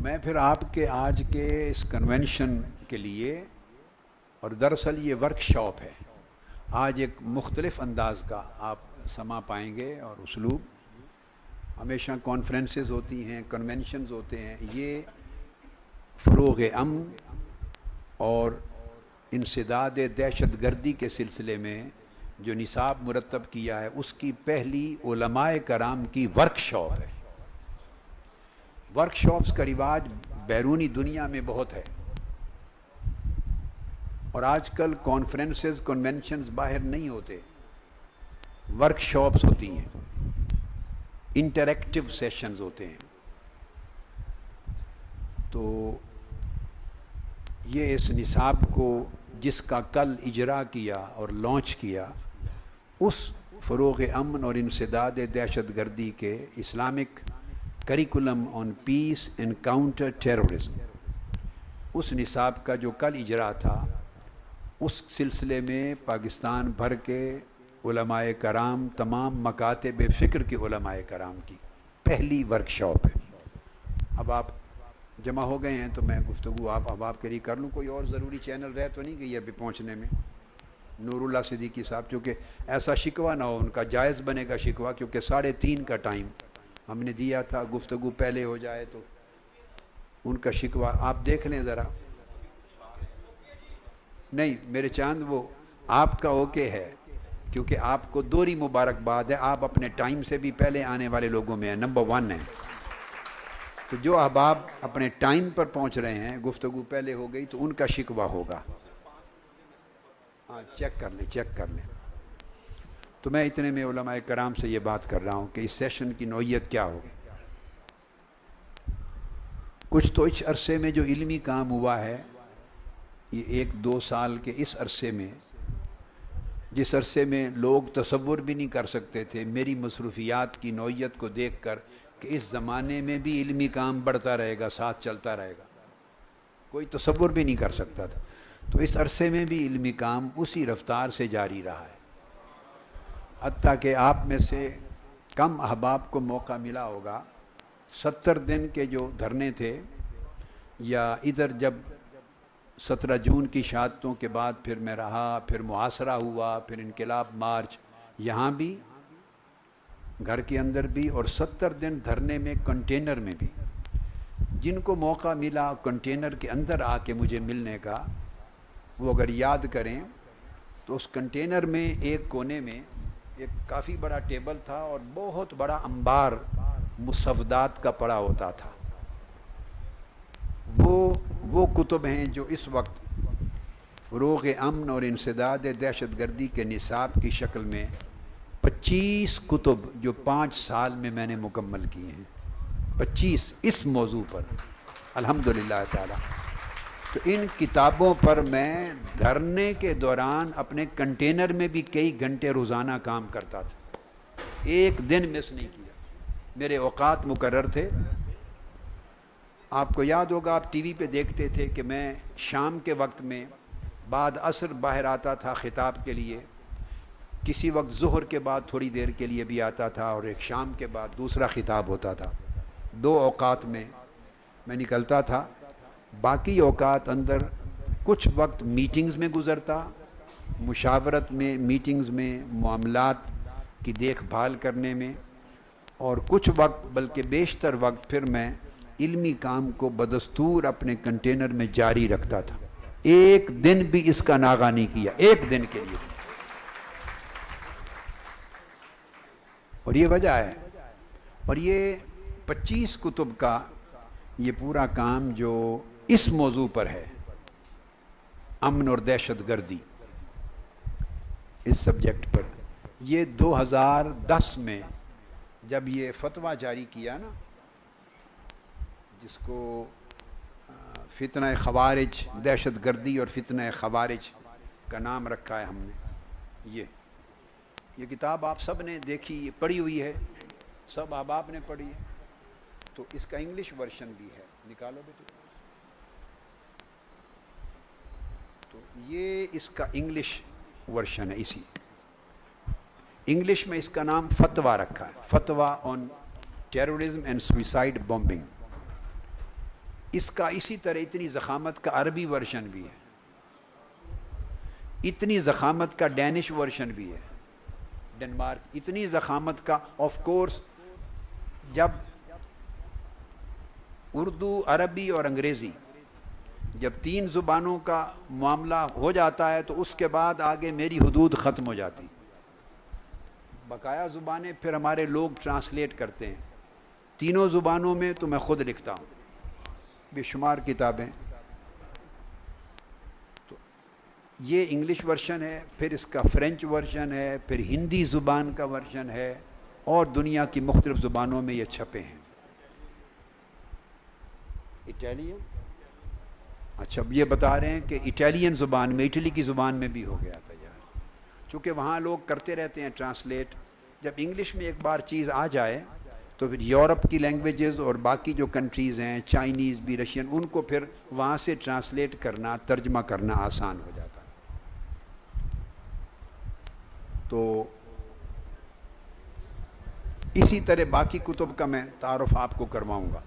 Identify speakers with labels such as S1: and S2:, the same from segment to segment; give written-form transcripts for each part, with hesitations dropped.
S1: میں پھر آپ کے آج کے اس کنونشن کے لیے، اور دراصل یہ ورک شاپ ہے، آج ایک مختلف انداز کا آپ سما پائیں گے اور اسلوب. ہمیشہ کانفرنسز ہوتی ہیں، کنونشنز ہوتے ہیں، یہ فروغ امن اور انسداد دہشت گردی کے سلسلے میں جو نصاب مرتب کیا ہے اس کی پہلی علماء کرام کی ورک شاپ ہے. ورک شاپس کا رواج بیرونی دنیا میں بہت ہے، اور آج کل کانفرنسز کنونشنز باہر نہیں ہوتے، ورک شاپس ہوتی ہیں، انٹریکٹیو سیشنز ہوتے ہیں. تو یہ اس نصاب کو جس کا کل اجرا کیا اور لانچ کیا، اس فروغ امن اور انسداد دہشت گردی کے Islamic curriculum on peace and counter terrorism, اس نصاب کا جو کل اجرا تھا، اس سلسلے میں پاکستان بھر کے علماء کرام، تمام مکاتب فکر کے علماء کرام کی پہلی ورک شاپ ہے. اب آپ جمع ہو گئے ہیں تو میں گفتگو اب آپ کے لیے کر لوں. کوئی اور ضروری چینل رہ تو نہیں کہ یہ ابھی پہنچنے میں؟ نور اللہ صدیقی صاحب، چونکہ ایسا شکوہ نہ ہو، ان کا جائز بنے گا شکوہ، کیونکہ 3:30 کا ٹائم ہم نے دیا تھا، گفتگو پہلے ہو جائے تو ان کا شکوہ آپ دیکھ لیں ذرا. نہیں میرے چاند، وہ آپ کا اوکے ہے، کیونکہ آپ کو دوہری مبارکباد ہے، آپ اپنے ٹائم سے بھی پہلے آنے والے لوگوں میں ہیں، نمبر 1 ہیں. تو جو احباب اپنے ٹائم پر پہنچ رہے ہیں، گفتگو پہلے ہو گئی تو ان کا شکوہ ہوگا. ہاں چیک کر لیں. تو میں اتنے میں علماء کرام سے یہ بات کر رہا ہوں کہ اس سیشن کی نوعیت کیا ہوگی. کچھ تو اس عرصے میں جو علمی کام ہوا ہے، یہ 1-2 سال کے اس عرصے میں، جس عرصے میں لوگ تصور بھی نہیں کر سکتے تھے میری مصروفیات کی نوعیت کو دیکھ کر کہ اس زمانے میں بھی علمی کام بڑھتا رہے گا، ساتھ چلتا رہے گا، کوئی تصور بھی نہیں کر سکتا تھا. تو اس عرصے میں بھی علمی کام اسی رفتار سے جاری رہا ہے، حتیٰ کہ آپ میں سے کم احباب کو موقع ملا ہوگا 70 دن کے جو دھرنے تھے، یا ادھر جب 17 جون کی شہادتوں کے بعد پھر میں رہا، پھر محاصرہ ہوا، پھر انقلاب مارچ، یہاں بھی گھر کے اندر بھی، اور 70 دن دھرنے میں کنٹینر میں بھی. جن کو موقع ملا کنٹینر کے اندر آ کے مجھے ملنے کا، وہ اگر یاد کریں تو اس کنٹینر میں ایک کونے میں ایک کافی بڑا ٹیبل تھا اور بہت بڑا انبار مسودات کا پڑا ہوتا تھا. وہ کتب ہیں جو اس وقت فروغ امن اور انسداد دہشت گردی کے نصاب کی شکل میں 25 کتب جو 5 سال میں نے مکمل کیے ہیں، 25 اس موضوع پر الحمدللہ تعالی. تو ان کتابوں پر میں دھرنے کے دوران اپنے کنٹینر میں بھی کئی گھنٹے روزانہ کام کرتا تھا، ایک دن مس نہیں کیا. میرے اوقات مقرر تھے. آپ کو یاد ہوگا، آپ ٹی وی پہ دیکھتے تھے کہ میں شام کے وقت میں بعد عصر باہر آتا تھا خطاب کے لیے، کسی وقت ظہر کے بعد تھوڑی دیر کے لیے بھی آتا تھا، اور ایک شام کے بعد دوسرا خطاب ہوتا تھا. 2 اوقات میں میں نکلتا تھا. باقی اوقات اندر کچھ وقت میٹنگز میں گزرتا، مشاورت میں، میٹنگز میں، معاملات کی دیکھ بھال کرنے میں، اور کچھ وقت بلکہ بیشتر وقت پھر میں علمی کام کو بدستور اپنے کنٹینر میں جاری رکھتا تھا. ایک دن بھی اس کا ناغہ نہیں کیا، ایک دن کے لیے. اور یہ وجہ ہے. اور یہ 25 کتب کا یہ پورا کام جو اس موضوع پر ہے، امن اور دہشت گردی، اس سبجیکٹ پر، یہ 2010 میں جب یہ فتویٰ جاری کیا نا، جس کو فتنہ خوارج، دہشت گردی اور فتنہ خوارج کا نام رکھا ہے ہم نے. یہ کتاب آپ سب نے دیکھی، پڑھی ہوئی ہے، سب احباب نے پڑھی ہے. تو اس کا انگلش ورژن بھی ہے، نکالو بیٹے. تو یہ اس کا انگلش ورژن ہے. اسی انگلش میں اس کا نام فتویٰ رکھا ہے، فتویٰ آن ٹیررزم اینڈ سوئسائڈ بومبنگ. اس کا اسی طرح اتنی ضخامت کا عربی ورژن بھی ہے، اتنی ضخامت کا ڈینش ورژن بھی ہے، ڈنمارک، اتنی ضخامت کا. آف کورس جب اردو، عربی اور انگریزی، جب 3 زبانوں کا معاملہ ہو جاتا ہے تو اس کے بعد آگے میری حدود ختم ہو جاتی. بقایا زبانیں پھر ہمارے لوگ ٹرانسلیٹ کرتے ہیں. 3 زبانوں میں تو میں خود لکھتا ہوں بے شمار کتابیں. تو یہ انگلش ورژن ہے، پھر اس کا فرینچ ورژن ہے، پھر ہندی زبان کا ورژن ہے، اور دنیا کی مختلف زبانوں میں یہ چھپے ہیں. اٹالین، اچھا یہ بتا رہے ہیں کہ اٹالین زبان میں، اٹلی کی زبان میں بھی ہو گیا تھا یار، چونکہ وہاں لوگ کرتے رہتے ہیں ٹرانسلیٹ. جب انگلش میں ایک بار چیز آ جائے تو پھر یورپ کی لینگویجز اور باقی جو کنٹریز ہیں، چائنیز بھی، رشین، ان کو پھر وہاں سے ٹرانسلیٹ کرنا، ترجمہ کرنا آسان ہو جاتا. تو اسی طرح باقی کتب کا میں تعارف آپ کو کرواؤں گا.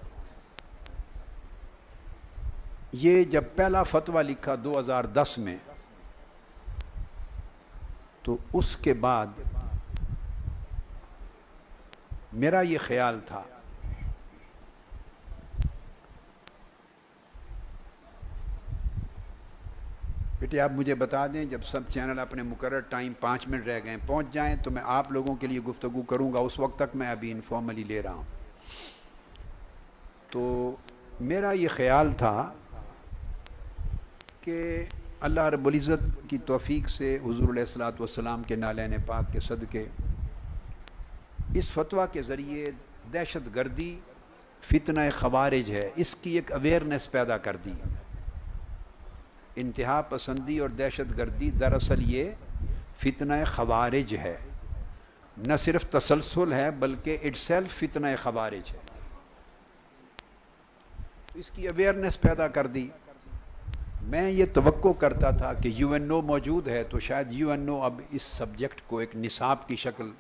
S1: یہ جب پہلا فتویٰ لکھا 2010 میں، تو اس کے بعد میرا یہ خیال تھا بیٹے آپ مجھے بتا دیں جب سب چینل اپنے مقرر ٹائم 5 منٹ رہ گئے پہنچ جائیں تو میں آپ لوگوں کے لیے گفتگو کروں گا. اس وقت تک میں ابھی انفارملی لے رہا ہوں. تو میرا یہ خیال تھا کہ اللہ رب العزت کی توفیق سے، حضور علیہ الصلوۃ والسلام کے نالین پاک کے صدقے، اس فتویٰ کے ذریعے دہشت گردی، فتنہ خوارج ہے، اس کی ایک اویئرنیس پیدا کر دی. انتہا پسندی اور دہشت گردی دراصل یہ فتنہ خوارج ہے، نہ صرف تسلسل ہے بلکہ اٹ سیلف فتنہ خوارج ہے. اس کی اویئرنیس پیدا کر دی. میں یہ توقع کرتا تھا کہ یو این او موجود ہے تو شاید یو این او اب اس سبجیکٹ کو ایک نصاب کی شکل،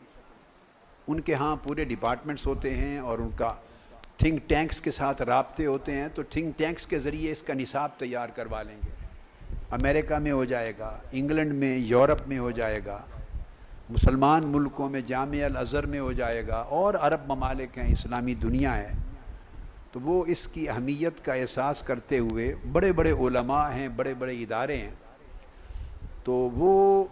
S1: ان کے ہاں پورے ڈپارٹمنٹس ہوتے ہیں اور ان کا تھنک ٹینکس کے ساتھ رابطے ہوتے ہیں، تو تھنک ٹینکس کے ذریعے اس کا نصاب تیار کروا لیں گے. امریکہ میں ہو جائے گا، انگلینڈ میں، یورپ میں ہو جائے گا، مسلمان ملکوں میں جامعہ الازہر میں ہو جائے گا، اور عرب ممالک ہیں، اسلامی دنیا ہے. تو وہ اس کی اہمیت کا احساس کرتے ہوئے، بڑے بڑے علماء ہیں، بڑے بڑے ادارے ہیں، تو وہ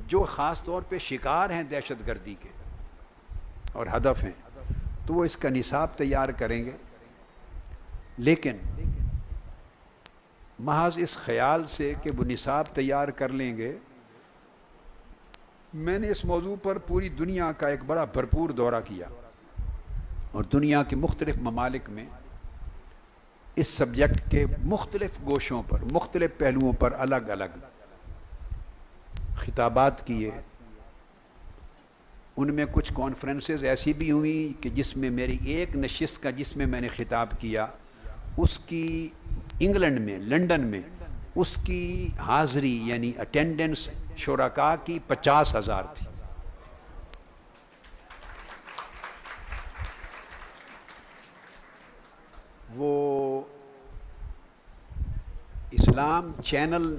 S1: جو خاص طور پہ شکار ہیں دہشت گردی کے اور ہدف ہیں، تو وہ اس کا نصاب تیار کریں گے. لیکن محض اس خیال سے کہ وہ نصاب تیار کر لیں گے، میں نے اس موضوع پر پوری دنیا کا ایک بڑا بھرپور دورہ کیا اور دنیا کے مختلف ممالک میں اس سبجیکٹ کے مختلف گوشوں پر، مختلف پہلوؤں پر الگ الگ خطابات کیے. ان میں کچھ کانفرنسز ایسی بھی ہوئی کہ جس میں میری ایک نشست کا جس میں میں نے خطاب کیا، اس کی انگلینڈ میں، لنڈن میں، اس کی حاضری یعنی اٹینڈنس شرکاء کی 50,000 تھی. وہ اسلام چینل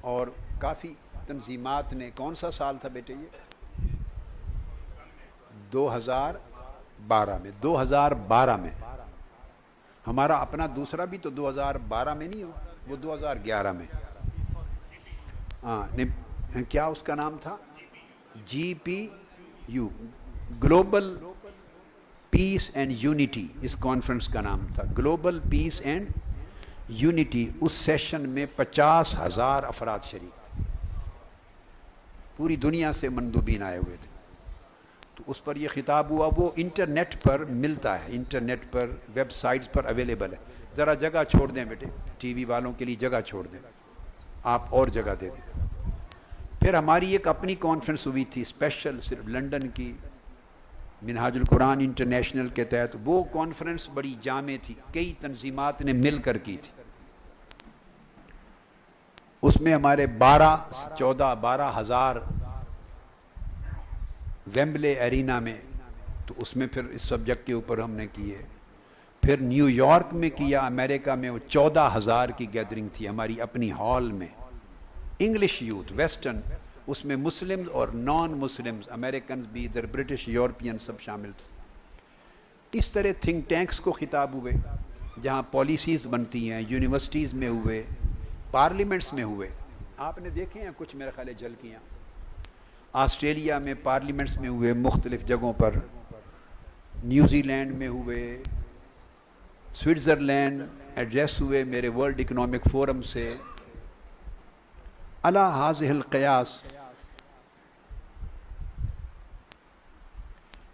S1: اور کافی تنظیمات نے، کون سا سال تھا بیٹے یہ؟ 2012 میں. ہمارا اپنا دوسرا بھی تو 2012 میں نہیں ہوا، وہ 2011 میں. ہاں، کیا اس کا نام تھا؟ GPU، global peace and unity, اس کانفرنس کا نام تھا گلوبل پیس اینڈ یونٹی. اس سیشن میں 50,000 افراد شریک تھے، پوری دنیا سے مندوبین آئے ہوئے تھے. تو اس پر یہ خطاب ہوا. وہ انٹرنیٹ پر ملتا ہے، انٹرنیٹ پر، ویب سائٹس پر اویلیبل ہے. ذرا جگہ چھوڑ دیں بیٹے، ٹی وی والوں کے لیے جگہ چھوڑ دیں، آپ اور جگہ دے دیں. پھر ہماری ایک اپنی کانفرنس ہوئی تھی اسپیشل، صرف لنڈن کی، منہاج القرآن انٹرنیشنل کے تحت. وہ کانفرنس بڑی جامع تھی، کئی تنظیمات نے مل کر کی تھی. اس میں ہمارے 12,000 ویمبلے ایرینا میں، تو اس میں پھر اس سبجیکٹ کے اوپر ہم نے کیے. پھر نیو یارک میں کیا، امریکہ میں وہ 14,000 کی گیدرنگ تھی ہماری اپنی ہال میں، انگلش یوتھ ویسٹرن، اس میں مسلمز اور نان مسلمز، امریکنز بھی ادھر، برٹش، یورپین سب شامل تھے۔ اس طرح تھنک ٹینکس کو خطاب ہوئے جہاں پالیسیز بنتی ہیں، یونیورسٹیز میں ہوئے، پارلیمنٹس میں ہوئے، آپ نے دیکھے ہیں کچھ میرے خیال جھلکیاں، آسٹریلیا میں پارلیمنٹس میں ہوئے مختلف جگہوں پر، نیوزی لینڈ میں ہوئے، سوئٹزرلینڈ ایڈریس ہوئے میرے ورلڈ اکنامک فورم سے، علی ہذہ القیاس۔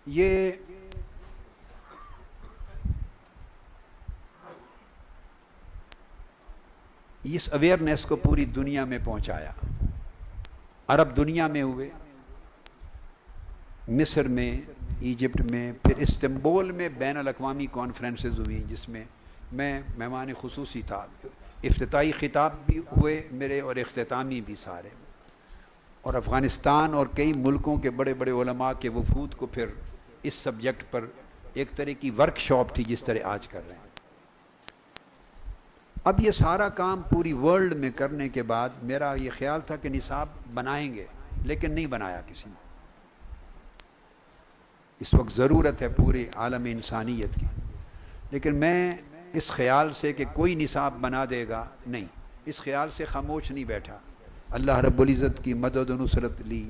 S1: یہ اس اویئرنیس کو پوری دنیا میں پہنچایا، عرب دنیا میں ہوئے، مصر میں، ایجپٹ میں، پھر استنبول میں بین الاقوامی کانفرنسز ہوئی جس میں میں مہمان خصوصی تھا، افتتاحی خطاب بھی ہوئے میرے اور اختتامی بھی سارے، اور افغانستان اور کئی ملکوں کے بڑے بڑے علماء کے وفود کو پھر اس سبجیکٹ پر ایک طرح کی ورک شاپ تھی جس طرح آج کر رہے ہیں۔ اب یہ سارا کام پوری ورلڈ میں کرنے کے بعد میرا یہ خیال تھا کہ نصاب بنائیں گے، لیکن نہیں بنایا کسی نے۔ اس وقت ضرورت ہے پورے عالم انسانیت کی، لیکن میں اس خیال سے کہ کوئی نصاب بنا دے گا نہیں، اس خیال سے خاموش نہیں بیٹھا، اللہ رب العزت کی مدد و نصرت لی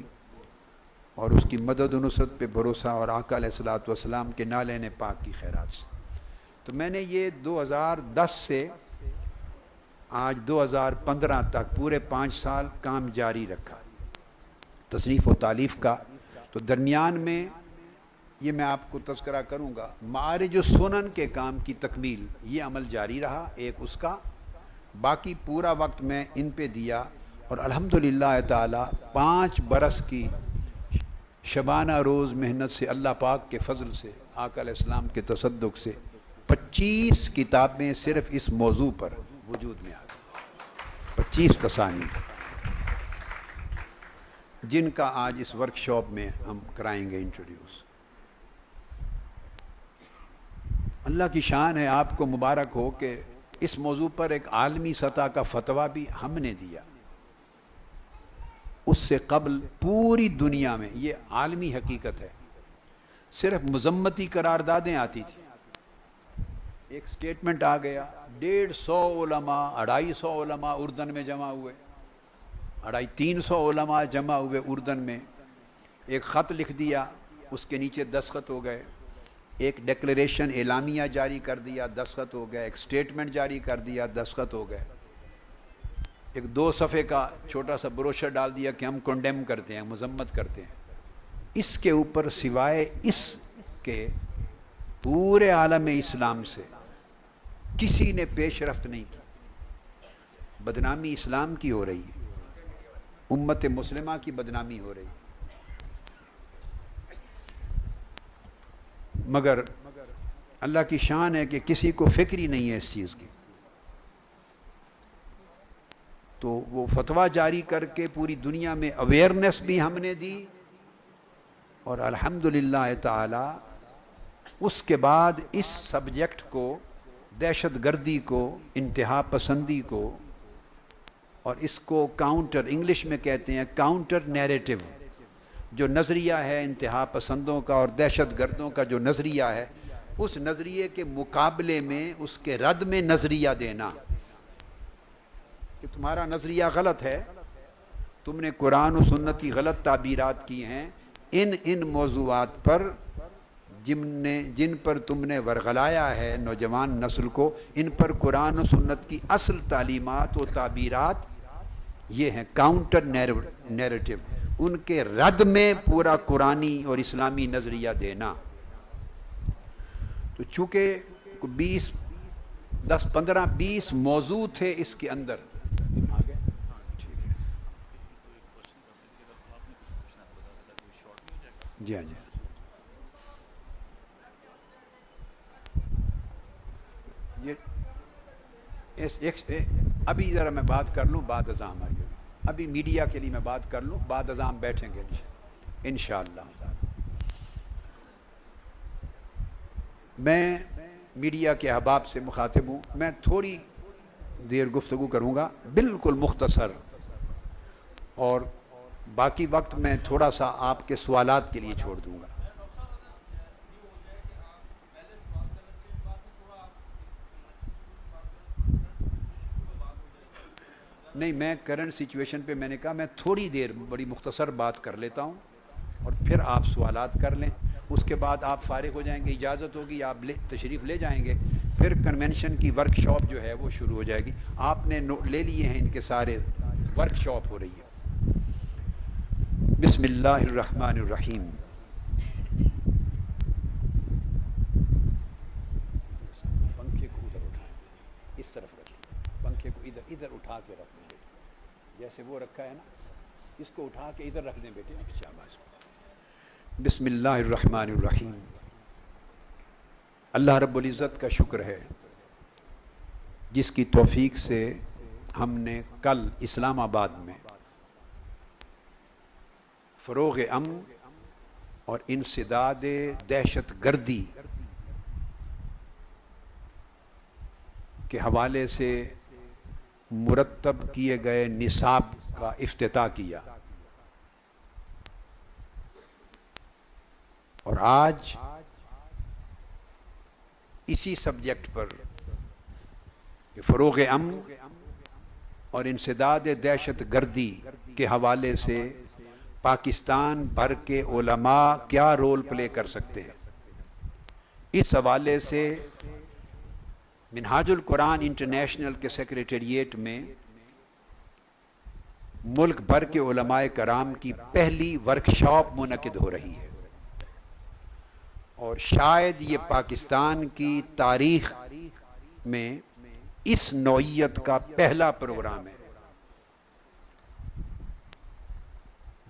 S1: اور اس کی مدد و نصرت پہ بھروسہ، اور آقا علیہ الصلوۃ والسلام کے نالین پاک کی خیرات سے تو میں نے یہ 2010 سے آج 2015 تک پورے 5 سال کام جاری رکھا تصنیف و تالیف کا۔ تو درمیان میں یہ میں آپ کو تذکرہ کروں گا، معارج و سنن کے کام کی تکمیل، یہ عمل جاری رہا ایک اس کا، باقی پورا وقت میں ان پہ دیا، اور الحمدللہ تعالی 5 برس کی شبانہ روز محنت سے اللہ پاک کے فضل سے، آقا علیہ السلام کے تصدق سے 25 کتابیں صرف اس موضوع پر وجود میں آ گئی، 25 تصانیف، جن کا آج اس ورکشاپ میں ہم کرائیں گے انٹروڈیوس۔ اللہ کی شان ہے، آپ کو مبارک ہو کہ اس موضوع پر ایک عالمی سطح کا فتویٰ بھی ہم نے دیا۔ اس سے قبل پوری دنیا میں، یہ عالمی حقیقت ہے، صرف مذمتی قراردادیں آتی تھیں۔ ایک سٹیٹمنٹ آ گیا، 150 علماء، 250 علماء اردن میں جمع ہوئے، 300 علماء جمع ہوئے اردن میں، ایک خط لکھ دیا، اس کے نیچے دستخط ہو گئے، ایک ڈیکلیریشن اعلامیہ جاری کر دیا، دستخط ہو گئے، ایک سٹیٹمنٹ جاری کر دیا، دستخط ہو گئے، ایک 2 صفحے کا چھوٹا سا بروشر ڈال دیا کہ ہم کنڈیم کرتے ہیں، مذمت کرتے ہیں۔ اس کے اوپر سوائے اس کے پورے عالم اسلام سے کسی نے پیش رفت نہیں کی۔ بدنامی اسلام کی ہو رہی ہے، امت مسلمہ کی بدنامی ہو رہی ہے، مگر اللہ کی شان ہے کہ کسی کو فکر ہی نہیں ہے اس چیز کی۔ تو وہ فتویٰ جاری کر کے پوری دنیا میں اویئرنیس بھی ہم نے دی، اور الحمدللہ تعالی اس کے بعد اس سبجیکٹ کو، دہشت گردی کو، انتہا پسندی کو، اور اس کو کاؤنٹر، انگلش میں کہتے ہیں کاؤنٹر نیریٹو، جو نظریہ ہے انتہا پسندوں کا اور دہشت گردوں کا جو نظریہ ہے، اس نظریے کے مقابلے میں اس کے رد میں نظریہ دینا کہ تمہارا نظریہ غلط ہے، تم نے قرآن و سنت کی غلط تعبیرات کی ہیں، ان موضوعات پر جن پر تم نے ورغلایا ہے نوجوان نسل کو، ان پر قرآن و سنت کی اصل تعلیمات و تعبیرات یہ ہیں کاؤنٹر نیریٹو، ان کے رد میں پورا قرآنی اور اسلامی نظریہ دینا۔ تو چونکہ 10-15-20 موضوع تھے اس کے اندر، آگے ٹھیک ہے، جی ہاں جی، ابھی ذرا میں بات کر لوں، بعد ازاں ہماری ابھی میڈیا کے لیے میں بات کر لوں، بعد ازاں ہم بیٹھیں گے انشاءاللہ۔ میں میڈیا کے احباب سے مخاطب ہوں، میں تھوڑی دیر گفتگو کروں گا، بالکل مختصر، اور باقی وقت میں تھوڑا سا آپ کے سوالات کے لیے چھوڑ دوں گا۔ نہیں، میں کرنٹ سچویشن پہ میں نے کہا میں تھوڑی دیر بڑی مختصر بات کر لیتا ہوں اور پھر آپ سوالات کر لیں، اس کے بعد آپ فارغ ہو جائیں گے، اجازت ہوگی آپ تشریف لے جائیں گے، پھر کنونشن کی ورک شاپ جو ہے وہ شروع ہو جائے گی۔ آپ نے لے لیے ہیں ان کے سارے، ورک شاپ ہو رہی ہے۔ بسم اللہ الرحمن الرحیم۔ پنکھے کو ادھر اٹھائیں، اس طرف رکھیں، پنکھے کو ادھر اٹھا کے رکھ دیں بیٹے، جیسے وہ رکھا ہے نا، اس کو اٹھا کے ادھر رکھ دیں بیٹے، شاباش۔ بسم اللہ الرحمن الرحیم۔ اللہ رب العزت کا شکر ہے جس کی توفیق سے ہم نے کل اسلام آباد میں فروغ امن اور انسداد دہشت گردی کے حوالے سے مرتب کیے گئے نصاب کا افتتاح کیا، اور آج اسی سبجیکٹ پر کہ فروغ امن اور انسداد دہشت گردی کے حوالے سے پاکستان بھر کے علماء کیا رول پلے کر سکتے ہیں، اس حوالے سے منہاج القرآن انٹرنیشنل کے سیکریٹریٹ میں ملک بھر کے علماء کرام کی پہلی ورکشاپ منعقد ہو رہی ہے، اور شاید یہ پاکستان کی تاریخ میں اس نوعیت کا پہلا پروگرام ہے۔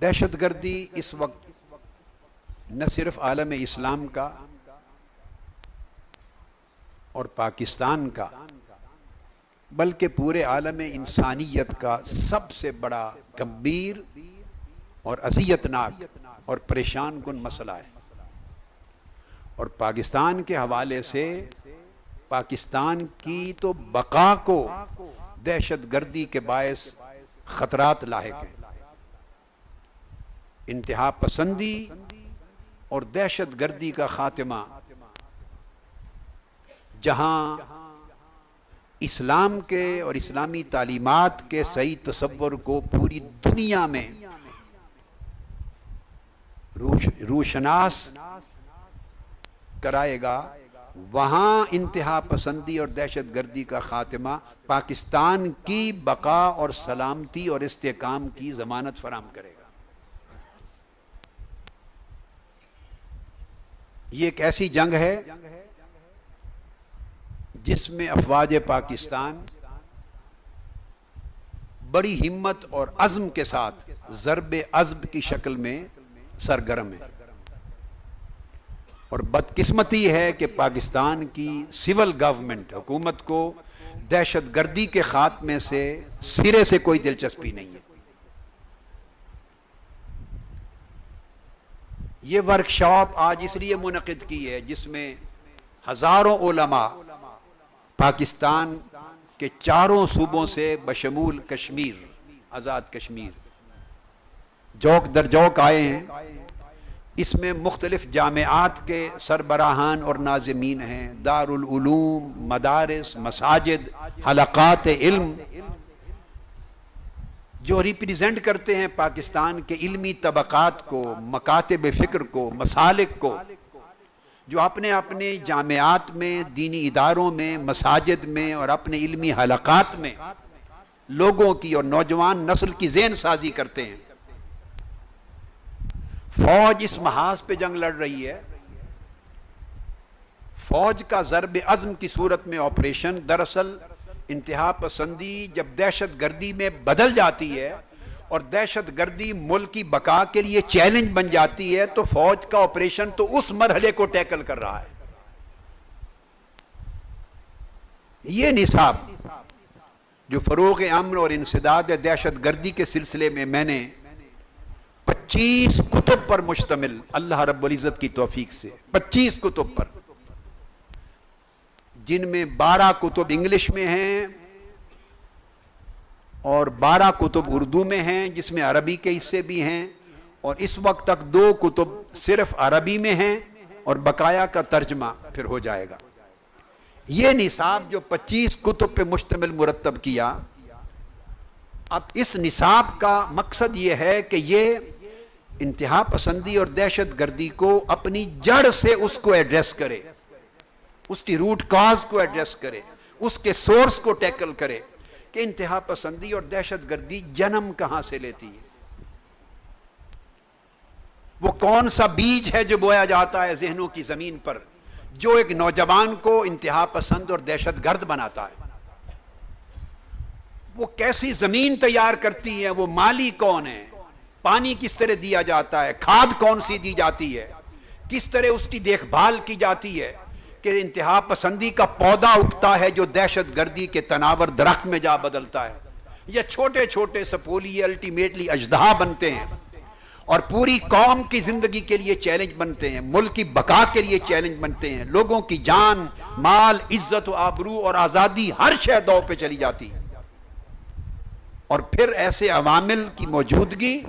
S1: دہشت گردی اس وقت نہ صرف عالم اسلام کا اور پاکستان کا بلکہ پورے عالم انسانیت کا سب سے بڑا گمبھیر اور اذیتناک اور پریشان کن مسئلہ ہے، اور پاکستان کے حوالے سے پاکستان کی تو بقا کو دہشت گردی کے باعث خطرات لاحق ہیں۔ انتہا پسندی اور دہشت گردی کا خاتمہ جہاں اسلام کے اور اسلامی تعلیمات کے صحیح تصور کو پوری دنیا میں روشناس کرائے گا، وہاں انتہا پسندی اور دہشت گردی کا خاتمہ پاکستان کی بقا اور سلامتی اور استحکام کی ضمانت فراہم کرے گا۔ یہ ایک ایسی جنگ ہے جس میں افواج پاکستان بڑی ہمت اور عزم کے ساتھ ضرب عزم کی شکل میں سرگرم ہے، اور بدقسمتی ہے کہ پاکستان کی سول گورنمنٹ حکومت کو دہشت گردی کے خاتمے سے سرے سے کوئی دلچسپی نہیں ہے۔ یہ ورکشاپ آج اس لیے منعقد کی ہے جس میں ہزاروں علماء پاکستان کے چاروں صوبوں سے بشمول کشمیر، آزاد کشمیر، جوک در جوک آئے ہیں۔ اس میں مختلف جامعات کے سربراہان اور ناظمین ہیں، دارالعلوم، مدارس، مساجد، حلقات علم، جو ریپریزنٹ کرتے ہیں پاکستان کے علمی طبقات کو، مکاتب فکر کو، مسالک کو، جو اپنے اپنے جامعات میں، دینی اداروں میں، مساجد میں اور اپنے علمی حلقات میں لوگوں کی اور نوجوان نسل کی ذہن سازی کرتے ہیں۔ فوج اس محاذ پہ جنگ لڑ رہی ہے۔ فوج کا ضرب عزم کی صورت میں آپریشن دراصل انتہا پسندی جب دہشت گردی میں بدل جاتی ہے اور دہشت گردی ملک کی بقا کے لیے چیلنج بن جاتی ہے، تو فوج کا آپریشن تو اس مرحلے کو ٹیکل کر رہا ہے۔ یہ نصاب جو فروغ امن اور انسداد دہشت گردی کے سلسلے میں نے 25 کتب پر مشتمل، اللہ رب العزت کی توفیق سے 25 کتب پر جن میں 12 کتب انگلش میں ہیں اور 12 کتب اردو میں ہیں جس میں عربی کے حصے بھی ہیں، اور اس وقت تک 2 کتب صرف عربی میں ہیں اور بقایا کا ترجمہ پھر ہو جائے گا۔ یہ نصاب جو 25 کتب پہ مشتمل مرتب کیا، اب اس نصاب کا مقصد یہ ہے کہ یہ انتہا پسندی اور دہشت گردی کو اپنی جڑ سے اس کو ایڈریس کرے، اس کی روٹ کاز کو ایڈریس کرے، اس کے سورس کو ٹیکل کرے کہ انتہا پسندی اور دہشت گردی جنم کہاں سے لیتی ہے، وہ کون سا بیج ہے جو بویا جاتا ہے ذہنوں کی زمین پر جو ایک نوجوان کو انتہا پسند اور دہشت گرد بناتا ہے، وہ کیسی زمین تیار کرتی ہے، وہ مالی کون ہے، پانی کس طرح دیا جاتا ہے، کھاد کون سی دی جاتی ہے، کس طرح اس کی دیکھ بھال کی جاتی ہے کہ انتہا پسندی کا پودا اگتا ہے جو دہشت گردی کے تناور درخت میں جا بدلتا ہے، یا چھوٹے چھوٹے سپولیے الٹیمیٹلی اژدہا بنتے ہیں اور پوری قوم کی زندگی کے لیے چیلنج بنتے ہیں، ملک کی بقا کے لیے چیلنج بنتے ہیں، لوگوں کی جان، مال، عزت و آبرو اور آزادی ہر شے دو پہ چلی جاتی ہے۔ اور پھر ایسے عوامل کی موجودگی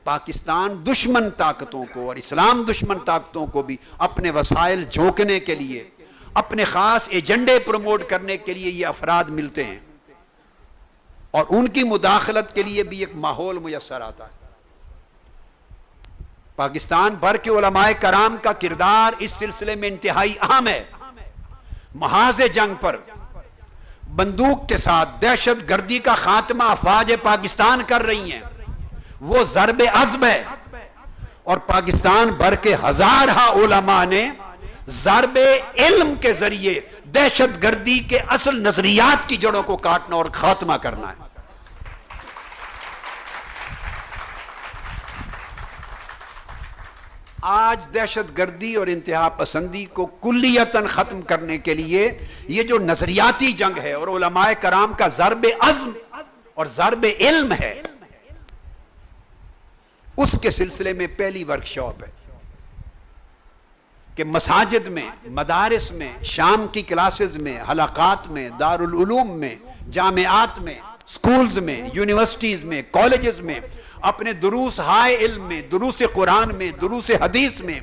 S1: پاکستان دشمن طاقتوں کو اور اسلام دشمن طاقتوں کو بھی اپنے وسائل جھونکنے کے لیے، اپنے خاص ایجنڈے پروموٹ کرنے کے لیے یہ افراد ملتے ہیں، اور ان کی مداخلت کے لیے بھی ایک ماحول میسر آتا ہے۔ پاکستان بھر کے علماء کرام کا کردار اس سلسلے میں انتہائی اہم ہے۔ محاذ جنگ پر بندوق کے ساتھ دہشت گردی کا خاتمہ افواج پاکستان کر رہی ہیں، وہ ضرب عزم ہے، اور پاکستان بھر کے ہزارہ علماء نے ضرب علم کے ذریعے دہشت گردی کے اصل نظریات کی جڑوں کو کاٹنا اور خاتمہ کرنا ہے۔ آج دہشت گردی اور انتہا پسندی کو کلیتاً ختم کرنے کے لیے یہ جو نظریاتی جنگ ہے اور علماء کرام کا ضرب عزم اور ضرب علم ہے، اس کے سلسلے میں پہلی ورکشاپ ہے کہ مساجد میں، مدارس میں، شام کی کلاسز میں، حلقات میں، دارالعلوم میں، جامعات میں، سکولز میں، یونیورسٹیز میں، کالجز میں، اپنے دروس ہائے علم میں، دروس قرآن میں، دروس حدیث میں،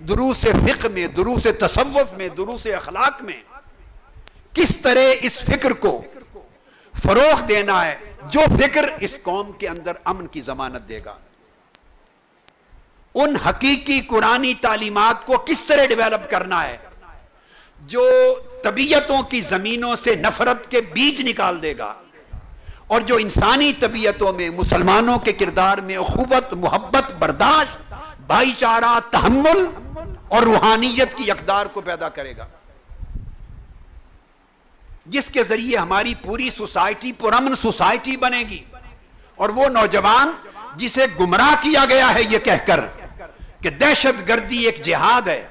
S1: دروس فقہ میں، دروس تصوف میں، دروس اخلاق میں کس طرح اس فکر کو فروغ دینا ہے جو فکر اس قوم کے اندر امن کی ضمانت دے گا، ان حقیقی قرآنی تعلیمات کو کس طرح ڈیولپ کرنا ہے جو طبیعتوں کی زمینوں سے نفرت کے بیج نکال دے گا، اور جو انسانی طبیعتوں میں، مسلمانوں کے کردار میں اخوت، محبت، برداشت، بھائی چارہ، تحمل اور روحانیت کی اقدار کو پیدا کرے گا، جس کے ذریعے ہماری پوری سوسائٹی پرامن سوسائٹی بنے گی۔ اور وہ نوجوان جسے گمراہ کیا گیا ہے یہ کہہ کر کہ دہشت گردی ایک جہاد ہے،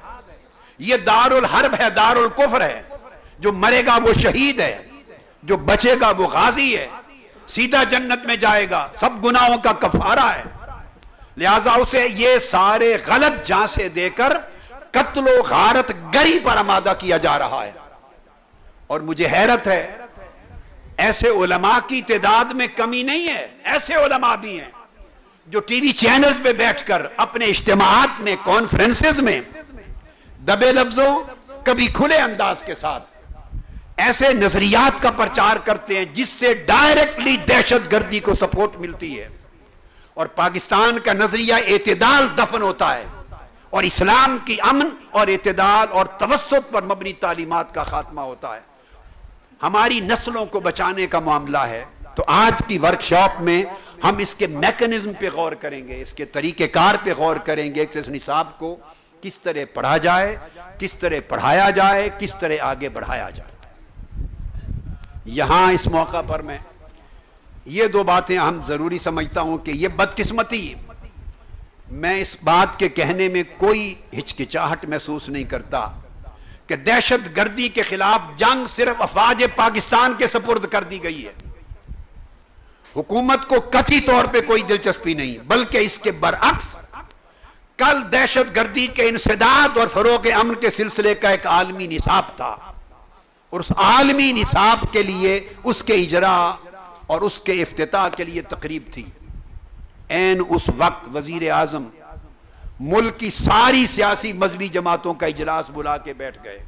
S1: یہ دار الحرب ہے، دار الکفر ہے، جو مرے گا وہ شہید ہے، جو بچے گا وہ غازی ہے، سیدھا جنت میں جائے گا، سب گناہوں کا کفارہ ہے، لہٰذا اسے یہ سارے غلط جانسے دے کر قتل و غارت گری پر آمادہ کیا جا رہا ہے۔ اور مجھے حیرت ہے، ایسے علماء کی تعداد میں کمی نہیں ہے، ایسے علماء بھی ہیں جو ٹی وی چینلز پہ بیٹھ کر اپنے اجتماعات میں، کانفرنسز میں دبے لفظوں کبھی کھلے انداز کے ساتھ ایسے نظریات کا پرچار کرتے ہیں جس سے ڈائریکٹلی دہشت گردی کو سپورٹ ملتی ہے، اور پاکستان کا نظریہ اعتدال دفن ہوتا ہے، اور اسلام کی امن اور اعتدال اور توسط پر مبنی تعلیمات کا خاتمہ ہوتا ہے۔ ہماری نسلوں کو بچانے کا معاملہ ہے، تو آج کی ورکشاپ میں ہم اس کے میکنزم پہ غور کریں گے، اس کے طریقہ کار پہ غور کریں گے کہ اس نصاب کو کس طرح پڑھا جائے، کس طرح پڑھایا جائے، کس طرح آگے بڑھایا جائے۔ یہاں اس موقع پر میں یہ 2 باتیں ہم ضروری سمجھتا ہوں کہ یہ بدقسمتی، میں اس بات کے کہنے میں کوئی ہچکچاہٹ محسوس نہیں کرتا کہ دہشت گردی کے خلاف جنگ صرف افواج پاکستان کے سپرد کر دی گئی ہے، حکومت کو قطعی طور پہ کوئی دلچسپی نہیں، بلکہ اس کے برعکس کل دہشت گردی کے انسداد اور فروغ امن کے سلسلے کا ایک عالمی نصاب تھا، اور اس عالمی نصاب کے لیے اس کے اجرا اور اس کے افتتاح کے لیے تقریب تھی. این اس وقت وزیر اعظم ملک کی ساری سیاسی مذہبی جماعتوں کا اجلاس بلا کے بیٹھ گئے.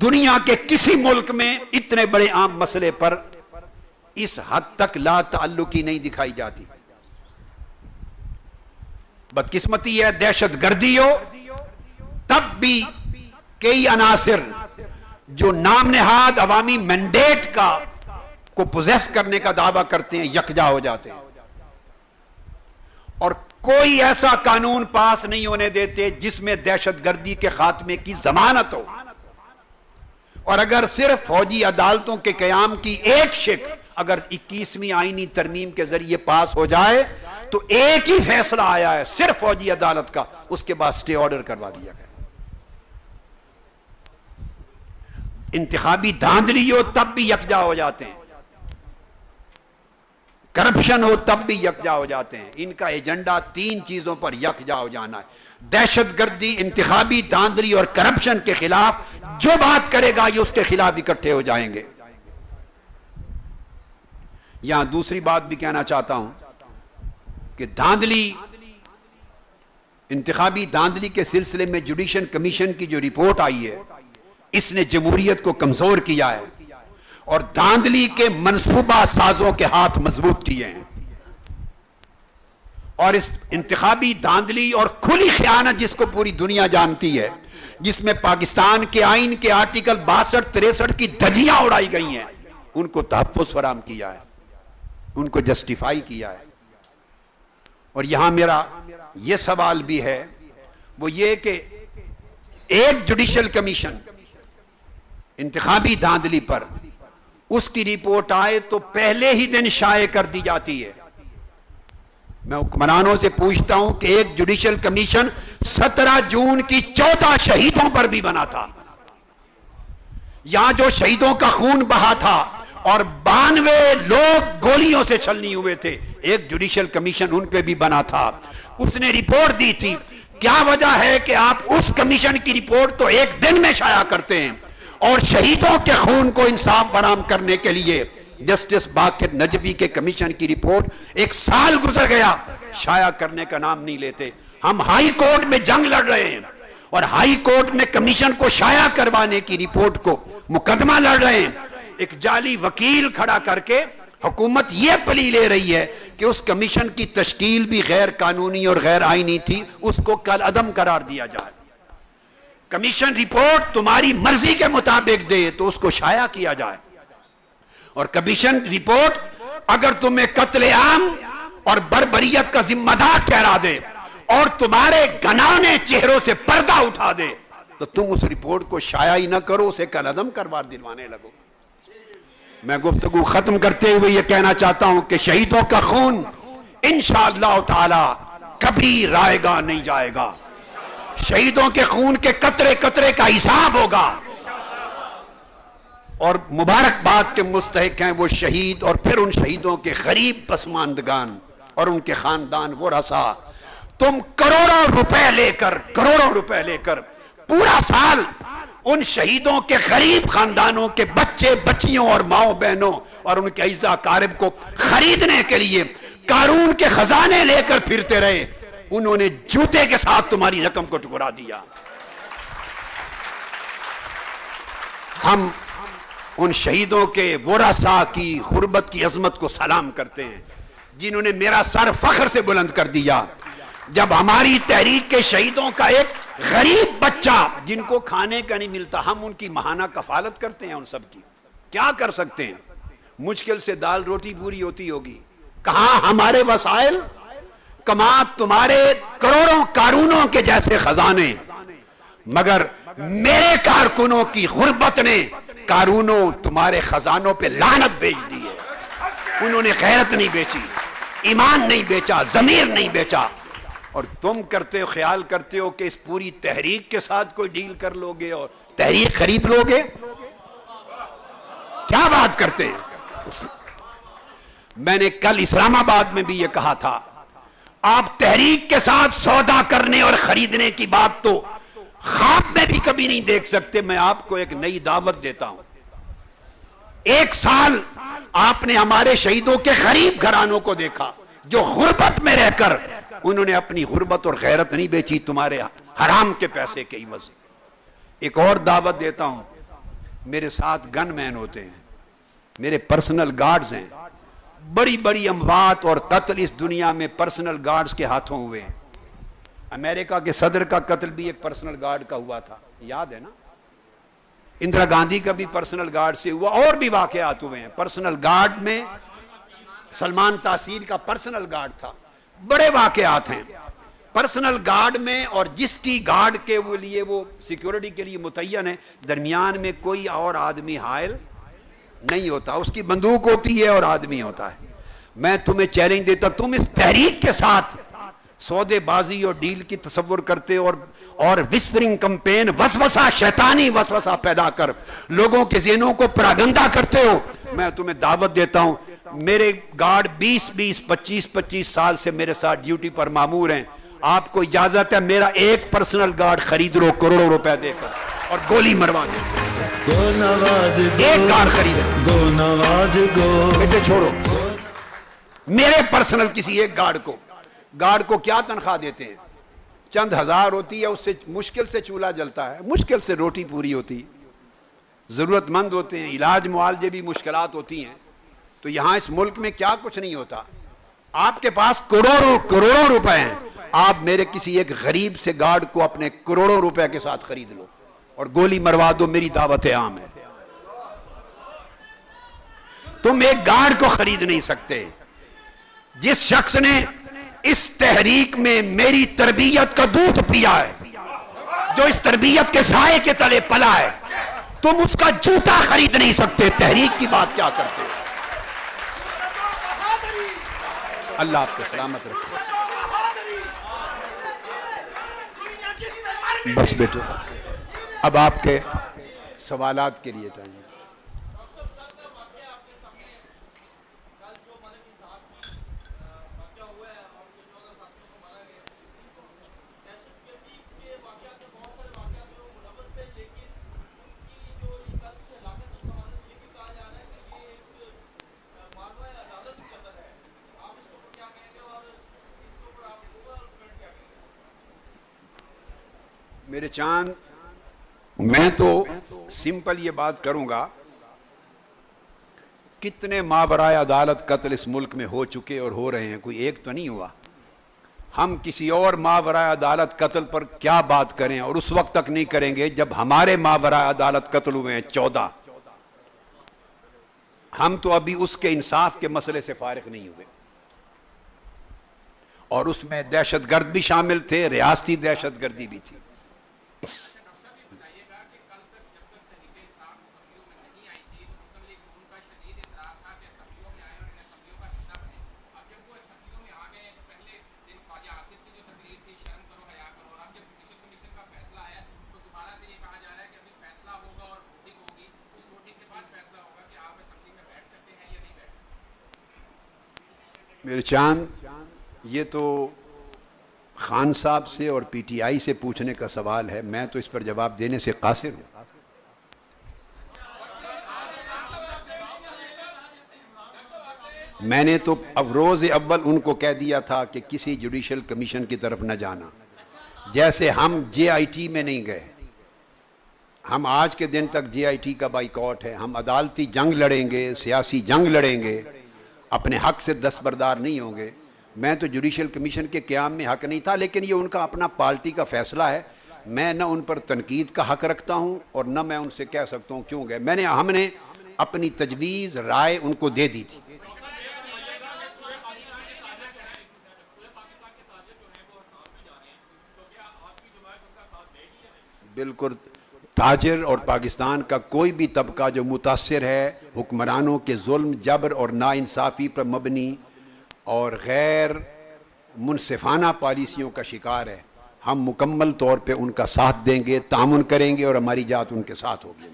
S1: دنیا کے کسی ملک میں اتنے بڑے عام مسئلے پر اس حد تک لا تعلقی نہیں دکھائی جاتی. بدقسمتی ہے دہشت گردی ہو تب بھی کئی عناصر جو نام نہاد عوامی مینڈیٹ کو پوزیس کرنے کا دعویٰ کرتے ہیں یکجا ہو جاتے ہیں اور کوئی ایسا قانون پاس نہیں ہونے دیتے جس میں دہشت گردی کے خاتمے کی ضمانت ہو. اور اگر صرف فوجی عدالتوں کے قیام کی ایک شکل اگر 21ویں آئینی ترمیم کے ذریعے پاس ہو جائے تو ایک ہی فیصلہ آیا ہے صرف فوجی عدالت کا, اس کے بعد سٹے آرڈر کروا دیا گیا. انتخابی دھاندلی ہو تب بھی یکجا ہو جاتے ہیں, کرپشن ہو تب بھی یکجا ہو جاتے ہیں. ان کا ایجنڈا 3 چیزوں پر یکجا ہو جانا ہے: دہشت گردی, انتخابی دھاندلی اور کرپشن کے خلاف جو بات کرے گا یہ اس کے خلاف اکٹھے ہو جائیں گے. یہاں دوسری بات بھی کہنا چاہتا ہوں کہ دھاندلی, انتخابی دھاندلی کے سلسلے میں جوڈیشل کمیشن کی جو رپورٹ آئی ہے اس نے جمہوریت کو کمزور کیا ہے اور دھاندلی کے منصوبہ سازوں کے ہاتھ مضبوط کیے ہیں. اور اس انتخابی دھاندلی اور کھلی خیانت جس کو پوری دنیا جانتی ہے, جس میں پاکستان کے آئین کے آرٹیکل 62-63 کی دھجیاں اڑائی گئی ہیں, ان کو تحفظ فراہم کیا ہے, ان کو جسٹیفائی کیا ہے. اور یہاں میرا یہ سوال بھی ہے, وہ یہ کہ ایک جوڈیشل کمیشن انتخابی دھاندلی پر اس کی رپورٹ آئے تو پہلے ہی دن شائع کر دی جاتی ہے. میں حکمرانوں سے پوچھتا ہوں کہ ایک جوڈیشل کمیشن 17 جون کی 14 شہیدوں پر بھی بنا تھا. یہاں جو شہیدوں کا خون بہا تھا اور 92 لوگ گولیوں سے چھلنی ہوئے تھے, ایک جوڈیشل کمیشن ان پہ بھی بنا تھا. اس نے رپورٹ دی تھی. کیا وجہ ہے کہ آپ اس کمیشن کی رپورٹ تو ایک دن میں شائع کرتے ہیں اور شہیدوں کے خون کو انصاف فراہم کرنے کے لیے جسٹس باقر نجفی کے کمیشن کی رپورٹ 1 سال گزر گیا, شائع کرنے کا نام نہیں لیتے. ہم ہائی کورٹ میں جنگ لڑ رہے ہیں اور ہائی کورٹ میں کمیشن کو شائع کروانے کی رپورٹ کو مقدمہ لڑ رہے ہیں. ایک جعلی وکیل کھڑا کر کے حکومت یہ پلی لے رہی ہے کہ اس کمیشن کی تشکیل بھی غیر قانونی اور غیر آئینی تھی, اس کو کل عدم قرار دیا جائے. کمیشن رپورٹ تمہاری مرضی کے مطابق دے تو اس کو شائع کیا جائے, اور کمیشن رپورٹ اگر تمہیں قتل عام اور بربریت کا ذمہ دار ٹھہرا دے اور تمہارے گنانے چہروں سے پردہ اٹھا دے تو تم اس رپورٹ کو شائع ہی نہ کرو, اسے کل عدم قرار دلوانے لگو. میں گفتگو ختم کرتے ہوئے یہ کہنا چاہتا ہوں کہ شہیدوں کا خون انشاءاللہ تعالی کبھی رائے گا نہیں جائے گا. شہیدوں کے خون کے قطرے قطرے کا حساب ہوگا, اور مبارکباد کے مستحق ہیں وہ شہید اور پھر ان شہیدوں کے غریب پسماندگان اور ان کے خاندان ورثا. تم کروڑوں روپے لے کر پورا سال ان شہیدوں کے غریب خاندانوں کے بچے بچیوں اور ماؤں بہنوں اور ان کے اعزاء اقارب کو خریدنے کے لیے قارون کے خزانے لے کر پھرتے رہے. انہوں نے جوتے کے ساتھ تمہاری رقم کو ٹکرا دیا. ہم ان شہیدوں کے ورثاء کی غربت کی عظمت کو سلام کرتے ہیں جنہوں نے میرا سر فخر سے بلند کر دیا. جب ہماری تحریک کے شہیدوں کا ایک غریب بچہ جن کو کھانے کا نہیں ملتا, ہم ان کی ماہانہ کفالت کرتے ہیں, ان سب کی کیا کر سکتے ہیں؟ مشکل سے دال روٹی پوری ہوتی ہوگی. کہاں ہمارے وسائل, کہاں تمہارے کروڑوں قارونوں کے جیسے خزانے. مگر میرے کارکنوں کی غربت نے قارونوں تمہارے خزانوں پہ لعنت بیچ دی ہے. انہوں نے غیرت نہیں بیچی, ایمان نہیں بیچا, ضمیر نہیں بیچا. اور تم کرتے ہو, خیال کرتے ہو کہ اس پوری تحریک کے ساتھ کوئی ڈیل کر لو گے اور تحریک خرید لو گے. کیا بات کرتے ہیں؟ میں نے کل اسلام آباد میں بھی یہ کہا تھا, آپ تحریک کے ساتھ سودا کرنے اور خریدنے کی بات تو خواب میں بھی کبھی نہیں دیکھ سکتے. میں آپ کو ایک نئی دعوت دیتا ہوں. 1 سال آپ نے ہمارے شہیدوں کے غریب گھرانوں کو دیکھا جو غربت میں رہ کر انہوں نے اپنی غربت اور غیرت نہیں بیچی تمہارے حرام کے پیسے کے عوض. ایک اور دعوت دیتا ہوں. میرے ساتھ گن مین ہوتے ہیں, میرے پرسنل گارڈز ہیں. بڑی بڑی اموات اور قتل اس دنیا میں پرسنل گارڈز کے ہاتھوں ہوئے ہیں. امریکہ کے صدر کا قتل بھی ایک پرسنل گارڈ کا ہوا تھا, یاد ہے نا. اندرا گاندھی کا بھی پرسنل گارڈ سے ہوا. اور بھی واقعات ہوئے ہیں پرسنل گارڈ میں. سلمان تاثیر کا پرسنل گارڈ تھا. بڑے واقعات ہیں پرسنل گارڈ میں. اور جس کی گارڈ کے لیے وہ سیکیورٹی کے لیے متعین ہے, درمیان میں کوئی اور آدمی حائل نہیں ہوتا. اس کی بندوق ہوتی ہے اور آدمی ہوتا ہے. میں تمہیں چیلنج دیتا, تم اس تحریک کے ساتھ سودے بازی اور ڈیل کی تصور کرتے اور وسپرنگ کمپین, وسوسہ, شیطانی وسوسہ پیدا کر لوگوں کے ذہنوں کو پراگندہ کرتے ہو. میں تمہیں دعوت دیتا ہوں, میرے گارڈ 20-20, 25-25 سال سے میرے ساتھ ڈیوٹی پر مامور ہیں. آپ کو اجازت ہے میرا ایک پرسنل گارڈ خرید لو کروڑوں روپے دے کر اور گولی مروا دے. ایک گارڈ خرید بیٹے, چھوڑو میرے پرسنل کسی ایک گارڈ کو کیا تنخواہ دیتے ہیں؟ چند ہزار ہوتی ہے. اس سے مشکل سے چولہا جلتا ہے, مشکل سے روٹی پوری ہوتی. ضرورت مند ہوتے ہیں, علاج معالجے بھی مشکلات ہوتی ہیں. تو یہاں اس ملک میں کیا کچھ نہیں ہوتا. آپ کے پاس کروڑوں روپے ہیں. آپ میرے کسی ایک غریب سے گارڈ کو اپنے کروڑوں روپے کے ساتھ خرید لو اور گولی مروا دو. میری دعوت عام ہے. تم ایک گارڈ کو خرید نہیں سکتے. جس شخص نے اس تحریک میں میری تربیت کا دودھ پیا ہے, جو اس تربیت کے سائے کے تلے پلا ہے, تم اس کا جوتا خرید نہیں سکتے. تحریک کی بات کیا کرتے ہو؟ اللہ آپ کو سلامت رکھے. بس بیٹے, اب آپ کے سوالات کے لیے ٹائم. میرے چاند, میں تو سمپل یہ بات کروں گا, کتنے ماورائے عدالت قتل اس ملک میں ہو چکے اور ہو رہے ہیں, کوئی ایک تو نہیں ہوا. ہم کسی اور ماورائے عدالت قتل پر کیا بات کریں, اور اس وقت تک نہیں کریں گے جب ہمارے ماورائے عدالت قتل ہوئے ہیں 14. ہم تو ابھی اس کے انصاف کے مسئلے سے فارغ نہیں ہوئے, اور اس میں دہشت گرد بھی شامل تھے, ریاستی دہشت گردی بھی تھی. میرے چاند, یہ تو خان صاحب سے اور پی ٹی آئی سے پوچھنے کا سوال ہے. میں تو اس پر جواب دینے سے قاصر ہوں. میں نے تو اب روز اول ان کو کہہ دیا تھا کہ کسی جوڈیشل کمیشن کی طرف نہ جانا. جیسے ہم جے آئی ٹی میں نہیں گئے, ہم آج کے دن تک جے آئی ٹی کا بائیکاٹ ہے. ہم عدالتی جنگ لڑیں گے, سیاسی جنگ لڑیں گے, اپنے حق سے دستبردار نہیں ہوں گے. میں تو جوڈیشل کمیشن کے قیام میں حق نہیں تھا, لیکن یہ ان کا اپنا پارٹی کا فیصلہ ہے. میں نہ ان پر تنقید کا حق رکھتا ہوں اور نہ میں ان سے کہہ سکتا ہوں کیوں گئے. ہم نے اپنی تجویز رائے ان کو دے دی تھی. بالکل. تاجر اور پاکستان کا کوئی بھی طبقہ جو متاثر ہے حکمرانوں کے ظلم, جبر اور ناانصافی پر مبنی اور غیر منصفانہ پالیسیوں کا شکار ہے, ہم مکمل طور پہ ان کا ساتھ دیں گے, تعاون کریں گے اور ہماری جات ان کے ساتھ ہوگی.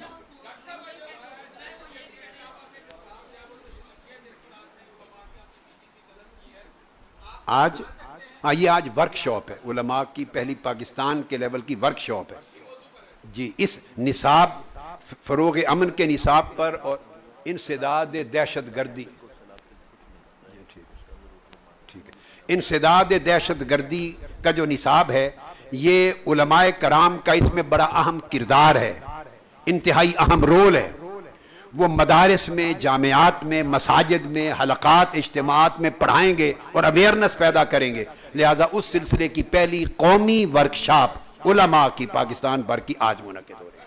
S1: آج ورک شاپ ہے, علماء کی پہلی پاکستان کے لیول کی ورک شاپ ہے. جی اس نصاب فروغ امن کے نصاب پر اور انسداد دہشت گردی، ٹھیک ہے، انسداد دہشت گردی کا جو نصاب ہے یہ علماء کرام کا اس میں بڑا اہم کردار ہے، انتہائی اہم رول ہے۔ وہ مدارس میں، جامعات میں، مساجد میں، حلقات اجتماعات میں پڑھائیں گے اور اویئرنس پیدا کریں گے۔ لہٰذا اس سلسلے کی پہلی قومی ورکشاپ علماء کی پاکستان بھر کی آج منعقد ہو رہی ہے۔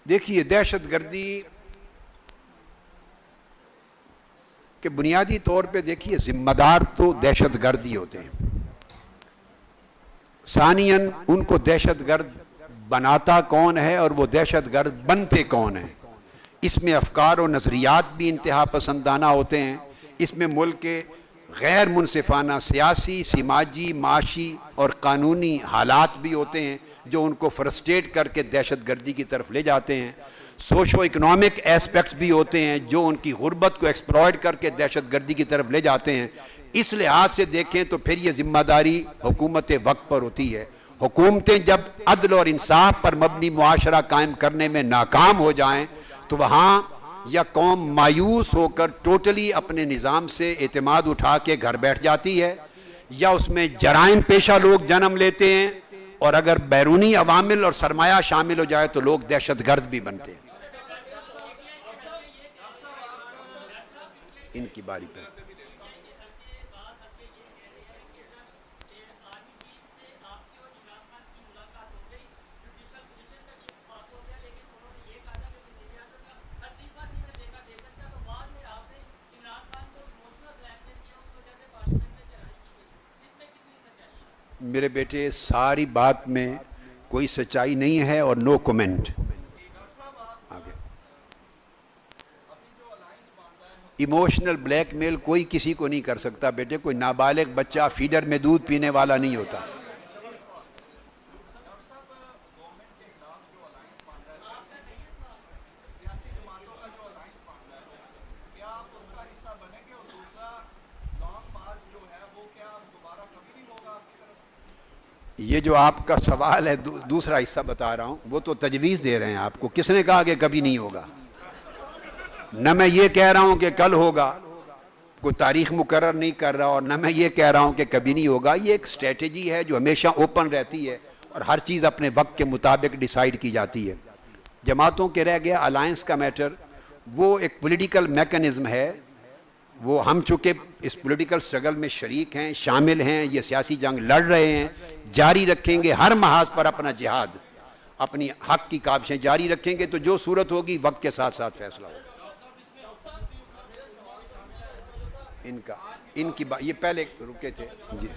S1: دیکھیے دہشت گردی کہ بنیادی طور پہ دیکھیے ذمہ دار تو دہشت گرد ہی ہوتے ہیں، ثانیاً ان کو دہشت گرد بناتا کون ہے اور وہ دہشت گرد بنتے کون ہیں۔ اس میں افکار و نظریات بھی انتہا پسندانہ ہوتے ہیں، اس میں ملک کے غیر منصفانہ سیاسی، سماجی، معاشی اور قانونی حالات بھی ہوتے ہیں جو ان کو فرسٹریٹ کر کے دہشت گردی کی طرف لے جاتے ہیں، سوشو اکنامک ایسپیکٹس بھی ہوتے ہیں جو ان کی غربت کو ایکسپلائٹ کر کے دہشت گردی کی طرف لے جاتے ہیں۔ اس لحاظ سے دیکھیں تو پھر یہ ذمہ داری حکومت وقت پر ہوتی ہے۔ حکومتیں جب عدل اور انصاف پر مبنی معاشرہ قائم کرنے میں ناکام ہو جائیں تو وہاں یا قوم مایوس ہو کر ٹوٹلی اپنے نظام سے اعتماد اٹھا کے گھر بیٹھ جاتی ہے، یا اس میں جرائم پیشہ لوگ جنم لیتے ہیں، اور اگر بیرونی عوامل اور سرمایہ شامل ہو جائے تو لوگ دہشت گرد بھی بنتے ہیں۔ ان کی باری پہ میرے بیٹے ساری بات میں کوئی سچائی نہیں ہے اور نو کومنٹ۔ آگے ایموشنل بلیک میل کوئی کسی کو نہیں کر سکتا بیٹے، کوئی نابالغ بچہ فیڈر میں دودھ پینے والا نہیں ہوتا۔ یہ جو آپ کا سوال ہے دوسرا حصہ بتا رہا ہوں، وہ تو تجویز دے رہے ہیں آپ کو۔ کس نے کہا کہ کبھی نہیں ہوگا؟ نہ میں یہ کہہ رہا ہوں کہ کل ہوگا، کوئی تاریخ مقرر نہیں کر رہا، اور نہ میں یہ کہہ رہا ہوں کہ کبھی نہیں ہوگا۔ یہ ایک اسٹریٹجی ہے جو ہمیشہ اوپن رہتی ہے اور ہر چیز اپنے وقت کے مطابق ڈیسائیڈ کی جاتی ہے۔ جماعتوں کے رہ گیا الائنس کا میٹر، وہ ایک پولیٹیکل میکنزم ہے، وہ ہم چونکہ اس پولیٹیکل سٹرگل میں شریک ہیں، شامل ہیں، یہ سیاسی جنگ لڑ رہے ہیں، جاری رکھیں گے ہر محاذ پر اپنا جہاد، اپنی حق کی کاوشیں جاری رکھیں گے، تو جو صورت ہوگی وقت کے ساتھ ساتھ فیصلہ ہوگا۔ ان کی یہ پہلے رکے تھے جی،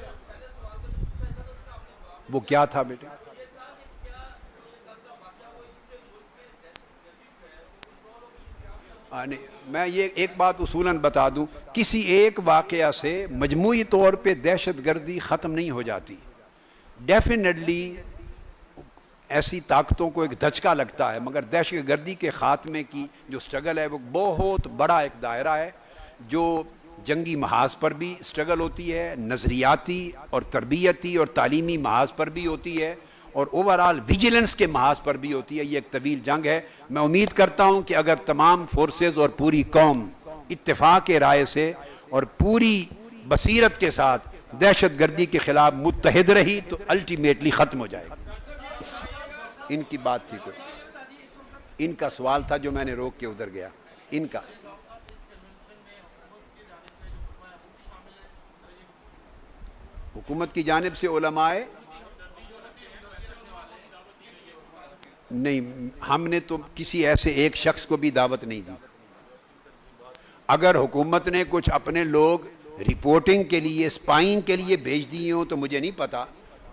S1: وہ کیا تھا بیٹے؟ میں یہ ایک بات اصولاً بتا دوں، کسی ایک واقعہ سے مجموعی طور پہ دہشت گردی ختم نہیں ہو جاتی۔ ڈیفینیٹلی ایسی طاقتوں کو ایک دھچکا لگتا ہے، مگر دہشت گردی کے خاتمے کی جو سٹرگل ہے وہ بہت بڑا ایک دائرہ ہے، جو جنگی محاذ پر بھی سٹرگل ہوتی ہے، نظریاتی اور تربیتی اور تعلیمی محاذ پر بھی ہوتی ہے، اور اوورآل ویجیلنس کے محاذ پر بھی ہوتی ہے۔ یہ ایک طویل جنگ ہے۔ میں امید کرتا ہوں کہ اگر تمام فورسز اور پوری قوم اتفاق رائے سے اور پوری بصیرت کے ساتھ دہشت گردی کے خلاف متحد رہی تو الٹیمیٹلی ختم ہو جائے گی۔ ان کی بات تھی کوئی، ان کا سوال تھا جو میں نے روک کے ادھر گیا۔ ان کا حکومت کی جانب سے علماء نہیں، ہم نے تو کسی ایسے ایک شخص کو بھی دعوت نہیں دی۔ اگر حکومت نے کچھ اپنے لوگ رپورٹنگ کے لیے، اسپائنگ کے لیے بھیج دیے ہوں تو مجھے نہیں پتا،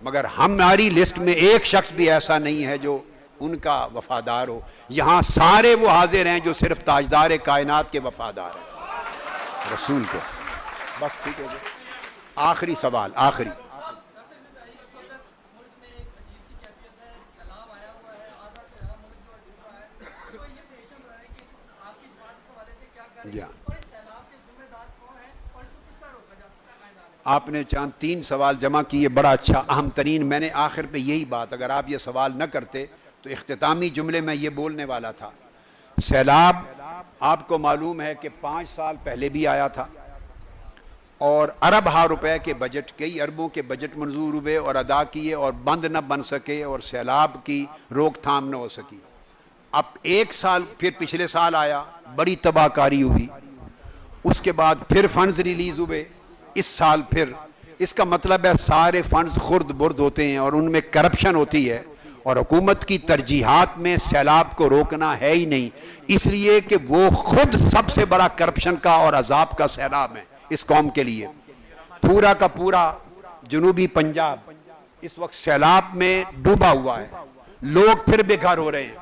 S1: مگر ہماری لسٹ میں ایک شخص بھی ایسا نہیں ہے جو ان کا وفادار ہو۔ یہاں سارے وہ حاضر ہیں جو صرف تاجدار کائنات کے وفادار ہیں، رسول کے۔ بس ٹھیک ہے جی، آخری سوال، آخری۔ جی آپ نے چاند 3 سوال جمع کیے، بڑا اچھا اہم ترین. میں نے آخر پہ یہی بات، اگر آپ یہ سوال نہ کرتے تو اختتامی جملے میں یہ بولنے والا تھا. سیلاب آپ کو معلوم ہے کہ 5 سال پہلے بھی آیا تھا، اور ارب ہا روپے کے بجٹ، کئی اربوں کے بجٹ منظور ہوئے اور ادا کیے، اور بند نہ بن سکے اور سیلاب کی روک تھام نہ ہو سکی. اب 1 سال پھر پچھلے سال آیا، بڑی تباہ کاری ہوئی، اس کے بعد پھر فنڈز ریلیز ہوئے، اس سال پھر. اس کا مطلب ہے سارے فنڈز خرد برد ہوتے ہیں اور ان میں کرپشن ہوتی ہے، اور حکومت کی ترجیحات میں سیلاب کو روکنا ہے ہی نہیں، اس لیے کہ وہ خود سب سے بڑا کرپشن کا اور عذاب کا سیلاب ہے اس قوم کے لیے. پورا کا پورا جنوبی پنجاب اس وقت سیلاب میں ڈوبا ہوا ہے، لوگ پھر بے گھر ہو رہے ہیں،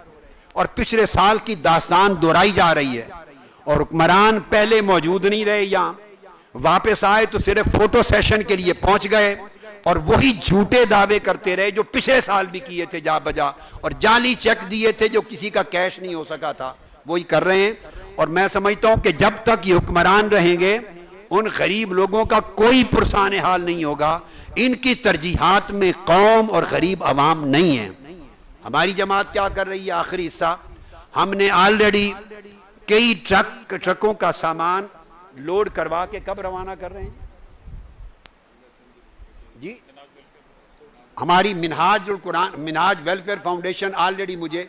S1: اور پچھلے سال کی داستان دہرائی جا رہی ہے. اور حکمران پہلے موجود نہیں رہے، یہاں واپس آئے تو صرف فوٹو سیشن کے لیے پہنچ گئے، اور وہی جھوٹے دعوے کرتے رہے جو پچھلے سال بھی کیے تھے جا بجا، اور جعلی چیک دیے تھے جو کسی کا کیش نہیں ہو سکا تھا، وہی کر رہے ہیں. اور میں سمجھتا ہوں کہ جب تک یہ حکمران رہیں گے ان غریب لوگوں کا کوئی پرسان حال نہیں ہوگا. ان کی ترجیحات میں قوم اور غریب عوام نہیں ہیں. ہماری جماعت کیا کر رہی ہے؟ آخری حصہ ہم نے آلریڈی کئی ٹرکوں کا سامان لوڈ کروا کے کب روانہ کر رہے ہیں جی؟ ہماری منہاج القرآن، منہاج ویلفیئر فاؤنڈیشن آلریڈی مجھے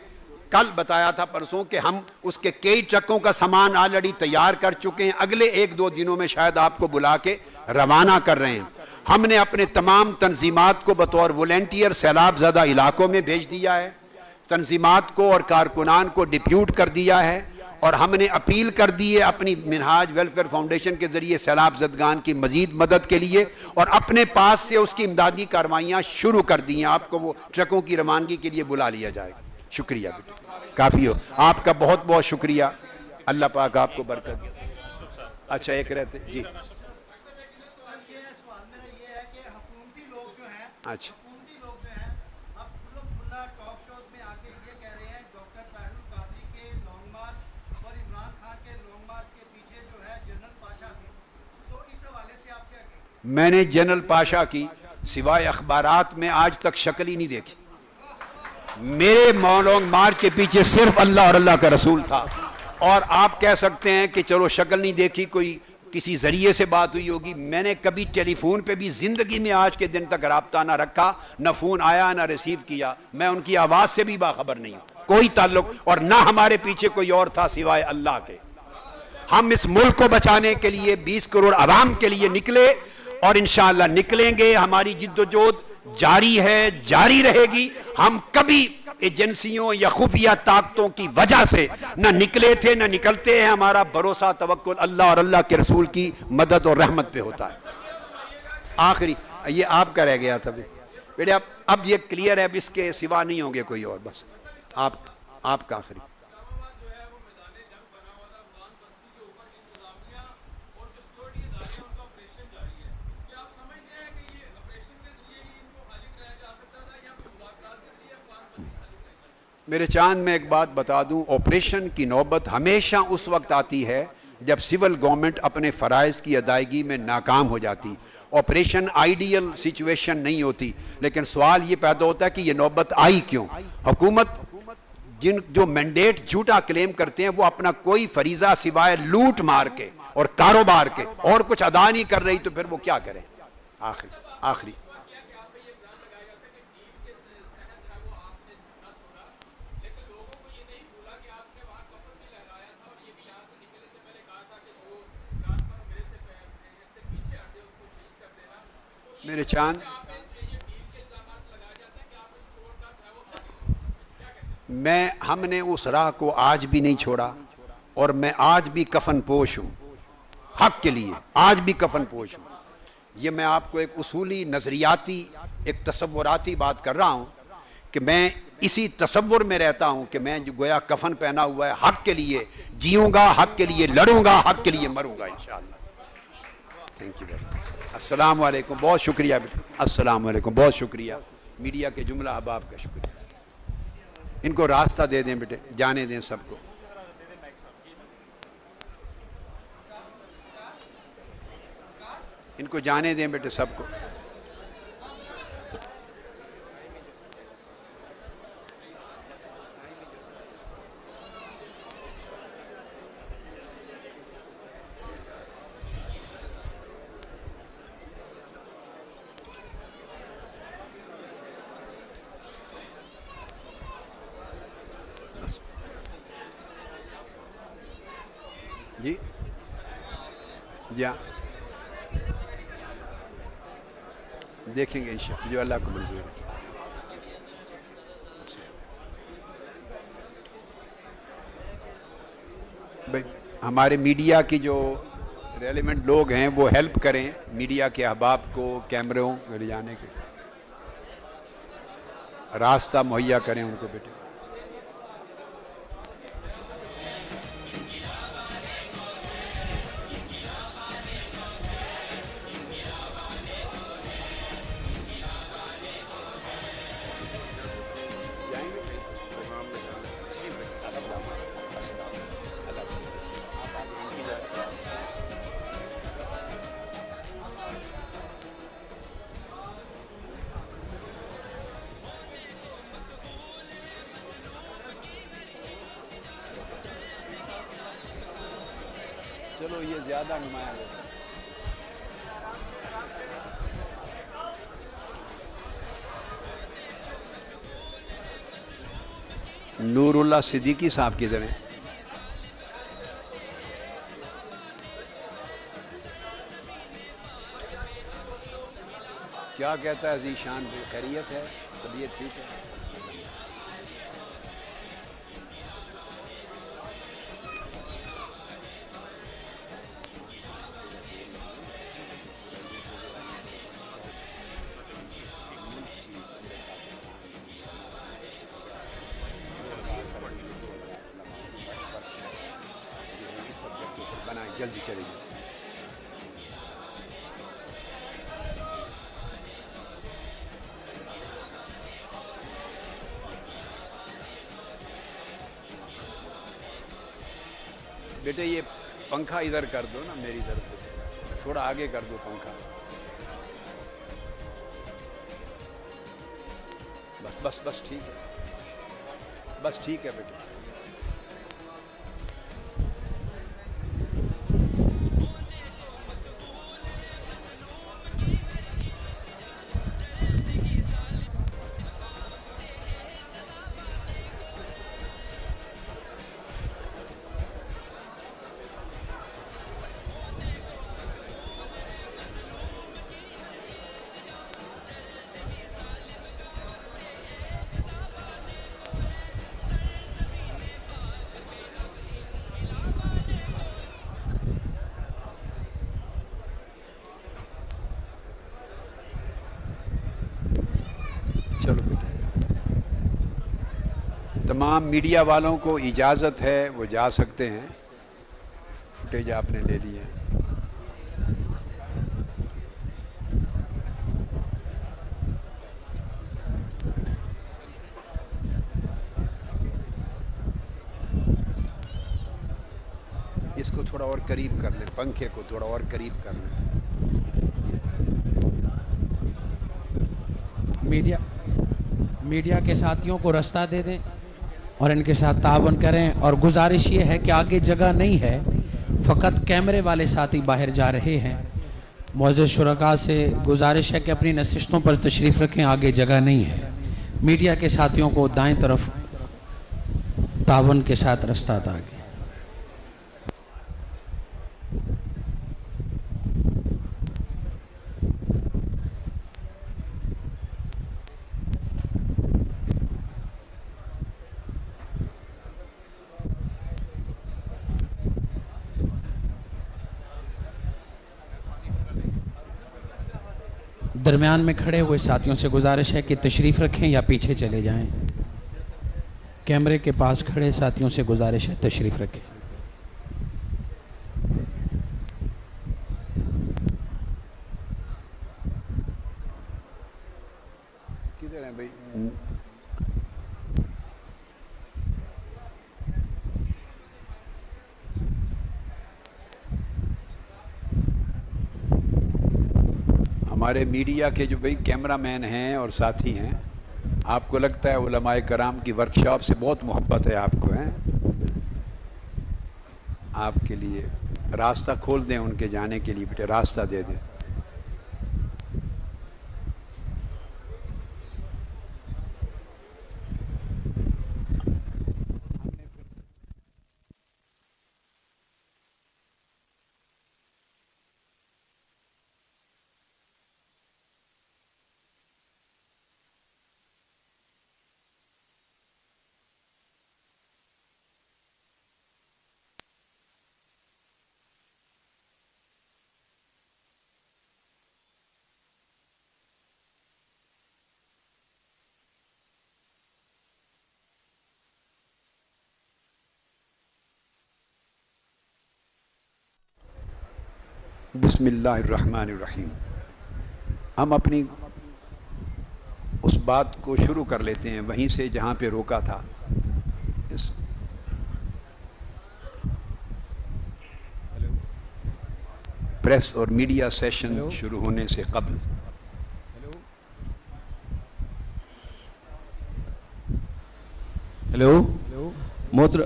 S1: کل بتایا تھا پرسوں کہ ہم اس کے کئی ٹرکوں کا سامان آلریڈی تیار کر چکے ہیں، اگلے 1-2 دنوں میں شاید آپ کو بلا کے روانہ کر رہے ہیں. ہم نے اپنے تمام تنظیمات کو بطور والنٹیئر سیلاب زدہ علاقوں میں بھیج دیا ہے، تنظیمات کو اور کارکنان کو ڈپیوٹ کر دیا ہے، اور ہم نے اپیل کر دی ہے اپنی منہاج ویلفیئر فاؤنڈیشن کے ذریعے سیلاب زدگان کی مزید مدد کے لیے، اور اپنے پاس سے اس کی امدادی کاروائیاں شروع کر دی ہیں. آپ کو وہ ٹرکوں کی روانگی کے لیے بلا لیا جائے گا. شکریہ بیٹا، کافی ہو. آپ کا بہت بہت شکریہ، اللہ پاک آپ کو برکت دے. اچھا ایک رہتے جی. اچھا میں نے جنرل پاشا کی سوائے اخبارات میں آج تک شکل ہی نہیں دیکھی. میرے لانگ مارچ کے پیچھے صرف اللہ اور اللہ کا رسول تھا. اور آپ کہہ سکتے ہیں کہ چلو شکل نہیں دیکھی، کوئی کسی ذریعے سے بات ہوئی ہوگی. میں نے کبھی ٹیلی فون پہ بھی زندگی میں آج کے دن تک رابطہ نہ رکھا، نہ فون آیا نہ ریسیو کیا. میں ان کی آواز سے بھی باخبر نہیں ہوں، کوئی تعلق، اور نہ ہمارے پیچھے کوئی اور تھا سوائے اللہ کے. ہم اس ملک کو بچانے کے لیے 20 کروڑ عوام کے لیے نکلے، اور انشاءاللہ نکلیں گے. ہماری جد و جہد جاری ہے، جاری رہے گی. ہم کبھی ایجنسیوں یا خفیہ طاقتوں کی وجہ سے نہ نکلے تھے نہ نکلتے ہیں. ہمارا بھروسہ توکل اللہ اور اللہ کے رسول کی مدد اور رحمت پہ ہوتا ہے. آخری یہ آپ کا رہ گیا تھا بیٹے، اب یہ کلیئر ہے، اب اس کے سوا نہیں ہوں گے کوئی اور، بس آپ کا آخری. میرے چاند میں ایک بات بتا دوں، آپریشن کی نوبت ہمیشہ اس وقت آتی ہے جب سول گورنمنٹ اپنے فرائض کی ادائیگی میں ناکام ہو جاتی. آپریشن آئیڈیل سچویشن نہیں ہوتی، لیکن سوال یہ پیدا ہوتا ہے کہ یہ نوبت آئی کیوں؟ حکومت جو مینڈیٹ جھوٹا کلیم کرتے ہیں وہ اپنا کوئی فریضہ سوائے لوٹ مار کے اور کاروبار کے اور کچھ ادا نہیں کر رہی، تو پھر وہ کیا کریں؟ آخری میرے چاند، ہم نے اس راہ کو آج بھی نہیں چھوڑا، اور میں آج بھی کفن پوش ہوں حق کے لیے، آج بھی کفن پوش ہوں. یہ میں آپ کو ایک اصولی نظریاتی ایک تصوراتی بات کر رہا ہوں کہ میں اسی تصور میں رہتا ہوں کہ میں جو گویا کفن پہنا ہوا ہے، حق کے لیے جیوں گا، حق کے لیے لڑوں گا، حق کے لیے مروں گا انشاءاللہ. Thank you very much. السلام علیکم، بہت شکریہ بیٹا. السلام علیکم، بہت شکریہ. میڈیا کے جملہ احباب کا شکریہ. ان کو راستہ دے دیں بیٹے، جانے دیں سب کو. ان کو جانے دیں بیٹے سب کو. جی جی ہاں دیکھیں گے انشاءاللہ جو اللہ کو منظور ہے. بھائی ہمارے میڈیا کی جو ریلیونٹ لوگ ہیں وہ ہیلپ کریں میڈیا کے احباب کو کیمروں لے جانے کے راستہ مہیا کریں ان کو بیٹے. چلو یہ زیادہ نمایاں ہے. نور اللہ صدیقی صاحب کدھر ہیں؟ کیا کہتا ہے ذیشان؟ خیریت ہے؟ طبیعت ٹھیک ہے؟ بنائیں جلدی چلے گی. بیٹے یہ پنکھا ادھر کر دو نا میری طرف سے تھوڑا آگے کر دو پنکھا. بس بس بس ٹھیک ہے بس ٹھیک ہے بیٹے. چلو بیٹا تمام میڈیا والوں کو اجازت ہے وہ جا سکتے ہیں. فوٹیج آپ نے لے لی ہے. اس کو تھوڑا اور قریب کر لیں پنکھے کو تھوڑا اور قریب کر لیں.
S2: میڈیا کے ساتھیوں کو راستہ دے دیں اور ان کے ساتھ تعاون کریں. اور گزارش یہ ہے کہ آگے جگہ نہیں ہے فقط کیمرے والے ساتھی باہر جا رہے ہیں. معزز شرکاء سے گزارش ہے کہ اپنی نشستوں پر تشریف رکھیں آگے جگہ نہیں ہے. میڈیا کے ساتھیوں کو دائیں طرف تعاون کے ساتھ راستہ دیں. درمیان میں کھڑے ہوئے ساتھیوں سے گزارش ہے کہ تشریف رکھیں یا پیچھے چلے جائیں. کیمرے کے پاس کھڑے ساتھیوں سے گزارش ہے تشریف رکھیں.
S1: کدھر ہیں بھائی؟ ہمارے میڈیا کے جو بھائی کیمرہ مین ہیں اور ساتھی ہیں، آپ کو لگتا ہے علماء کرام کی ورکشاپ سے بہت محبت ہے آپ کو، ہیں؟ آپ کے لیے راستہ کھول دیں، ان کے جانے کے لیے بیٹے راستہ دے دیں۔ بسم اللہ الرحمن الرحیم۔ ہم اپنی اس بات کو شروع کر لیتے ہیں وہیں سے جہاں پہ روکا تھا۔ پریس اور میڈیا سیشن شروع ہونے سے قبل
S3: ہیلو،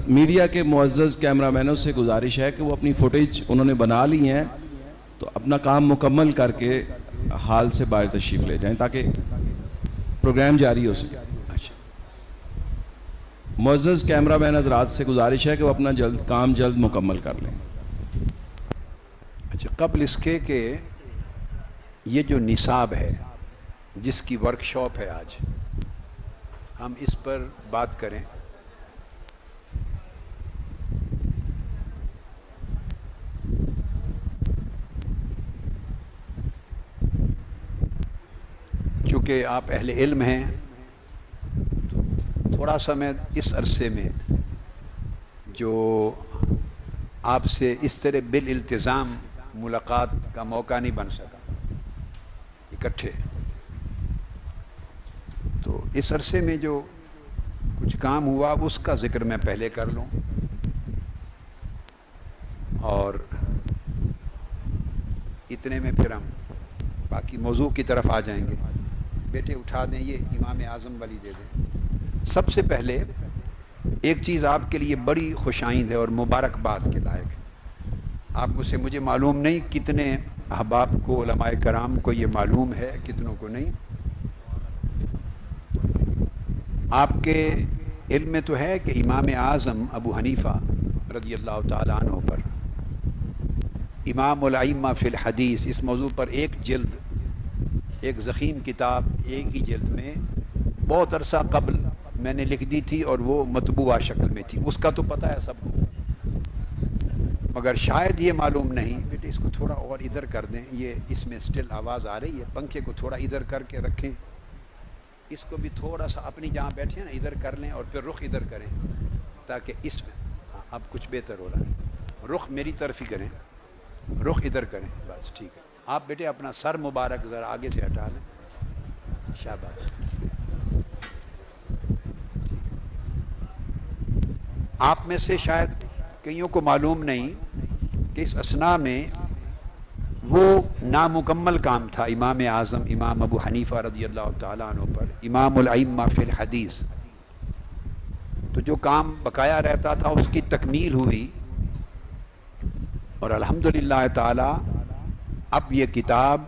S3: میڈیا کے معزز کیمرہ مینوں سے گزارش ہے کہ وہ اپنی فوٹیج انہوں نے بنا لی ہیں تو اپنا کام مکمل کر کے حال سے باہر تشریف لے جائیں تاکہ پروگرام جاری ہو سکے۔ معزز کیمرہ مین حضرات سے گزارش ہے کہ وہ اپنا کام جلد مکمل کر لیں۔
S1: اچھا، قبل اس کے کہ یہ جو نصاب ہے جس کی ورکشاپ ہے آج، ہم اس پر بات کریں۔ چونکہ آپ اہل علم ہیں تو تھوڑا سا میں اس عرصے میں جو آپ سے اس طرح بالالتزام ملاقات کا موقع نہیں بن سکا اکٹھے، تو اس عرصے میں جو کچھ کام ہوا اس کا ذکر میں پہلے کر لوں اور اتنے میں پھر ہم باقی موضوع کی طرف آ جائیں گے۔ بیٹے اٹھا دیں، یہ امام اعظم والی دے دیں۔ سب سے پہلے ایک چیز آپ کے لیے بڑی خوش آئند ہے اور مبارکباد کے لائق ہے۔ آپ مجھے معلوم نہیں کتنے احباب کو، علماء کرام کو یہ معلوم ہے، کتنوں کو نہیں۔ آپ کے علم میں تو ہے کہ امام اعظم ابو حنیفہ رضی اللہ تعالیٰ عنہ پر، امام الائمہ فی الحدیث، اس موضوع پر ایک جلد، ایک ضخیم کتاب ایک ہی جلد میں بہت عرصہ قبل میں نے لکھ دی تھی اور وہ مطبوعہ شکل میں تھی، اس کا تو پتہ ہے سب کو، مگر شاید یہ معلوم نہیں۔ بیٹے اس کو تھوڑا اور ادھر کر دیں، یہ اس میں سٹل آواز آ رہی ہے، پنکھے کو تھوڑا ادھر کر کے رکھیں، اس کو بھی تھوڑا سا اپنی جہاں بیٹھے نا ادھر کر لیں اور پھر رخ ادھر کریں تاکہ اس میں اب کچھ بہتر ہو رہا ہے۔ رخ میری طرف ہی کریں، رخ ادھر کریں، بس ٹھیک ہے۔ آپ بیٹے اپنا سر مبارک ذرا آگے سے ہٹا لیں، شاباش۔ آپ میں سے شاید کئیوں کو معلوم نہیں کہ اس اثناء میں وہ نامکمل کام تھا امام اعظم امام ابو حنیفہ رضی اللہ تعالیٰ عنہ پر، امام الائمہ فی الحدیث، تو جو کام بقایا رہتا تھا اس کی تکمیل ہوئی اور الحمدللہ تعالیٰ اب یہ کتاب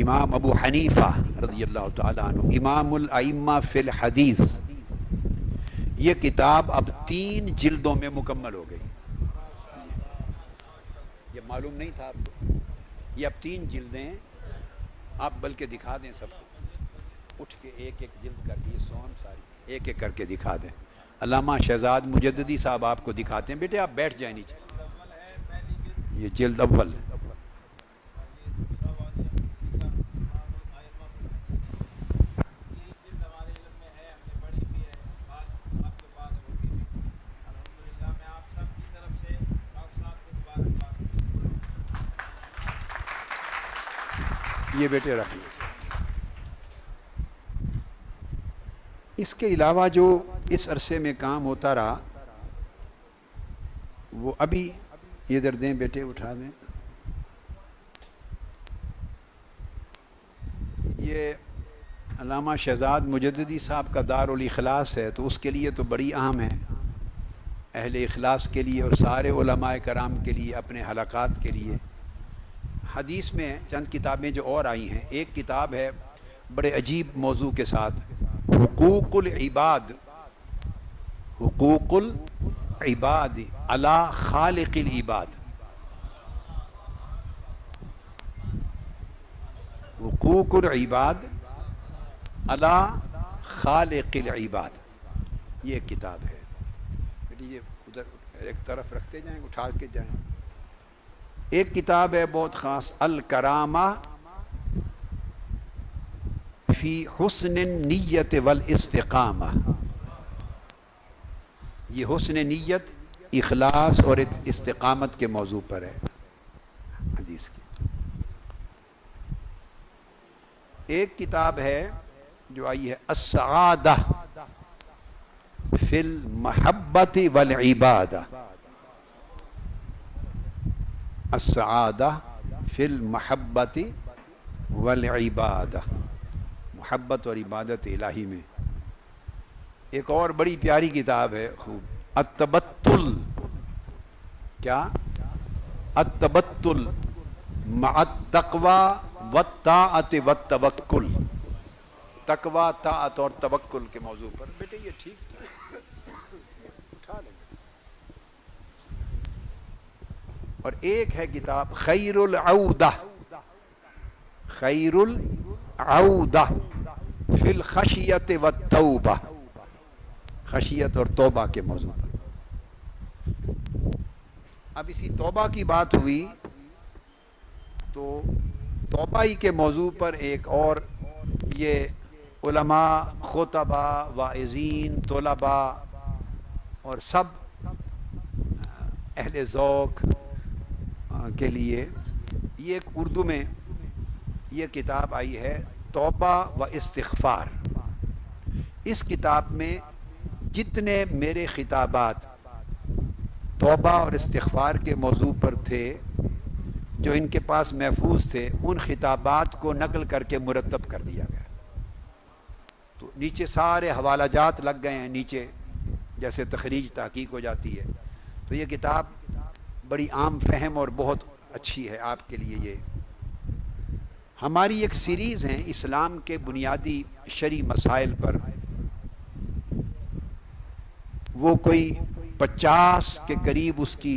S1: امام ابو حنیفہ رضی اللہ تعالیٰ عنہ امام الائمہ فی الحدیث، یہ کتاب اب 3 جلدوں میں مکمل ہو گئی۔ یہ معلوم نہیں تھا آپ کو، یہ اب 3 جلدیں، آپ بلکہ دکھا دیں سب کو، اٹھ کے ایک ایک جلد کر کے سون ساری ایک ایک کر کے دکھا دیں۔ علامہ شہزاد مجددی صاحب آپ کو دکھاتے ہیں، بیٹے آپ بیٹھ جائیں نیچے، یہ جلد اول ہے۔ یہ بیٹے رکھ لیں۔ اس کے علاوہ جو اس عرصے میں کام ہوتا رہا وہ ابھی ادھر دیں بیٹے، اٹھا دیں۔ یہ علامہ شہزاد مجددی صاحب کا دارالاخلاص ہے، تو اس کے لیے تو بڑی اہم ہے، اہل اخلاص کے لیے اور سارے علماء کرام کے لیے، اپنے حلقات کے لیے۔ حدیث میں چند کتابیں جو اور آئی ہیں، ایک کتاب ہے بڑے عجیب موضوع کے ساتھ، حقوق العباد، حقوق العباد علی خالق العباد، حقوق العباد علی خالق العباد، یہ ایک کتاب ہے۔ یہ ادھر ایک طرف رکھتے جائیں، اٹھا کے جائیں۔ ایک کتاب ہے بہت خاص، الکرامہ فی حسن النیت والاستقامہ، یہ حسن نیت، اخلاص اور استقامت کے موضوع پر ہے حدیث کی۔ ایک کتاب ہے جو آئی ہے السعادہ فی المحبت والعبادہ، السعادہ فی المحبت والعبادہ، محبت اور عبادت الہی میں۔ ایک اور بڑی پیاری کتاب ہے خوب، التبتل، کیا؟ التبتل مع التقوی والطاعت والتوکل، تقوی، طاعت اور توکل کے موضوع پر۔ بیٹے یہ ٹھیک تھا، اٹھا لیں۔ اور ایک ہے کتاب خیر العودہ، خیر العودہ فی الخشیت والتوبہ، خشیت اور توبہ کے موضوع پر۔ اب اسی توبہ کی بات ہوئی تو توبہ ہی کے موضوع پر ایک اور، یہ علماء، خطبہ، واعظین، طلباء اور سب اہل ذوق کے لیے یہ ایک اردو میں یہ کتاب آئی ہے، توبہ و استغفار۔ اس کتاب میں جتنے میرے خطابات توبہ اور استغفار کے موضوع پر تھے، جو ان کے پاس محفوظ تھے، ان خطابات کو نقل کر کے مرتب کر دیا گیا۔ تو نیچے سارے حوالہ جات لگ گئے ہیں نیچے، جیسے تخریج تحقیق ہو جاتی ہے۔ تو یہ کتاب بڑی عام فہم اور بہت اچھی ہے آپ کے لیے۔ یہ ہماری ایک سیریز ہیں اسلام کے بنیادی شرعی مسائل پر، وہ کوئی 50 کے قریب اس کی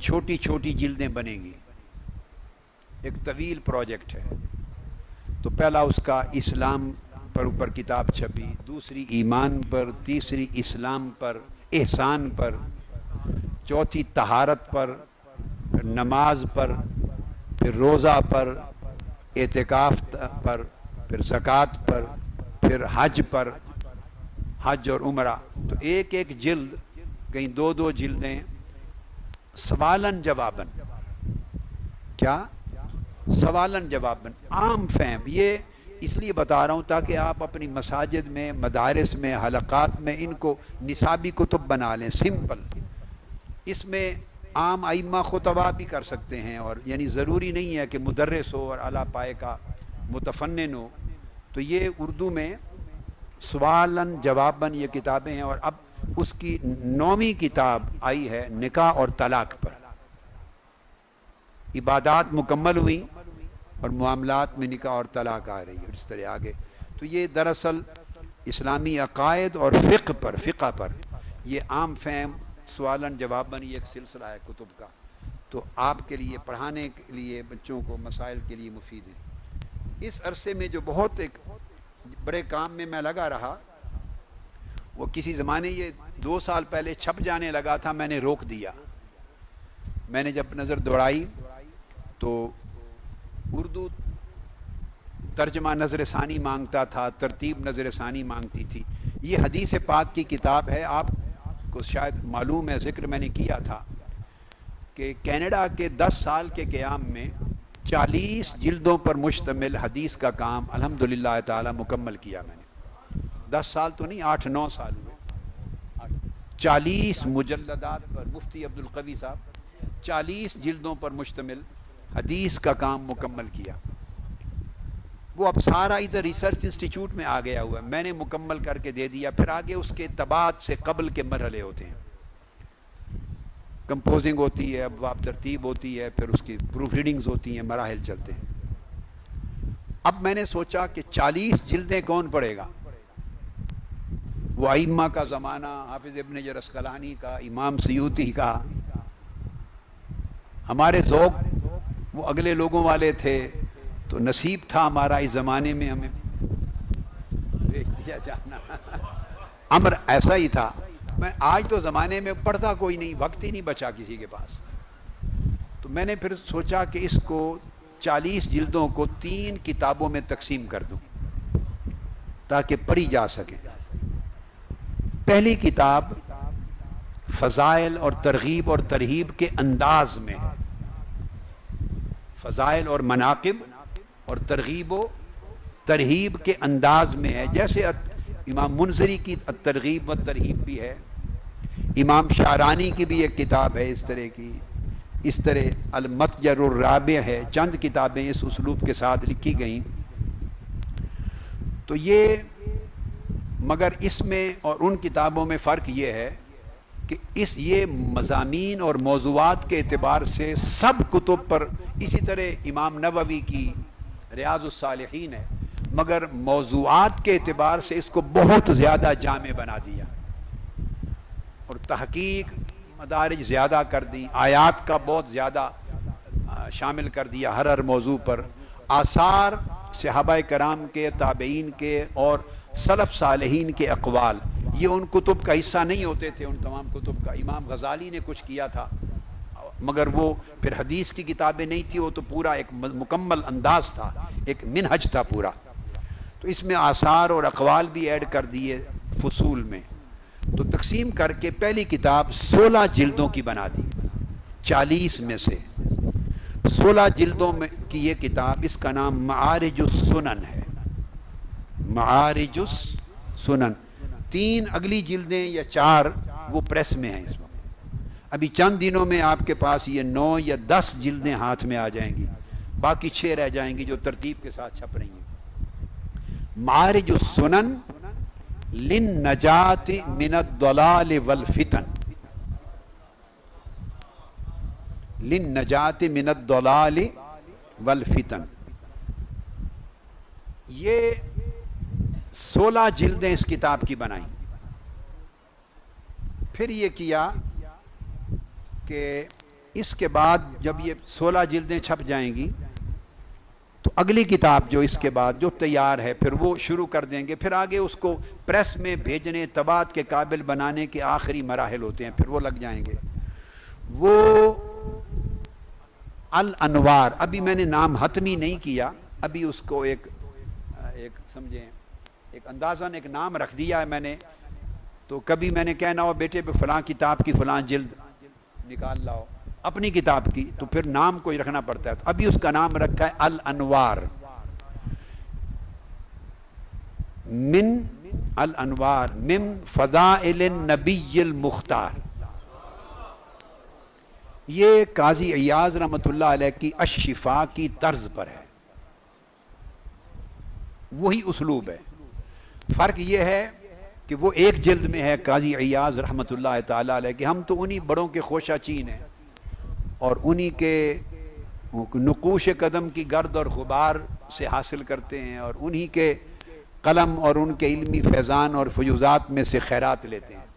S1: چھوٹی چھوٹی جلدیں بنیں گی، ایک طویل پروجیکٹ ہے۔ تو پہلا اس کا اسلام پر اوپر کتاب چھپی، دوسری ایمان پر، تیسری اسلام پر، احسان پر، چوتھی طہارت پر، پھر نماز پر، پھر روزہ پر، اعتکاف پر، پھر زکوٰۃ پر، پھر حج پر، حج اور عمرہ۔ تو ایک ایک جلد، کہیں 2 جلدیں سوالن جوابن، کیا؟ سوالن جوابن، عام فہم۔ یہ اس لیے بتا رہا ہوں تاکہ آپ اپنی مساجد میں، مدارس میں، حلقات میں ان کو نصابی کتب بنا لیں، سمپل۔ اس میں عام ائمہ خطبہ بھی کر سکتے ہیں، اور یعنی ضروری نہیں ہے کہ مدرس ہو اور اعلیٰ پائے کا متفنن ہو۔ تو یہ اردو میں سوالن جوابن یہ کتابیں ہیں، اور اب اس کی 9ویں کتاب آئی ہے نکاح اور طلاق پر۔ عبادات مکمل ہوئی اور معاملات میں نکاح اور طلاق آ رہی ہے، اس طرح آگے۔ تو یہ دراصل اسلامی عقائد اور فقہ پر یہ عام فہم سوالن جوابن، یہ ایک سلسلہ ہے کتب کا، تو آپ کے لیے پڑھانے کے لیے، بچوں کو مسائل کے لیے مفید ہے۔ اس عرصے میں جو بہت ایک بڑے کام میں میں لگا رہا، وہ کسی زمانے یہ 2 سال پہلے چھپ جانے لگا تھا، میں نے روک دیا۔ میں نے جب نظر دوڑائی تو اردو ترجمہ نظر ثانی مانگتا تھا، ترتیب نظر ثانی مانگتی تھی۔ یہ حدیث پاک کی کتاب ہے، آپ کو شاید معلوم ہے، ذکر میں نے کیا تھا کہ کینیڈا کے 10 سال کے قیام میں 40 جلدوں پر مشتمل حدیث کا کام الحمدللہ تعالی مکمل کیا میں نے۔ 10 سال تو نہیں، 8-9 سال ہوئے، 40 مجلدات پر، مفتی عبدالقوی صاحب 40 جلدوں پر مشتمل حدیث کا کام مکمل کیا۔ وہ اب سارا ادھر ریسرچ انسٹیٹیوٹ میں آ گیا ہوا ہے، میں نے مکمل کر کے دے دیا، پھر آگے اس کے طباعت سے قبل کے مرحلے ہوتے ہیں، کمپوزنگ ہوتی ہے، ابواب ترتیب ہوتی ہے، پھر اس کی پروف ریڈنگز ہوتی ہیں، مراحل چلتے ہیں۔ اب میں نے سوچا کہ 40 جلدیں کون پڑھے گا؟ وہ ائمہ کا زمانہ، حافظ ابن حجر عسقلانی کا، امام سیوطی کا، ہمارے ذوق وہ اگلے لوگوں والے تھے، تو نصیب تھا ہمارا اس زمانے میں ہمیں بھیج دیا جانا۔ امر ایسا ہی تھا۔ میں آج تو زمانے میں پڑھتا کوئی نہیں، وقت ہی نہیں بچا کسی کے پاس، تو میں نے پھر سوچا کہ اس کو 40 جلدوں کو 3 کتابوں میں تقسیم کر دوں تاکہ پڑھی جا سکے۔ پہلی کتاب فضائل اور ترغیب اور ترہیب کے انداز میں ہے، فضائل اور مناقب اور ترغیب و ترہیب کے انداز میں ہے، جیسے امام منذری کی ترغیب و ترہیب بھی ہے، امام شعرانی کی بھی ایک کتاب ہے اس طرح کی، اس طرح المتجر الرابع ہے، چند کتابیں اس اسلوب کے ساتھ لکھی گئیں۔ تو یہ مگر اس میں اور ان کتابوں میں فرق یہ ہے کہ یہ مضامین اور موضوعات کے اعتبار سے سب کتب پر، اسی طرح امام نووی کی ریاض الصالحین ہے، مگر موضوعات کے اعتبار سے اس کو بہت زیادہ جامع بنا دیا اور تحقیق مدارج زیادہ کر دی، آیات کا بہت زیادہ شامل کر دیا ہر موضوع پر، آثار صحابہ کرام کے، تابعین کے اور سلف صالحین کے اقوال، یہ ان کتب کا حصہ نہیں ہوتے تھے، ان تمام کتب کا۔ امام غزالی نے کچھ کیا تھا مگر وہ پھر حدیث کی کتابیں نہیں تھی، وہ تو پورا ایک مکمل انداز تھا، ایک منہج تھا پورا۔ تو اس میں آثار اور اقوال بھی ایڈ کر دیے فصول میں، تو تقسیم کر کے پہلی کتاب 16 جلدوں کی بنا دی، 40 میں سے 16 جلدوں میں کی یہ کتاب، اس کا نام معارج السنن ہے، معارج السنن۔ 3 اگلی جلدیں یا 4 وہ پریس میں ہیں اس وقت، ابھی چند دنوں میں آپ کے پاس یہ 9 یا 10 جلدیں ہاتھ میں آ جائیں گی، باقی 6 رہ جائیں گی جو ترتیب کے ساتھ چھپ رہی ہیں۔ معارج السنن للنجات من الضلال والفتن، للنجات من الضلال والفتن، یہ 16 جلدیں اس کتاب کی بنائیں۔ پھر یہ کیا کہ اس کے بعد جب یہ 16 جلدیں چھپ جائیں گی تو اگلی کتاب جو اس کے بعد جو تیار ہے پھر وہ شروع کر دیں گے، پھر آگے اس کو پریس میں بھیجنے، طباعت کے قابل بنانے کے آخری مراحل ہوتے ہیں، پھر وہ لگ جائیں گے۔ وہ الانوار، ابھی میں نے نام حتمی نہیں کیا، ابھی اس کو ایک سمجھیں ایک اندازاً ایک نام رکھ دیا ہے میں نے، تو کبھی میں نے کہنا ہو بیٹے فلاں کتاب کی فلاں جلد نکال لاؤ اپنی کتاب کی، تو پھر نام کوئی رکھنا پڑتا ہے، تو ابھی اس کا نام رکھا ہے الانوار، من الانوار من فضائل النبی المختار۔ یہ قاضی ایاز رحمۃ اللہ علیہ کی الشفاء کی طرز پر ہے، وہی اسلوب ہے، فرق یہ ہے کہ وہ ایک جلد میں ہے قاضی ایاز رحمۃ اللہ تعالیٰ علیہ کہ ہم تو انہی بڑوں کے خوشہ چین ہیں اور انہی کے نقوش قدم کی گرد اور غبار سے حاصل کرتے ہیں اور انہی کے قلم اور ان کے علمی فیضان اور فیوزات میں سے خیرات لیتے ہیں،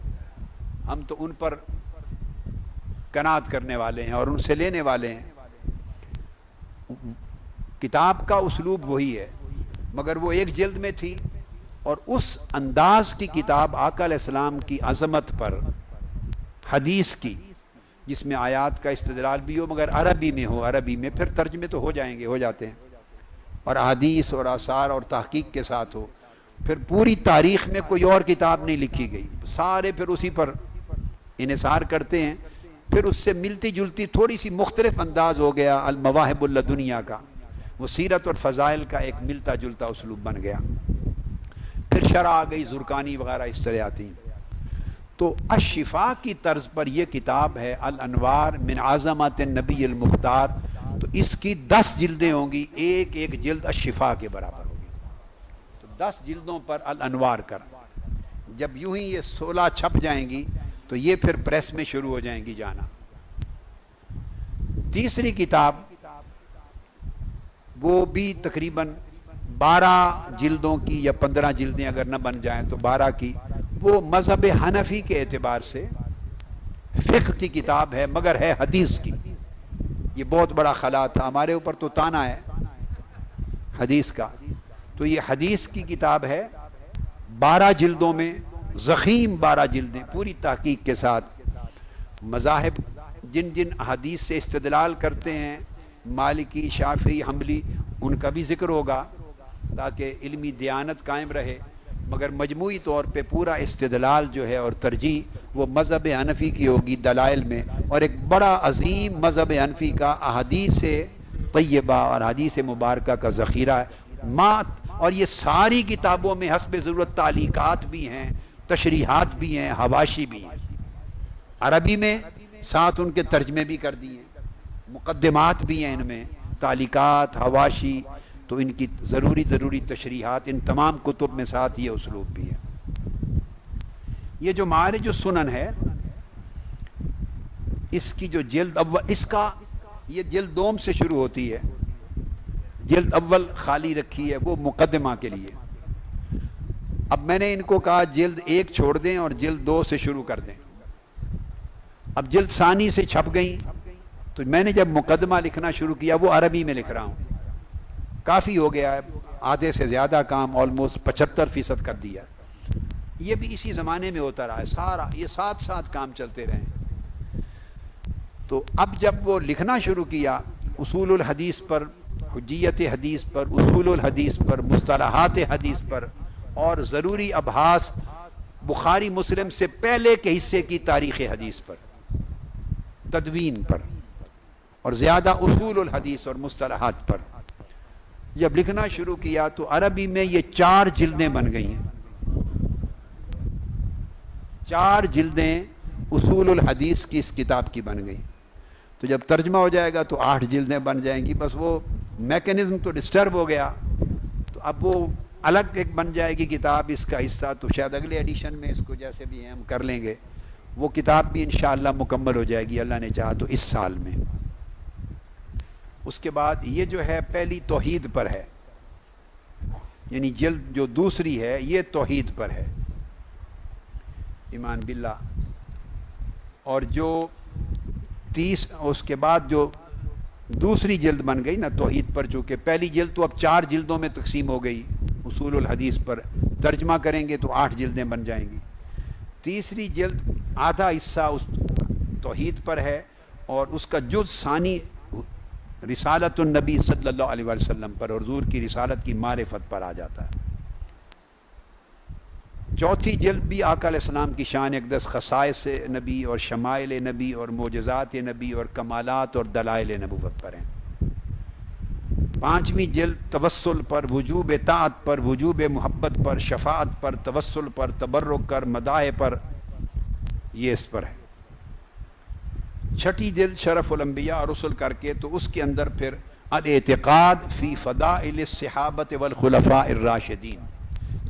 S1: ہم تو ان پر قناعت کرنے والے ہیں اور ان سے لینے والے ہیں۔ کتاب کا اسلوب وہی ہے مگر وہ ایک جلد میں تھی، اور اس انداز کی کتاب آقا علیہ السلام کی عظمت پر، حدیث کی جس میں آیات کا استدلال بھی ہو مگر عربی میں ہو، عربی میں پھر ترجمے تو ہو جائیں گے، ہو جاتے ہیں، اور حدیث اور آثار اور تحقیق کے ساتھ ہو، پھر پوری تاریخ میں کوئی اور کتاب نہیں لکھی گئی، سارے پھر اسی پر انحصار کرتے ہیں، پھر اس سے ملتی جلتی تھوڑی سی مختلف انداز ہو گیا المواہب اللدنیہ کا، وہ سیرت اور فضائل کا ایک ملتا جلتا اسلوب بن گیا، پھر شرح آ گئی، زرقانی وغیرہ اس طرح آتی ہیں۔ تو الشفاء کی طرز پر یہ کتاب ہے الانوار من عظمت النبی المختار، تو اس کی 10 جلدیں ہوں گی، ایک ایک جلد الشفاء کے برابر ہو۔ 10 جلدوں پر الانوار کر. جب یوں ہی یہ 16 چھپ جائیں گی تو یہ پھر پریس میں شروع ہو جائیں گی جانا. تیسری کتاب وہ بھی تقریباً 12 جلدوں کی یا 15 جلدیں اگر نہ بن جائیں تو 12 کی. وہ مذہب حنفی کے اعتبار سے فقہ کی کتاب ہے مگر ہے حدیث کی. یہ بہت بڑا خلا تھا ہمارے اوپر تو تانا ہے حدیث کا. تو یہ حدیث کی کتاب ہے 12 جلدوں میں، ضخیم 12 جلدیں پوری تحقیق کے ساتھ. مذاہب جن جن حدیث سے استدلال کرتے ہیں، مالکی، شافعی، حنبلی، ان کا بھی ذکر ہوگا تاکہ علمی دیانت قائم رہے. مگر مجموعی طور پہ پورا استدلال جو ہے اور ترجیح وہ مذہب حنفی کی ہوگی دلائل میں. اور ایک بڑا عظیم مذہب حنفی کا احادیث طیبہ اور حدیث مبارکہ کا ذخیرہ ہے. اور یہ ساری کتابوں میں حسب ضرورت تعلیقات بھی ہیں، تشریحات بھی ہیں، حواشی بھی ہیں عربی میں، ساتھ ان کے ترجمے بھی کر دیے، مقدمات بھی ہیں ان میں، تعلیقات، حواشی. تو ان کی ضروری تشریحات ان تمام کتب میں ساتھ یہ اسلوب بھی ہے. یہ جو معارج السنن ہے اس کی جو جلد اول، اس کا یہ جلد دوم سے شروع ہوتی ہے. جلد اول خالی رکھی ہے وہ مقدمہ کے لیے. اب میں نے ان کو کہا جلد 1 چھوڑ دیں اور جلد 2 سے شروع کر دیں. اب جلد ثانی سے چھپ گئیں تو میں نے جب مقدمہ لکھنا شروع کیا وہ عربی میں لکھ رہا ہوں. کافی ہو گیا ہے، آدھے سے زیادہ کام آلموسٹ 75% کر دیا. یہ بھی اسی زمانے میں ہوتا رہا ہے سارا، یہ ساتھ کام چلتے رہے. تو اب جب وہ لکھنا شروع کیا اصول الحدیث پر، حجیت حدیث پر، اصول الحدیث پر، مصطلحات حدیث پر، اور ضروری ابحاث بخاری مسلم سے پہلے کے حصے کی تاریخ حدیث پر، تدوین پر، اور زیادہ اصول الحدیث اور مصطلحات پر جب لکھنا شروع کیا تو عربی میں یہ 4 جلدیں بن گئی ہیں. 4 جلدیں اصول الحدیث کی اس کتاب کی بن گئی. تو جب ترجمہ ہو جائے گا تو 8 جلدیں بن جائیں گی. بس وہ میکینزم تو ڈسٹرب ہو گیا تو اب وہ الگ ایک بن جائے گی کتاب اس کا حصہ. تو شاید اگلے ایڈیشن میں اس کو جیسے بھی ہم کر لیں گے. وہ کتاب بھی انشاءاللہ مکمل ہو جائے گی اللہ نے چاہا تو اس سال میں. اس کے بعد یہ جو ہے پہلی توحید پر ہے، یعنی جلد جو دوسری ہے یہ توحید پر ہے، ایمان باللہ. اور جو اس کے بعد جو دوسری جلد بن گئی نا توحید پر، چونکہ پہلی جلد تو اب 4 جلدوں میں تقسیم ہو گئی اصول الحدیث پر، ترجمہ کریں گے تو 8 جلدیں بن جائیں گی. تیسری جلد آدھا حصہ اس توحید پر ہے اور اس کا جز ثانی رسالت النبی صلی اللہ علیہ وسلم پر اور حضور کی رسالت کی معرفت پر آ جاتا ہے. چوتھی جلد بھی آقا علیہ السلام کی شان اقدس، خصائص نبی اور شمائل نبی اور معجزات نبی اور کمالات اور دلائل نبوت پر ہیں. 5ویں جلد توسل پر، وجوب طاعت پر، وجوب محبت پر، شفاعت پر، توسل پر، تبرک کر، مداح پر، یہ اس پر ہے. 6ٹھی جلد شرف الانبیاء اور رسل کر کے تو اس کے اندر پھر الاعتقاد فی فضائل الصحابۃ والخلفاء الراشدین.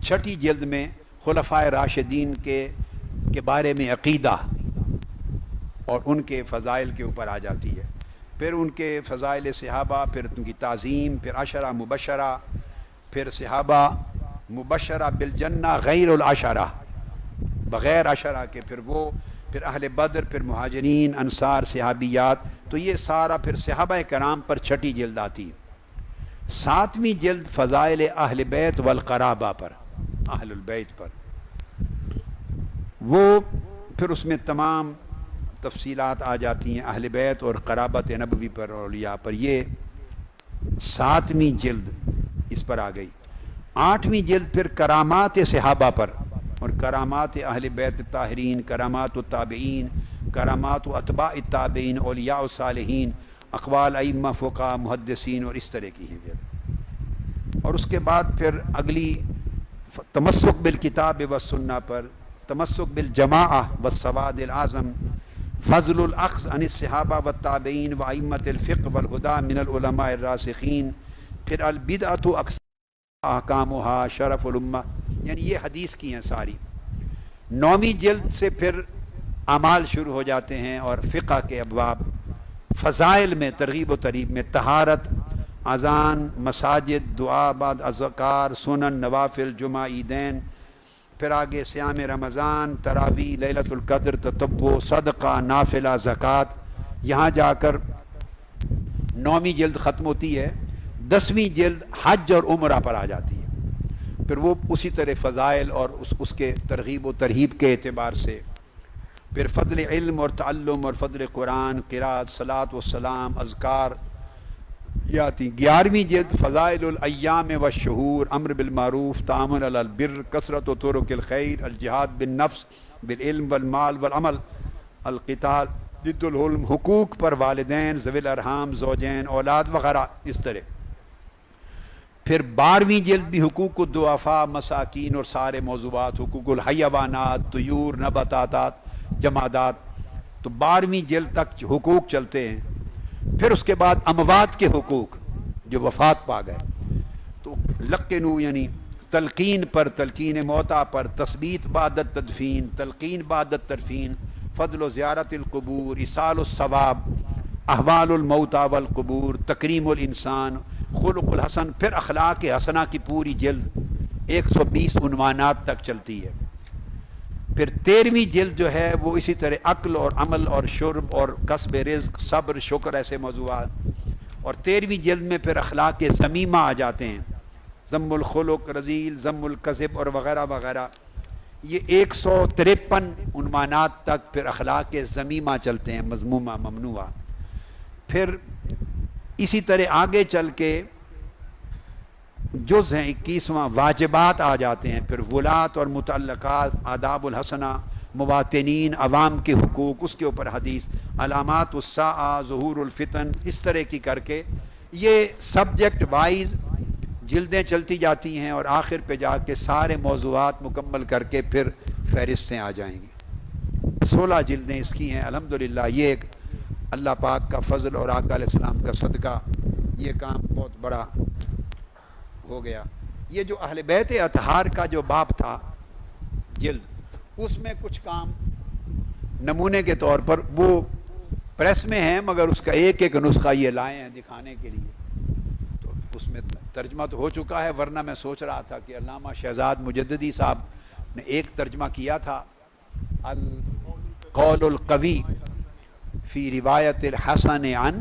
S1: 6ٹھی جلد میں خلفاء راشدین کے بارے میں عقیدہ اور ان کے فضائل کے اوپر آ جاتی ہے. پھر ان کے فضائل صحابہ، پھر ان کی تعظیم، پھر عشرہ مبشرہ، پھر صحابہ مبشرہ بالجنہ غیر العشرہ، بغیر عشرہ کے، پھر اہل بدر، پھر مہاجرین، انصار، صحابیات. تو یہ سارا پھر صحابہ کرام پر 6ٹھی جلد آتی. 7ویں جلد فضائل اہل بیت والقرابہ پر، اہل البیت پر. وہ پھر اس میں تمام تفصیلات آ جاتی ہیں اہل بیت اور قرابت نبوی پر اور اولیاء پر. یہ 7ویں جلد اس پر آ گئی. 8ویں جلد پھر کرامات صحابہ پر اور کرامات اہل بیت طاہرین، کرامات التابعین، کرامات اتباع التابعین، اولیاء الصالحین، اقوال ائمہ، فقہاء، محدثین اور اس طرح کی ہیں. اور اس کے بعد پھر اگلی تمسک بالکتاب والسنہ پر، تمسک بالجماعہ والسواد الاعظم، فضل الاخذ عن الصحابہ والتابعین وائمۃ الفقہ والہدی من العلماء الراسخین، پھر البدعۃ احکامھا شرف الامہ، یعنی یہ حدیث کی ہیں ساری۔ 9ویں جلد سے پھر اعمال شروع ہو جاتے ہیں اور فقہ کے ابواب، فضائل میں ترغیب و ترہیب میں طہارت، اذان، مساجد، دعا بعد اذکار، سنن، نوافل، جمعہ، عیدین، پھر آگے صیام رمضان، تراویح، لیلۃ القدر، تطوع، صدقہ، نافلہ، زکوٰۃ، یہاں جا کر 9ویں جلد ختم ہوتی ہے۔ 10ویں جلد حج اور عمرہ پر آ جاتی ہے، پھر وہ اسی طرح فضائل اور اس کے ترغیب و ترہیب کے اعتبار سے، پھر فضل علم اور تعلم اور فضل قرآن، قرات، صلاۃ و سلام، اذکار یہ آتی۔ 11ویں جلد فضائل الایام والشہور، امر بالمعروف، تعاون علی البر، کثرت و طرق الخیر، الجہاد بالنفس بالعلم والمال والعمل، القتال ضد الظلم، حقوق پر والدین، ذوی الارحام، زوجین، اولاد وغیرہ اس طرح۔ پھر 12ویں جلد بھی حقوق الضعفاء، مساکین اور سارے موضوعات، حقوق الحیوانات، طیور، نباتات، جمادات، تو 12ویں جلد تک حقوق چلتے ہیں۔ پھر اس کے بعد اموات کے حقوق جو وفات پا گئے، تو لقنو یعنی تلقین پر، تلقین موتیٰ پر، تثبیت بعد التدفین، تلقین بعد التدفین، فضل و زیارت القبور، ایصال الثواب، احوال الموتیٰ والقبور، تکریم الانسان، خلق الحسن، پھر اخلاق حسنہ کی پوری جلد 120 عنوانات تک چلتی ہے۔ پھر 13ویں جلد جو ہے وہ اسی طرح عقل اور عمل اور شرب اور کسب رزق، صبر، شکر، ایسے موضوعات، اور 13ویں جلد میں پھر اخلاق ذمیمہ آ جاتے ہیں، ذم الخلق، رذیل، ذم الکذب اور وغیرہ وغیرہ۔ یہ 153 عنوانات تک پھر اخلاق ذمیمہ چلتے ہیں، مذمومہ، ممنوعہ۔ پھر اسی طرح آگے چل کے جز ہیں 21واں، واجبات آ جاتے ہیں، پھر ولات اور متعلقات، آداب الحسنہ، مواطنین، عوام کے حقوق، اس کے اوپر حدیث، علامات الساعہ، ظہور الفتن، اس طرح کی کر کے یہ سبجیکٹ وائز جلدیں چلتی جاتی ہیں، اور آخر پہ جا کے سارے موضوعات مکمل کر کے پھر فہرستیں آ جائیں گی۔ 16 جلدیں اس کی ہیں الحمدللہ۔ یہ ایک اللہ پاک کا فضل اور آقا علیہ السلام کا صدقہ، یہ کام بہت بڑا ہو گیا۔ یہ جو اہل بیت اطہار کا جو باب تھا جلد، اس میں کچھ کام نمونے کے طور پر وہ پریس میں ہیں، مگر اس کا ایک ایک نسخہ یہ لائے ہیں دکھانے کے لیے، تو اس میں ترجمہ تو ہو چکا ہے، ورنہ میں سوچ رہا تھا کہ علامہ شہزاد مجددی صاحب نے ایک ترجمہ کیا تھا، القول القوی فی روایت الحسن عن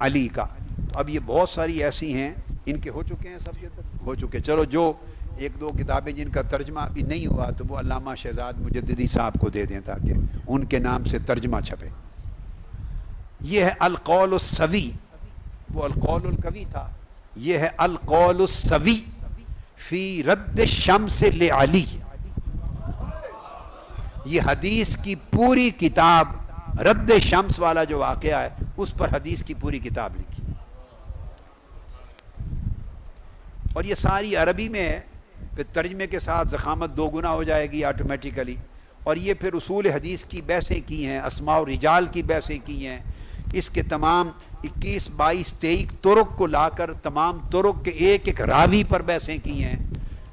S1: علی کا، تو اب یہ بہت ساری ایسی ہیں، ان کے ہو چکے ہیں، سب یہ ہو چکے۔ چلو جو ایک دو کتابیں جن کا ترجمہ ابھی نہیں ہوا تو وہ علامہ شہزاد مجددی صاحب کو دے دیں تاکہ ان کے نام سے ترجمہ چھپے۔ یہ ہے القول السوی، وہ القول القوی تھا، یہ ہے القول السوی فی رد الشمس لعلی۔ یہ حدیث کی پوری کتاب، رد شمس والا جو واقعہ ہے اس پر حدیث کی پوری کتاب لکھی، اور یہ ساری عربی میں ہے۔ پھر ترجمے کے ساتھ ضخامت 2 گنا ہو جائے گی آٹومیٹیکلی، اور یہ پھر اصول حدیث کی بحثیں کی ہیں، اسماء و رجال کی بحثیں کی ہیں، اس کے تمام 21، 22، 23 طرق کو لا کر تمام طرق کے ایک ایک راوی پر بحثیں کی ہیں۔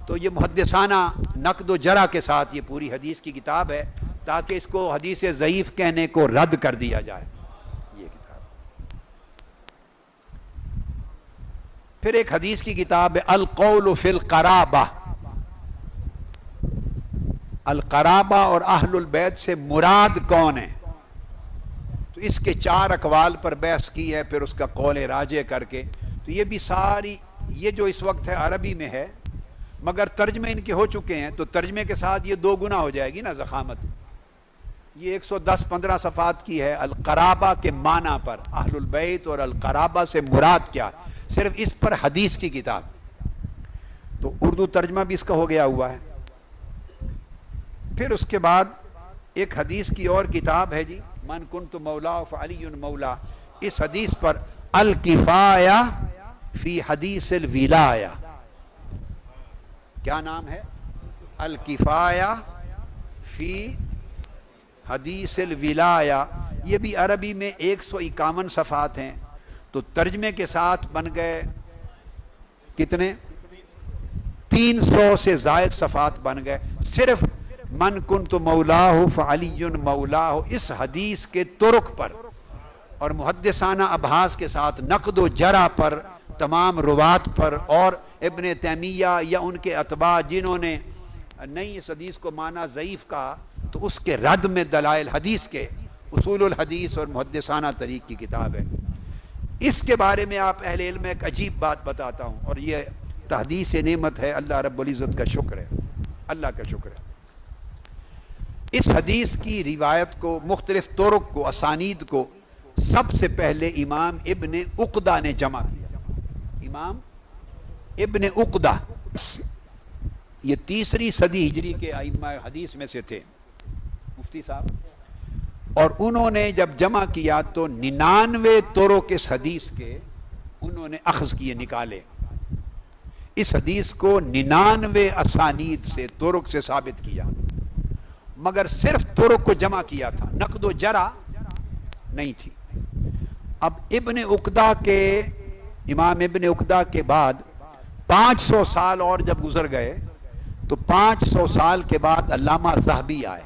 S1: تو یہ محدثانہ نقد و جرح کے ساتھ یہ پوری حدیث کی کتاب ہے، تاکہ اس کو حدیث ضعیف کہنے کو رد کر دیا جائے، یہ کتاب۔ پھر ایک حدیث کی کتاب ہے القول فی القرابہ، القرابہ اور اہل البیت سے مراد کون ہے، تو اس کے 4 اقوال پر بحث کی ہے، پھر اس کا قول راجع کر کے۔ تو یہ بھی ساری، یہ جو اس وقت ہے عربی میں ہے، مگر ترجمے ان کے ہو چکے ہیں، تو ترجمے کے ساتھ یہ 2 گنا ہو جائے گی نا ضخامت۔ یہ 110-15 صفحات کی ہے، القرابہ کے معنی پر، اہل البیت اور القرابہ سے مراد کیا، صرف اس پر حدیث کی کتاب۔ تو اردو ترجمہ بھی اس کا ہو گیا ہوا ہے۔ پھر اس کے بعد ایک حدیث کی اور کتاب ہے جی، من کنت مولا فعلی مولا، اس حدیث پر الکفایہ فی حدیث الولایہ، کیا نام ہے؟ الکفایہ فی حدیث الولایہ۔ یہ بھی عربی میں 151 صفحات ہیں، تو ترجمے کے ساتھ بن گئے کتنے؟ 300 سے زائد صفحات بن گئے صرف من کنت مولاہ فعلی مولاہ اس حدیث کے طرق پر اور محدثانہ ابحاث کے ساتھ نقد و جرح پر، تمام روات پر، اور ابن تیمیہ یا ان کے اتباع جنہوں نے نہیں اس حدیث کو مانا ضعیف کہا تو اس کے رد میں دلائل حدیث کے اصول الحدیث اور محدثانہ طریق کی کتاب ہے۔ اس کے بارے میں آپ اہل علم ایک عجیب بات بتاتا ہوں، اور یہ تحدیث نعمت ہے، اللہ رب العزت کا شکر ہے، اللہ کا شکر ہے۔ اس حدیث کی روایت کو، مختلف طرق کو، اسانید کو سب سے پہلے امام ابن عقدہ نے جمع کیا۔ امام ابن عقدہ یہ 3 صدی ہجری کے ائمہ حدیث میں سے تھے، مفتی صاحب، اور انہوں نے جب جمع کیا تو 99 طرق اس حدیث کے انہوں نے اخذ کیے، نکالے۔ اس حدیث کو 99 اسانید سے، طرق سے ثابت کیا، مگر صرف طرق کو جمع کیا تھا، نقد و جرح نہیں تھی۔ اب ابن عقدہ کے، امام ابن عقدہ کے بعد 500 سال اور جب گزر گئے تو 500 سال کے بعد علامہ ذہبی آئے،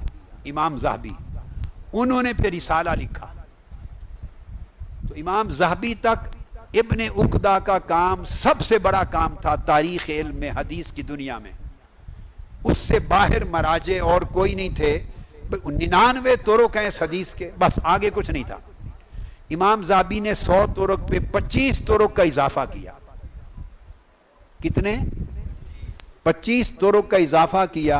S1: امام ذہبی، انہوں نے پھر رسالہ لکھا۔ تو امام ذہبی تک ابن عقدہ کا کام سب سے بڑا کام تھا تاریخ علم میں، حدیث کی دنیا میں، اس سے باہر مراجع اور کوئی نہیں تھے۔ 99 طرق ہیں اس حدیث کے، بس آگے کچھ نہیں تھا۔ امام ذہبی نے 100 طرق پہ 25 طرق کا اضافہ کیا۔ کتنے؟ 25 طرق کا اضافہ کیا،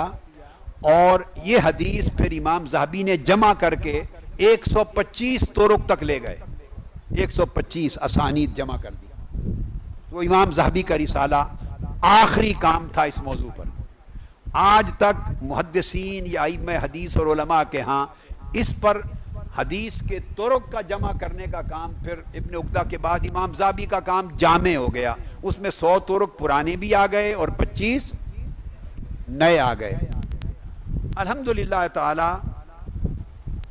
S1: اور یہ حدیث پھر امام ذہبی نے جمع کر کے 125 طرق تک لے گئے، 125 اسانید جمع کر دی۔ وہ امام ذہبی کا رسالہ آخری کام تھا اس موضوع پر۔ آج تک محدثین یا ائمہ حدیث اور علماء کے ہاں اس پر حدیث کے طرق کا جمع کرنے کا کام، پھر ابن عقدہ کے بعد امام ذہبی کا کام جامع ہو گیا، اس میں 100 طرق پرانے بھی آ گئے اور 25 نئے آ گئے۔ الحمدللہ تعالی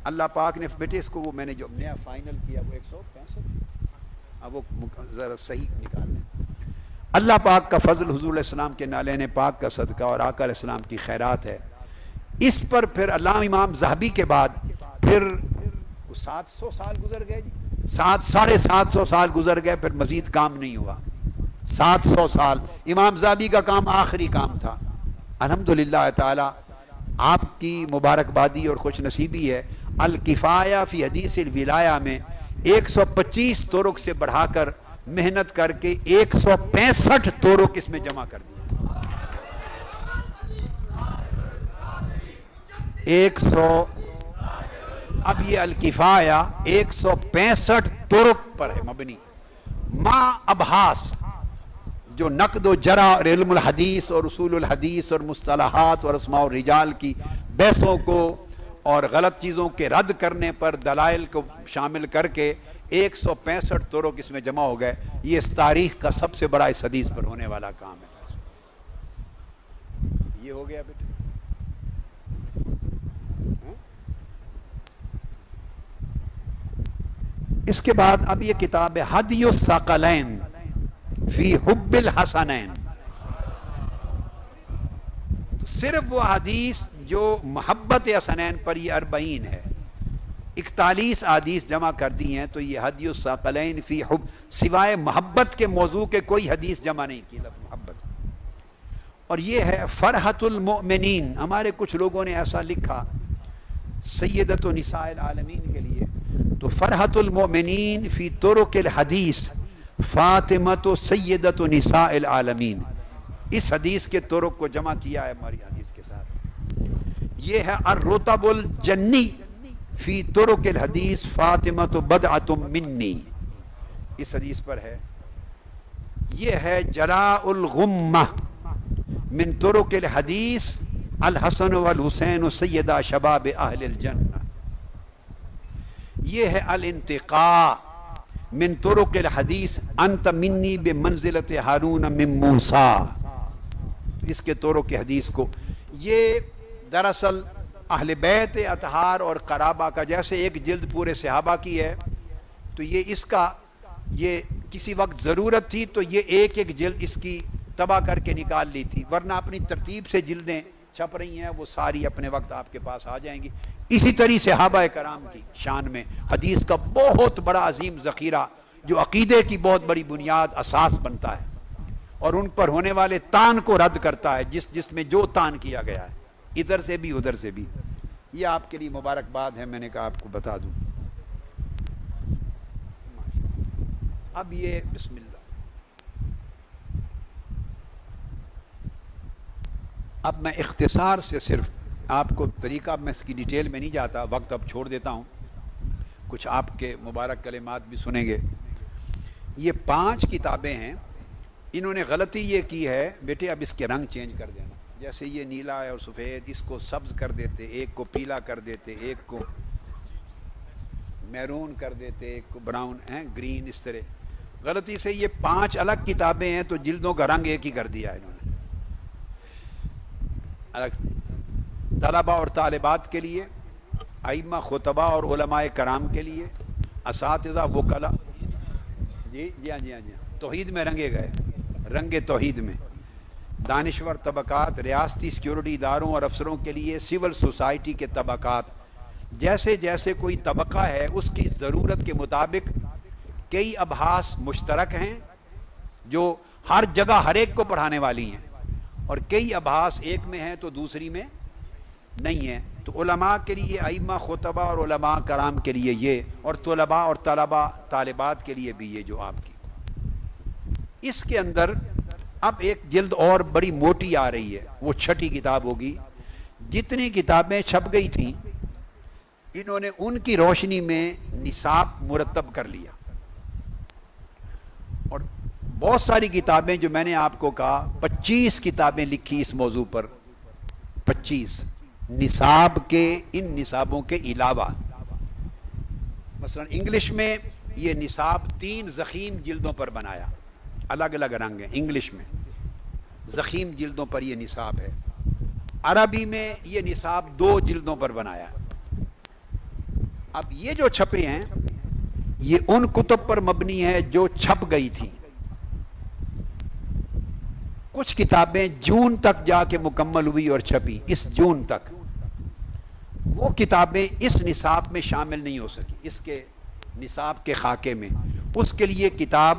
S1: اللہ پاک نے بیٹے اس کو، وہ میں نے جو نیا فائنل کیا وہ 165، اب وہ ذرا صحیح نکال لیں۔ اللہ پاک کا فضل، حضور علیہ السلام کے نالین پاک کا صدقہ اور آقا علیہ السلام کی خیرات ہے۔ اس پر پھر علامہ امام ذہبی کے بعد پھر 700 سال گزر گئے، جی 750 سال گزر گئے، پھر مزید کام نہیں ہوا۔ 700 سال امام ذہبی کا کام آخری کام تھا۔ الحمدللہ تعالی آپ کی مبارکبادی اور خوش نصیبی ہے، الکفایہ فی حدیث الولایہ میں 125 طرق سے بڑھا کر محنت کر کے 165 طرق اس میں جمع کر دی۔ 100 اب یہ الکفایہ 165 طرق پر ہے مبنی، ما ابحاث جو نقد و جرح اور علم الحدیث اور اصول الحدیث اور مصطلحات اور اسماء الرجال کی بحثوں کو اور غلط چیزوں کے رد کرنے پر دلائل کو شامل کر کے 165 طرق اس میں جمع ہو گئے۔ یہ اس تاریخ کا سب سے بڑا اس حدیث پر ہونے والا کام ہے۔ یہ ہو گیا بیٹے۔ اس کے بعد اب یہ کتاب ہے ہدی الثقلین فی حب الحسنین، صرف وہ حدیث جو محبت حسنین پر یہ 40 ہے، 41 حدیث جمع کر دی ہیں۔ تو یہ ہدی الثقلین فی حب، سوائے محبت کے موضوع کے کوئی حدیث جمع نہیں کی، لفظ محبت۔ اور یہ ہے فرحت المؤمنین، ہمارے کچھ لوگوں نے ایسا لکھا سیدۃ نساء العالمین کے لیے، تو فرحت المؤمنین فی طرق الحدیث فاطمۃ سیدۃ نساء العالمین، اس حدیث کے طرق کو جمع کیا ہے ہماری حدیث کے ساتھ۔ یہ ہے الرطب الجنی فی طرق الحدیث فاطمۃ بدعۃ منی، اس حدیث پر ہے۔ یہ ہے جلاء الغمہ من طرق الحدیث الحسن والحسین سیدہ شباب اہل الجنہ۔ یہ ہے الانتقاء من طرق الحدیث انت منی بمنزلت ہارون من موسیٰ، اس کے طرق حدیث کو، یہ دراصل اہل بیت اطہار اور قرابہ کا جیسے ایک جلد پورے صحابہ کی ہے، تو یہ اس کا، یہ کسی وقت ضرورت تھی تو یہ ایک ایک جلد اس کی تباہ کر کے نکال لی تھی، ورنہ اپنی ترتیب سے جلدیں چھپ رہی ہیں، وہ ساری اپنے وقت آپ کے پاس آ جائیں گی۔ اسی طرح صحابہ کرام کی شان میں حدیث کا بہت بڑا عظیم ذخیرہ جو عقیدے کی بہت بڑی بنیاد اساس بنتا ہے اور ان پر ہونے والے تان کو رد کرتا ہے، جس میں جو تان کیا گیا ہے، ادھر سے بھی ادھر سے بھی۔ یہ آپ کے لیے مبارکباد ہے، میں نے کہا آپ کو بتا دوں۔ اب یہ بسم اللہ، اب میں اختصار سے صرف آپ کو طریقہ، میں اس کی ڈیٹیل میں نہیں جاتا، وقت اب چھوڑ دیتا ہوں، کچھ آپ کے مبارک کلمات بھی سنیں گے۔ یہ 5 کتابیں ہیں، انہوں نے غلطی یہ کی ہے بیٹے، اب اس کے رنگ چینج کر دینا، جیسے یہ نیلا ہے اور سفید، اس کو سبز کر دیتے، ایک کو پیلا کر دیتے، ایک کو میرون کر دیتے، ایک کو براؤن ہیں گرین، اس طرح غلطی سے یہ 5 الگ کتابیں ہیں تو جلدوں کا رنگ ایک ہی کر دیا انہوں نے الگ۔ طلباء اور طالبات کے لیے، ائمہ خطبہ اور علماء کرام کے لیے، اساتذہ وکلا، جی ہاں توحید میں رنگے گئے، رنگ توحید میں، دانشور طبقات، ریاستی سیکیورٹی اداروں اور افسروں کے لیے سول سوسائٹی کے طبقات، جیسے جیسے کوئی طبقہ ہے اس کی ضرورت کے مطابق کئی ابحاث مشترک ہیں جو ہر جگہ ہر ایک کو پڑھانے والی ہیں، اور کئی ابحاث ایک میں ہیں تو دوسری میں نہیں ہیں۔ تو علماء کے لیے ائمہ خطبہ اور علماء کرام کے لیے یہ، اور طلباء اور طالبات کے لیے بھی یہ جو آپ کی۔ اس کے اندر اب ایک جلد اور بڑی موٹی آ رہی ہے، وہ 6ٹھی کتاب ہوگی۔ جتنی کتابیں چھپ گئی تھیں انہوں نے ان کی روشنی میں نصاب مرتب کر لیا، اور بہت ساری کتابیں جو میں نے آپ کو کہا 25 کتابیں لکھی اس موضوع پر، 25 نصاب کے، ان نصابوں کے علاوہ۔ مثلا انگلش میں یہ نصاب 3 ضخیم جلدوں پر بنایا، الگ الگ رنگ ہیں، انگلش میں ضخیم جلدوں پر یہ نصاب ہے۔ عربی میں یہ نصاب 2 جلدوں پر بنایا۔ اب یہ جو چھپے ہیں یہ ان کتب پر مبنی ہے جو چھپ گئی تھی۔ کچھ کتابیں جون تک جا کے مکمل ہوئی اور چھپی، اس جون تک، وہ کتابیں اس نصاب میں شامل نہیں ہو سکی، اس کے نصاب کے خاکے میں۔ اس کے لیے کتاب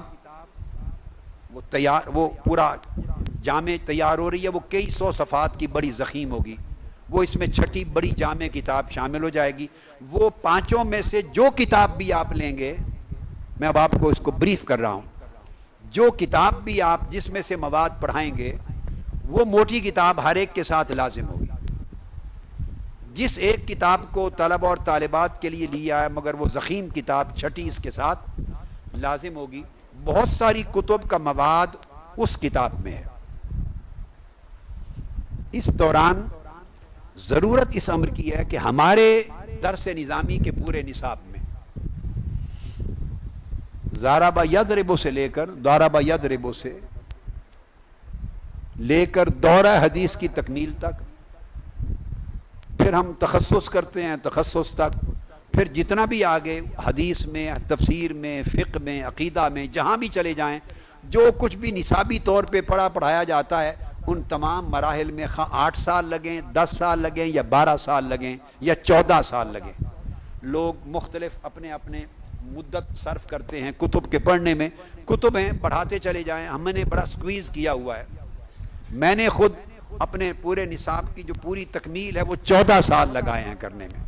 S1: وہ پورا جامع تیار ہو رہی ہے، وہ کئی 100 صفحات کی بڑی ضخیم ہوگی، وہ اس میں 6ٹھی بڑی جامع کتاب شامل ہو جائے گی۔ وہ 5 میں سے جو کتاب بھی آپ لیں گے، میں اب آپ کو اس کو بریف کر رہا ہوں، جو کتاب بھی آپ جس میں سے مواد پڑھائیں گے وہ موٹی کتاب ہر ایک کے ساتھ لازم ہوگی۔ جس ایک کتاب کو طلبہ اور طالبات کے لیے لیا ہے مگر وہ ضخیم کتاب 6ٹھی اس کے ساتھ لازم ہوگی۔ بہت ساری کتب کا مواد اس کتاب میں ہے۔ اس دوران ضرورت اس امر کی ہے کہ ہمارے درس نظامی کے پورے نصاب میں ضرب یضرب سے لے کر ضرب یضرب سے لے کر دورہ حدیث کی تکمیل تک، پھر ہم تخصص کرتے ہیں تخصص تک، پھر جتنا بھی آگے حدیث میں، تفسیر میں، فقہ میں، عقیدہ میں، جہاں بھی چلے جائیں، جو کچھ بھی نصابی طور پہ پڑھایا جاتا ہے، ان تمام مراحل میں 8 سال لگیں، 10 سال لگیں، یا 12 سال لگیں، یا 14 سال لگیں، لوگ مختلف اپنے اپنے مدت صرف کرتے ہیں کتب کے پڑھنے میں۔ کتب ہیں، پڑھاتے چلے جائیں، ہم نے بڑا سکویز کیا ہوا ہے۔ میں نے خود اپنے پورے نصاب کی جو پوری تکمیل ہے وہ 14 سال لگائے ہیں کرنے میں۔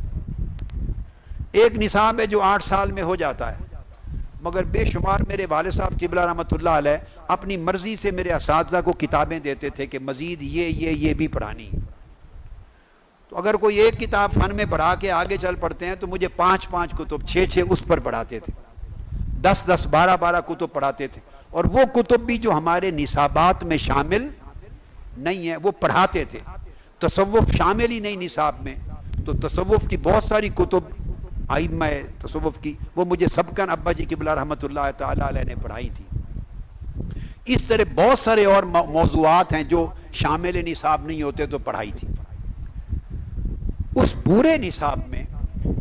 S1: ایک نصاب ہے جو 8 سال میں ہو جاتا ہے، مگر بے شمار میرے والد صاحب قبلہ رحمۃ اللہ علیہ اپنی مرضی سے میرے اساتذہ کو کتابیں دیتے تھے کہ مزید یہ بھی پڑھانی۔ تو اگر کوئی ایک کتاب فن میں پڑھا کے آگے چل پڑتے ہیں تو مجھے 5 کتب 6 اس پر پڑھاتے تھے، 10 12 کتب پڑھاتے تھے، اور وہ کتب بھی جو ہمارے نصابات میں شامل نہیں ہے وہ پڑھاتے تھے۔ تصوف شامل ہی نہیں نصاب میں، تو تصوف کی بہت ساری کتب ائمہ تصوف کی وہ مجھے سبقاً ابا جی قبلہ رحمۃ اللہ تعالیٰ علیہ نے پڑھائی تھی۔ اس طرح بہت سارے اور موضوعات ہیں جو شامل نصاب نہیں ہوتے تو پڑھائی تھی۔ اس پورے نصاب میں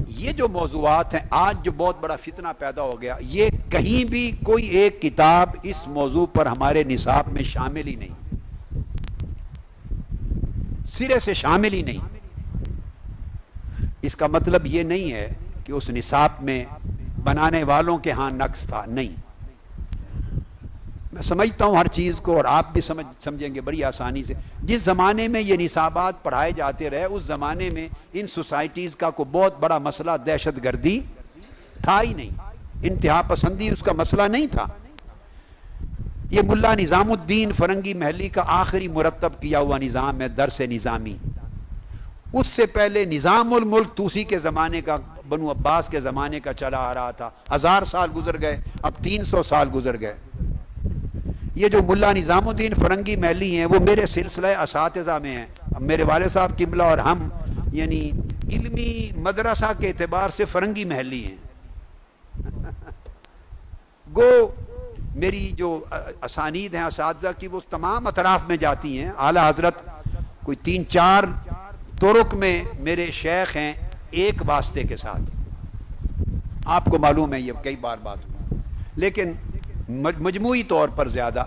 S1: یہ جو موضوعات ہیں، آج جو بہت بڑا فتنہ پیدا ہو گیا، یہ کہیں بھی کوئی ایک کتاب اس موضوع پر ہمارے نصاب میں شامل ہی نہیں۔ سرے سے شامل ہی نہیں۔ اس کا مطلب یہ نہیں ہے کہ اس نصاب میں بنانے والوں کے ہاں نقص تھا، نہیں۔ میں سمجھتا ہوں ہر چیز کو، اور آپ بھی سمجھیں گے بڑی آسانی سے۔ جس زمانے میں یہ نصابات پڑھائے جاتے رہے، اس زمانے میں ان سوسائٹیز کا کوئی بہت بڑا مسئلہ دہشت گردی تھا ہی نہیں، انتہا پسندی اس کا مسئلہ نہیں تھا۔ یہ ملا نظام الدین فرنگی محلی کا آخری مرتب کیا ہوا نظام ہے، درس نظامی۔ اس سے پہلے نظام الملک توسی کے زمانے کا، بنو عباس کے زمانے کا چلا آ رہا تھا۔ 1000 سال گزر گئے، اب 300 سال گزر گئے۔ یہ جو ملا نظام الدین فرنگی محلی ہیں وہ میرے سلسلہ اساتذہ میں ہیں۔ میرے والد صاحب قبلہ اور ہم یعنی علمی مدرسہ کے اعتبار سے فرنگی محلی ہیں۔ گو میری جو اسانید ہیں اساتذہ کی وہ تمام اطراف میں جاتی ہیں۔ اعلیٰ حضرت کوئی 3-4 طرق میں میرے شیخ ہیں ایک واسطے کے ساتھ، آپ کو معلوم ہے یہ کئی بار بات ہوئی، لیکن مجموعی طور پر زیادہ۔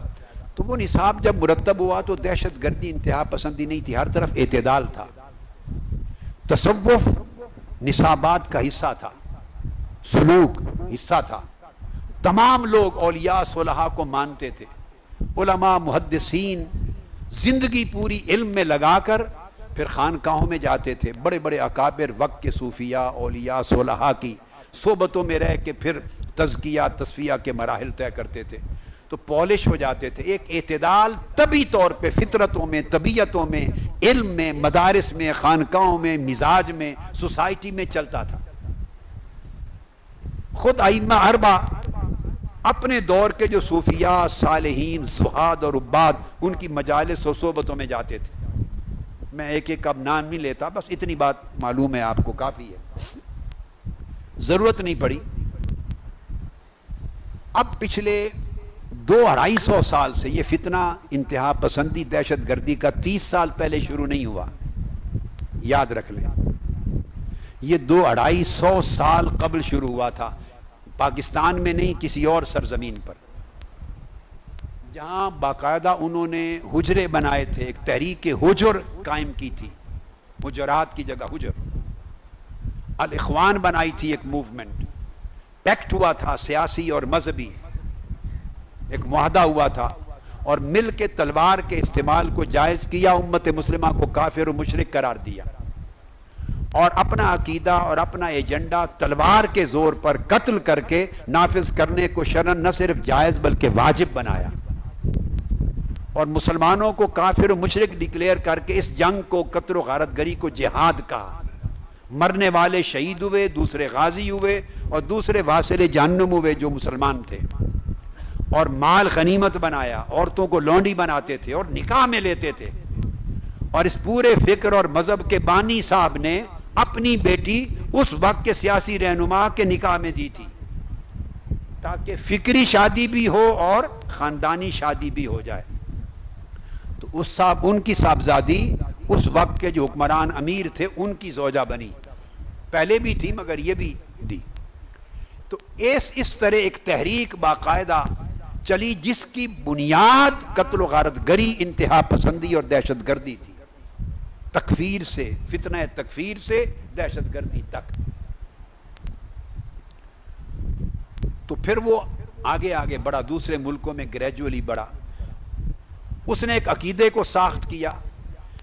S1: تو وہ نصاب جب مرتب ہوا تو دہشت گردی انتہا پسندی نہیں تھی، ہر طرف اعتدال تھا۔ تصوف نصابات کا حصہ تھا، سلوک حصہ تھا۔ تمام لوگ اولیاء صلحاء کو مانتے تھے۔ علماء محدثین زندگی پوری علم میں لگا کر پھر خانقاہوں میں جاتے تھے۔ بڑے بڑے اکابر وقت کے صوفیاء اولیاء صلحاء کی صحبتوں میں رہ کے پھر تزکیہ تصفیہ کے مراحل طے کرتے تھے، تو پالش ہو جاتے تھے۔ ایک اعتدال طبی طور پہ فطرتوں میں، طبیعتوں میں، علم میں، مدارس میں، خانقاہوں میں، مزاج میں، سوسائٹی میں چلتا تھا۔ خود ائمہ اربعہ اپنے دور کے جو صوفیاء صالحین زہاد اور عباد ان کی مجالس و صحبتوں میں جاتے تھے۔ میں ایک ایک اب نام نہیں لیتا، بس اتنی بات معلوم ہے آپ کو، کافی ہے، ضرورت نہیں پڑی۔ اب پچھلے 200-250 سال سے یہ فتنہ انتہا پسندی دہشت گردی کا 30 سال پہلے شروع نہیں ہوا، یاد رکھ لیں۔ یہ 200-250 سال قبل شروع ہوا تھا، پاکستان میں نہیں، کسی اور سرزمین پر، جہاں باقاعدہ انہوں نے حجرے بنائے تھے، ایک تحریک حجر قائم کی تھی، حجرات کی جگہ حجر۔ الاخوان بنائی تھی ایک موومنٹ، پیکٹ ہوا تھا سیاسی اور مذہبی، ایک معاہدہ ہوا تھا، اور مل کے تلوار کے استعمال کو جائز کیا، امت مسلمہ کو کافر و مشرک قرار دیا، اور اپنا عقیدہ اور اپنا ایجنڈا تلوار کے زور پر قتل کر کے نافذ کرنے کو شرعاً نہ صرف جائز بلکہ واجب بنایا، اور مسلمانوں کو کافر و مشرک ڈکلیئر کر کے اس جنگ کو، قتل و غارت گری کو جہاد کہا۔ مرنے والے شہید ہوئے، دوسرے غازی ہوئے، اور دوسرے واصل جہنم ہوئے جو مسلمان تھے، اور مال غنیمت بنایا، عورتوں کو لونڈی بناتے تھے اور نکاح میں لیتے تھے۔ اور اس پورے فکر اور مذہب کے بانی صاحب نے اپنی بیٹی اس وقت کے سیاسی رہنما کے نکاح میں دی تھی، تاکہ فکری شادی بھی ہو اور خاندانی شادی بھی ہو جائے۔ تو اس صاحب، ان کی صاحبزادی اس وقت کے جو حکمران امیر تھے ان کی زوجہ بنی، پہلے بھی تھی مگر یہ بھی دی۔ تو اس طرح ایک تحریک باقاعدہ چلی جس کی بنیاد قتل و غارت گری، انتہا پسندی اور دہشت گردی تھی، تکفیر سے، فتنہ تکفیر سے دہشت گردی تک۔ تو پھر وہ آگے آگے بڑھا، دوسرے ملکوں میں گریجولی بڑھا۔ اس نے ایک عقیدے کو ساخت کیا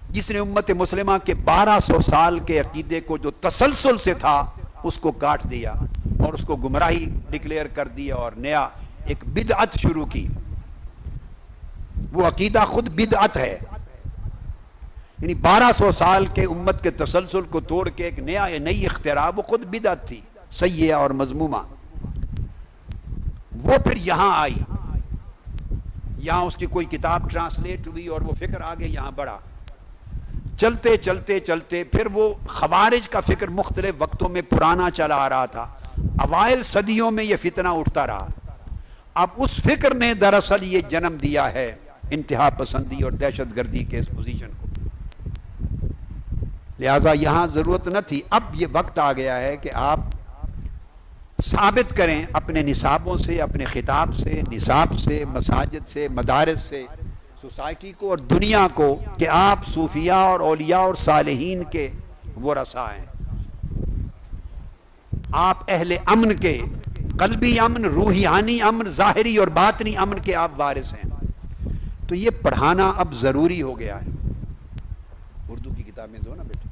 S1: جس نے امت مسلمہ کے 1200 سال کے عقیدے کو جو تسلسل سے تھا اس کو کاٹ دیا اور اس کو گمراہی ڈکلیئر کر دیا، اور نیا ایک بدعت شروع کی۔ وہ عقیدہ خود بدعت ہے، یعنی 1200 سال کے امت کے تسلسل کو توڑ کے ایک نئی اختراع، وہ خود بدعت تھی، سیئہ اور مذمومہ۔ وہ پھر یہاں آئی، یہاں اس کی کوئی کتاب ٹرانسلیٹ ہوئی اور وہ فکر آگے یہاں بڑھا۔ چلتے چلتے چلتے پھر وہ خوارج کا فکر مختلف وقتوں میں پرانا چلا آ رہا تھا، اوائل صدیوں میں یہ فتنہ اٹھتا رہا۔ اب اس فکر نے دراصل یہ جنم دیا ہے انتہا پسندی اور دہشت گردی کے اس پوزیشن کو، لہٰذا یہاں ضرورت نہ تھی۔ اب یہ وقت آ گیا ہے کہ آپ ثابت کریں اپنے نصابوں سے، اپنے خطاب سے، نصاب سے، مساجد سے، مدارس سے، سوسائٹی کو اور دنیا کو کہ آپ صوفیاء اور اولیاء اور صالحین کے ورثہ ہیں، آپ اہل امن کے، قلبی امن، روحانی امن، ظاہری اور باطنی امن کے آپ وارث ہیں. تو یہ پڑھانا اب ضروری ہو گیا ہے. اردو کی کتابیں دو نا بیٹا.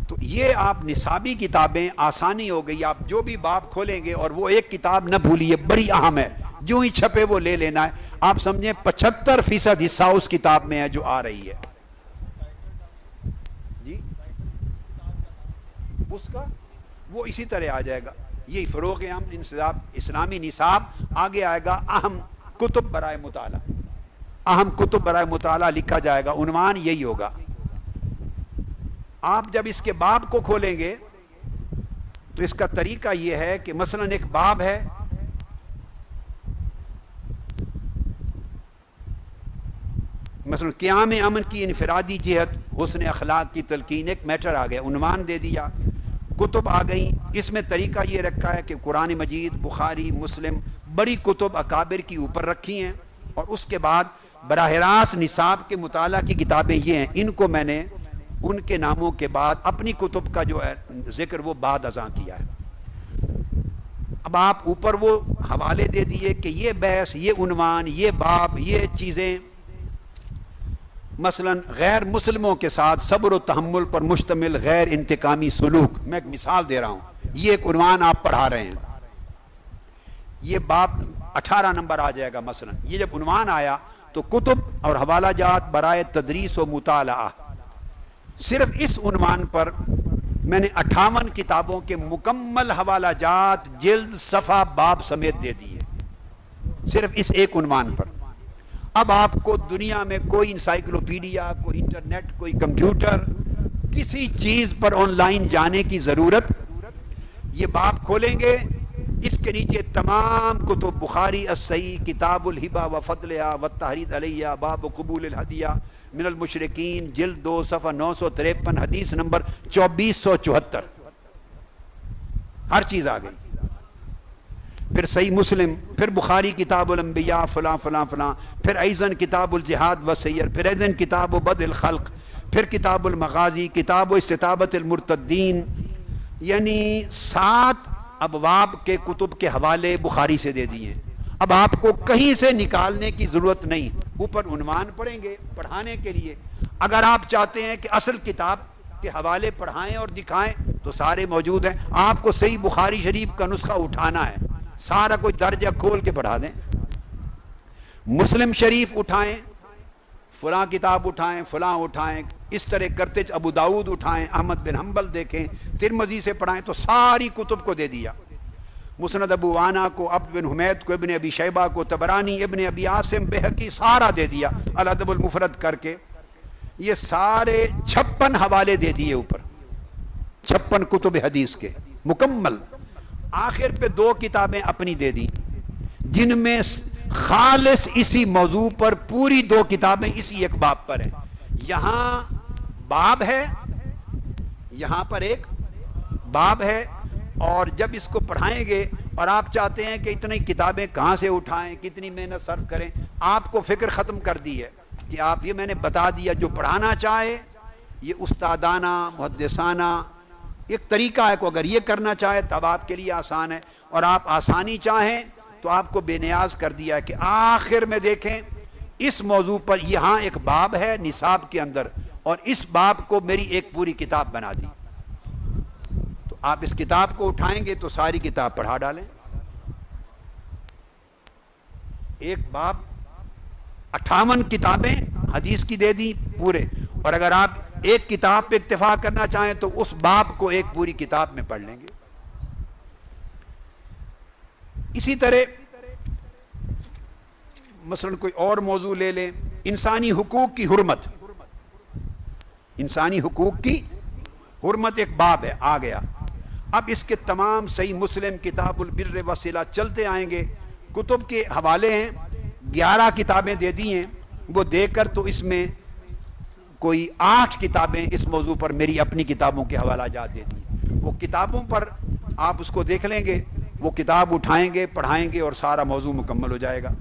S1: تو یہ آپ نصابی کتابیں آسانی ہو گئی، آپ جو بھی باب کھولیں گے اور وہ ایک کتاب نہ بھولیے، بڑی اہم ہے، جو ہی چھپے وہ لے لینا ہے. آپ سمجھیں 75% حصہ اس کتاب میں ہے جو آ رہی ہے. جی اس کا وہ اسی طرح آ جائے گا. یہ فروغ امن انصداد اسلامی نصاب آگے آئے گا. اہم کتب برائے مطالعہ، اہم کتب برائے مطالعہ لکھا جائے گا، عنوان یہی ہوگا. آپ جب اس کے باب کو کھولیں گے تو اس کا طریقہ یہ ہے کہ مثلا ایک باب ہے، مثلا قیام امن کی انفرادی جہت، حسن اخلاق کی تلقین، ایک میٹر آ گیا، عنوان دے دیا، کتب آ گئیں. اس میں طریقہ یہ رکھا ہے کہ قرآن مجید، بخاری، مسلم، بڑی کتب اکابر کی اوپر رکھی ہیں، اور اس کے بعد براہ راست نصاب کے مطالعہ کی کتابیں یہ ہیں. ان کو میں نے ان کے ناموں کے بعد اپنی کتب کا جو ہے ذکر وہ بعد ازاں کیا ہے. اب آپ اوپر وہ حوالے دے دیے کہ یہ بحث، یہ عنوان، یہ باب، یہ چیزیں، مثلا غیر مسلموں کے ساتھ صبر و تحمل پر مشتمل غیر انتقامی سلوک. میں ایک مثال دے رہا ہوں، یہ ایک عنوان آپ پڑھا رہے ہیں، یہ باب 18 نمبر آ جائے گا. مثلا یہ جب عنوان آیا تو کتب اور حوالہ جات برائے تدریس و مطالعہ، صرف اس عنوان پر میں نے 58 کتابوں کے مکمل حوالہ جات، جلد، صفحہ، باب سمیت دے دیے، صرف اس ایک عنوان پر. اب آپ کو دنیا میں کوئی انسائکلوپیڈیا، کوئی انٹرنیٹ، کوئی کمپیوٹر، کسی چیز پر آن لائن جانے کی ضرورت. یہ باب کھولیں گے، اس کے نیچے تمام کتب، بخاری الصحیح، کتاب الہبہ و فضلہ و التحرید علیہ، باب قبول الہدیہ من المشرکین، جلد 2، صفحہ 953، حدیث نمبر 2474، ہر چیز آ گئی. پھر صحیح مسلم، پھر بخاری کتاب الانبیاء فلاں فلاں فلاں، پھر ایضاً کتاب الجہاد و سیر، پھر ایضاً کتاب و بدء الخلق، پھر کتاب المغازی، کتاب و استتابۃ المرتدین. یعنی 7 ابواب کے کتب کے حوالے بخاری سے دے دیے. اب آپ کو کہیں سے نکالنے کی ضرورت نہیں، اوپر عنوان پڑھیں گے پڑھانے کے لیے. اگر آپ چاہتے ہیں کہ اصل کتاب کے حوالے پڑھائیں اور دکھائیں تو سارے موجود ہیں. آپ کو صحیح بخاری شریف کا نسخہ اٹھانا ہے، سارا کوئی درجہ کھول کے پڑھا دیں. مسلم شریف اٹھائیں، فلاں کتاب اٹھائیں، فلاں اٹھائیں، اس طرح کرتے ابو داؤد اٹھائیں، احمد بن حنبل دیکھیں، ترمذی سے پڑھائیں، تو ساری کتب کو دے دیا. مسند ابو وانا کو، عبد بن حمید کو، ابن ابی شیبہ کو، طبرانی، ابن ابی عاصم، بہقی، سارا دے دیا الادب المفرد کر کے. یہ سارے 56 حوالے دے دیے اوپر، 56 کتب حدیث کے مکمل. آخر پہ 2 کتابیں اپنی دے دی، جن میں خالص اسی موضوع پر پوری 2 کتابیں اسی ایک باب پر ہیں. یہاں باب ہے، یہاں پر ایک باب ہے. اور جب اس کو پڑھائیں گے اور آپ چاہتے ہیں کہ اتنی کتابیں کہاں سے اٹھائیں، کتنی محنت صرف کریں، آپ کو فکر ختم کر دی ہے کہ آپ، یہ میں نے بتا دیا، جو پڑھانا چاہے یہ استادانہ، محدثانہ ایک طریقہ ہے. کو اگر یہ کرنا چاہے تب آپ کے لیے آسان ہے، اور آپ آسانی چاہیں تو آپ کو بے نیاز کر دیا ہے کہ آخر میں دیکھیں اس موضوع پر یہاں ایک باب ہے نصاب کے اندر، اور اس باب کو میری ایک پوری کتاب بنا دی. تو آپ اس کتاب کو اٹھائیں گے تو ساری کتاب پڑھا ڈالیں. ایک باب 58 کتابیں حدیث کی دے دی پورے، اور اگر آپ ایک کتاب پہ اکتفا کرنا چاہیں تو اس باب کو ایک پوری کتاب میں پڑھ لیں گے. اسی طرح مثلا کوئی اور موضوع لے لیں، انسانی حقوق کی حرمت. انسانی حقوق کی حرمت ایک باب ہے، آ گیا. اب اس کے تمام صحیح مسلم، کتاب البر والصلہ چلتے آئیں گے. کتب کے حوالے ہیں، 11 کتابیں دے دی ہیں. وہ دے کر تو اس میں کوئی 8 کتابیں اس موضوع پر میری اپنی کتابوں کے حوالہ جات دے دی. وہ کتابوں پر آپ اس کو دیکھ لیں گے، وہ کتاب اٹھائیں گے، پڑھائیں گے، اور سارا موضوع مکمل ہو جائے گا.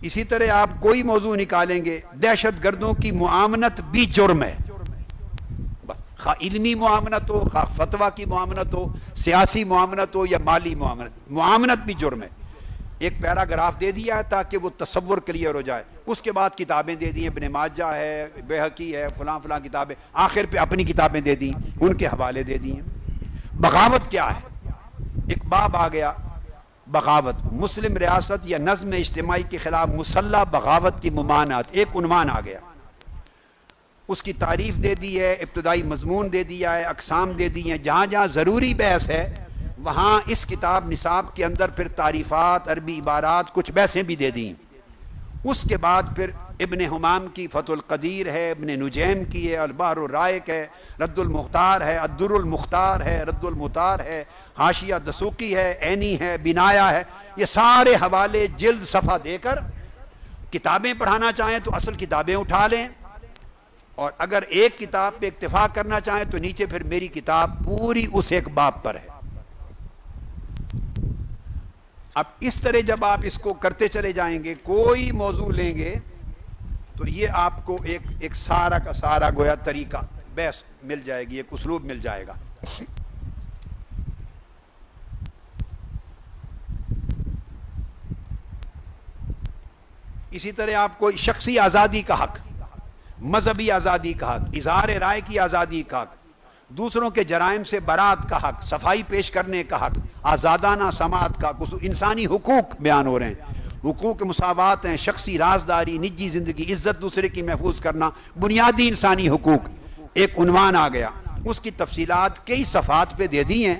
S1: اسی طرح آپ کوئی موضوع نکالیں گے، دہشت گردوں کی معاونت بھی جرم ہے، خواہ علمی معاونت ہو، خواہ فتویٰ کی معاونت ہو، سیاسی معاونت ہو یا مالی معاونت بھی جرم ہے۔ ایک پیراگراف دے دیا ہے تاکہ وہ تصور کلیئر ہو جائے، اس کے بعد کتابیں دے دی ہیں، ابن ماجہ ہے، بیہقی ہے، فلاں فلاں کتابیں، آخر پہ اپنی کتابیں دے دی، ان کے حوالے دے دی ہیں۔ بغاوت کیا ہے؟ ایک باب آ گیا بغاوت، مسلم ریاست یا نظم اجتماعی کے خلاف مسلح بغاوت کی ممانعت، ایک عنوان آ گیا، اس کی تعریف دے دی ہے، ابتدائی مضمون دے دیا ہے، اقسام دے دی ہیں، جہاں جہاں ضروری بحث ہے وہاں اس کتاب نصاب کے اندر پھر تعریفات، عربی عبارات، کچھ بحثیں بھی دے دیں۔ اس کے بعد پھر ابن حمام کی فتح القدیر ہے، ابن نجیم کی ہے، البحر الرائق ہے، رد المختار ہے، الدر المختار ہے، رد المطار ہے، حاشیہ دسوقی ہے، عینی ہے، بنایا ہے، یہ سارے حوالے جلد صفحہ دے کر کتابیں پڑھانا چاہیں تو اصل کتابیں اٹھا لیں، اور اگر ایک کتاب پہ اکتفا کرنا چاہیں تو نیچے پھر میری کتاب پوری اس ایک باب پر ہے۔ اب اس طرح جب آپ اس کو کرتے چلے جائیں گے، کوئی موضوع لیں گے تو یہ آپ کو ایک سارا کا سارا گویا طریقہ بحث مل جائے گی، ایک اسلوب مل جائے گا۔ اسی طرح آپ کو شخصی آزادی کا حق، مذہبی آزادی کا حق، اظہار رائے کی آزادی کا حق، دوسروں کے جرائم سے برات کا حق، صفائی پیش کرنے کا حق، آزادانہ سماعت کا حق، انسانی حقوق بیان ہو رہے ہیں، حقوق مساوات ہیں، شخصی رازداری، نجی زندگی، عزت دوسرے کی محفوظ کرنا، بنیادی انسانی حقوق، ایک عنوان آ گیا، اس کی تفصیلات کئی صفحات پہ دے دی ہیں،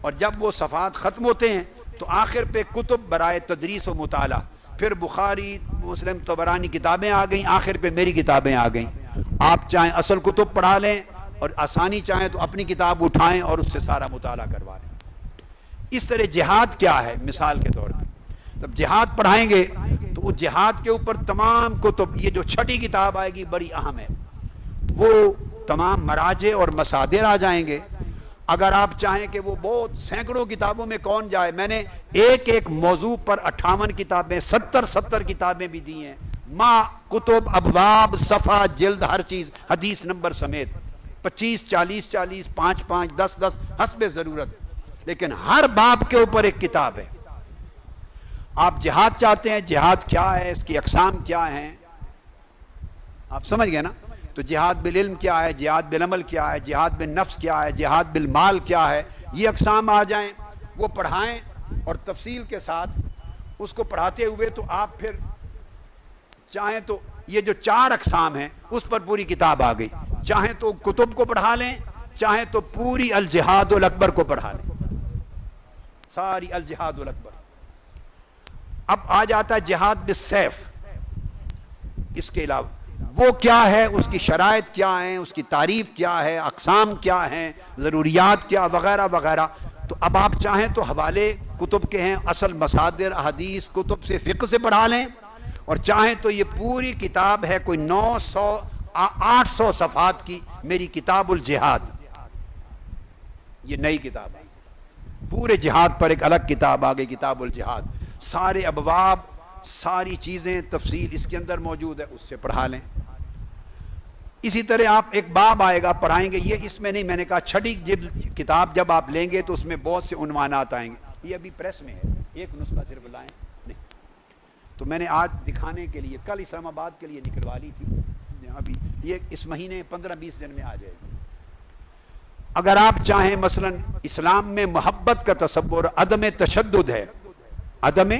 S1: اور جب وہ صفحات ختم ہوتے ہیں تو آخر پہ کتب برائے تدریس و مطالعہ، پھر بخاری، مسلم، طبرانی کتابیں آ گئیں، آخر پہ میری کتابیں آ گئیں۔ آپ چاہیں اصل کتب پڑھا لیں اور آسانی چاہیں تو اپنی کتاب اٹھائیں اور اس سے سارا مطالعہ کروا لیں۔ اس طرح جہاد کیا ہے مثال کے طور پہ، جب جہاد پڑھائیں گے تو اس جہاد کے اوپر تمام کتب، یہ جو چھٹی کتاب آئے گی بڑی اہم ہے، وہ تمام مراجع اور مصادر آ جائیں گے۔ اگر آپ چاہیں کہ وہ بہت سینکڑوں کتابوں میں کون جائے، میں نے ایک ایک موضوع پر 58 کتابیں، 70 کتابیں بھی دی ہیں، ما کتب، ابواب، صفحہ، جلد، ہر چیز، حدیث نمبر سمیت، 25 40 40 5 5 10 10 حسب ضرورت، لیکن ہر باب کے اوپر ایک کتاب ہے۔ آپ جہاد چاہتے ہیں، جہاد کیا ہے، اس کی اقسام کیا ہیں، آپ سمجھ گئے نا؟ تو جہاد بالعلم کیا ہے، جہاد بالعمل کیا ہے، جہاد بالنفس کیا ہے، جہاد بالمال کیا ہے، یہ اقسام آ جائیں، وہ پڑھائیں، اور تفصیل کے ساتھ اس کو پڑھاتے ہوئے تو آپ پھر چاہیں تو یہ جو 4 اقسام ہیں اس پر پوری کتاب آ گئی، چاہیں تو کتب کو پڑھا لیں، چاہیں تو پوری الجہاد الاکبر کو پڑھا لیں، ساری الجہاد الاکبر۔ اب آ جاتا ہے جہاد بالسیف، اس کے علاوہ وہ کیا ہے، اس کی شرائط کیا ہیں، اس کی تعریف کیا ہے، اقسام کیا ہیں، ضروریات کیا، وغیرہ وغیرہ۔ تو اب آپ چاہیں تو حوالے کتب کے ہیں، اصل مصادر احادیث کتب سے، فقہ سے پڑھا لیں، اور چاہیں تو یہ پوری کتاب ہے کوئی 800 صفحات کی، میری کتاب الجہاد، یہ نئی کتاب ہے، پورے جہاد پر ایک الگ کتاب آ گئی، کتاب الجہاد، سارے ابواب، ساری چیزیں، تفصیل اس کے اندر موجود ہے، اس سے پڑھا لیں۔ اسی طرح آپ ایک باب آئے گا پڑھائیں گے، یہ اس میں نہیں، میں نے کہا چھٹی کتاب جب آپ لیں گے تو اس میں بہت سے عنوانات آئیں گے، یہ ابھی پریس میں ہے، ایک نسخہ صرف لائیں نہیں، تو میں نے آج دکھانے کے لیے، کل اسلام آباد کے لیے نکلوا لی تھی، ابھی یہ اس مہینے 15-20 دن میں آ جائے گی۔ اگر آپ چاہیں مثلا اسلام میں محبت کا تصور، عدم تشدد ہے، عدم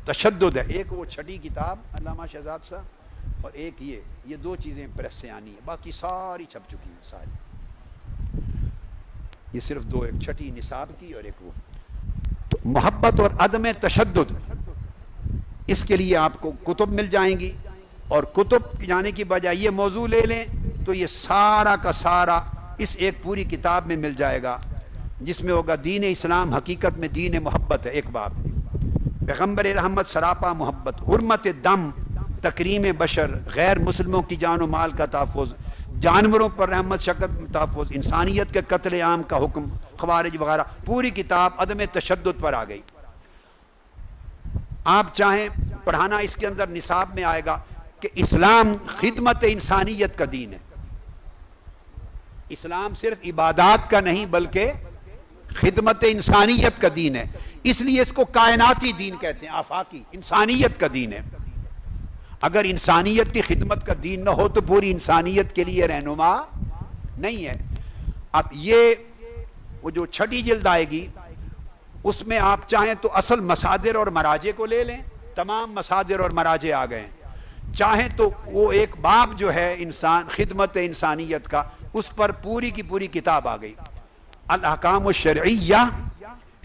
S1: تشدد ہے، ایک وہ چھٹی کتاب علامہ شہزاد صاحب، اور ایک یہ 2 چیزیں پریس سے آنی ہے، باقی ساری چھپ چکی ہیں ساری، یہ صرف 2، ایک چھٹی نصاب کی اور ایک وہ۔ تو محبت اور عدم تشدد، اس کے لیے آپ کو کتب مل جائیں گی، اور کتب جانے کی بجائے یہ موضوع لے لیں تو یہ سارا کا سارا اس ایک پوری کتاب میں مل جائے گا، جس میں ہوگا دین اسلام حقیقت میں دین محبت ہے، ایک باب، پیغمبر رحمت سراپا محبت، حرمت دم، تکریم بشر، غیر مسلموں کی جان و مال کا تحفظ، جانوروں پر رحمت شفقت تحفظ، انسانیت کے قتل عام کا حکم، خوارج وغیرہ، پوری کتاب عدم تشدد پر آ گئی۔ آپ چاہیں پڑھانا اس کے اندر نصاب میں آئے گا کہ اسلام خدمت انسانیت کا دین ہے. اسلام صرف عبادات کا نہیں بلکہ خدمت انسانیت کا دین ہے. اس لیے اس کو کائناتی دین کہتے ہیں, آفاقی, انسانیت کا دین ہے. اگر انسانیت کی خدمت کا دین نہ ہو تو پوری انسانیت کے لیے رہنما نہیں ہے. اب یہ وہ جو چھٹی جلد آئے گی اس میں آپ چاہیں تو اصل مصادر اور مراجع کو لے لیں, تمام مصادر اور مراجع آ گئے ہیں. چاہیں تو وہ ایک باب جو ہے انسان خدمت انسانیت کا, اس پر پوری کی پوری کتاب آ گئی. الاحکام الشرعیہ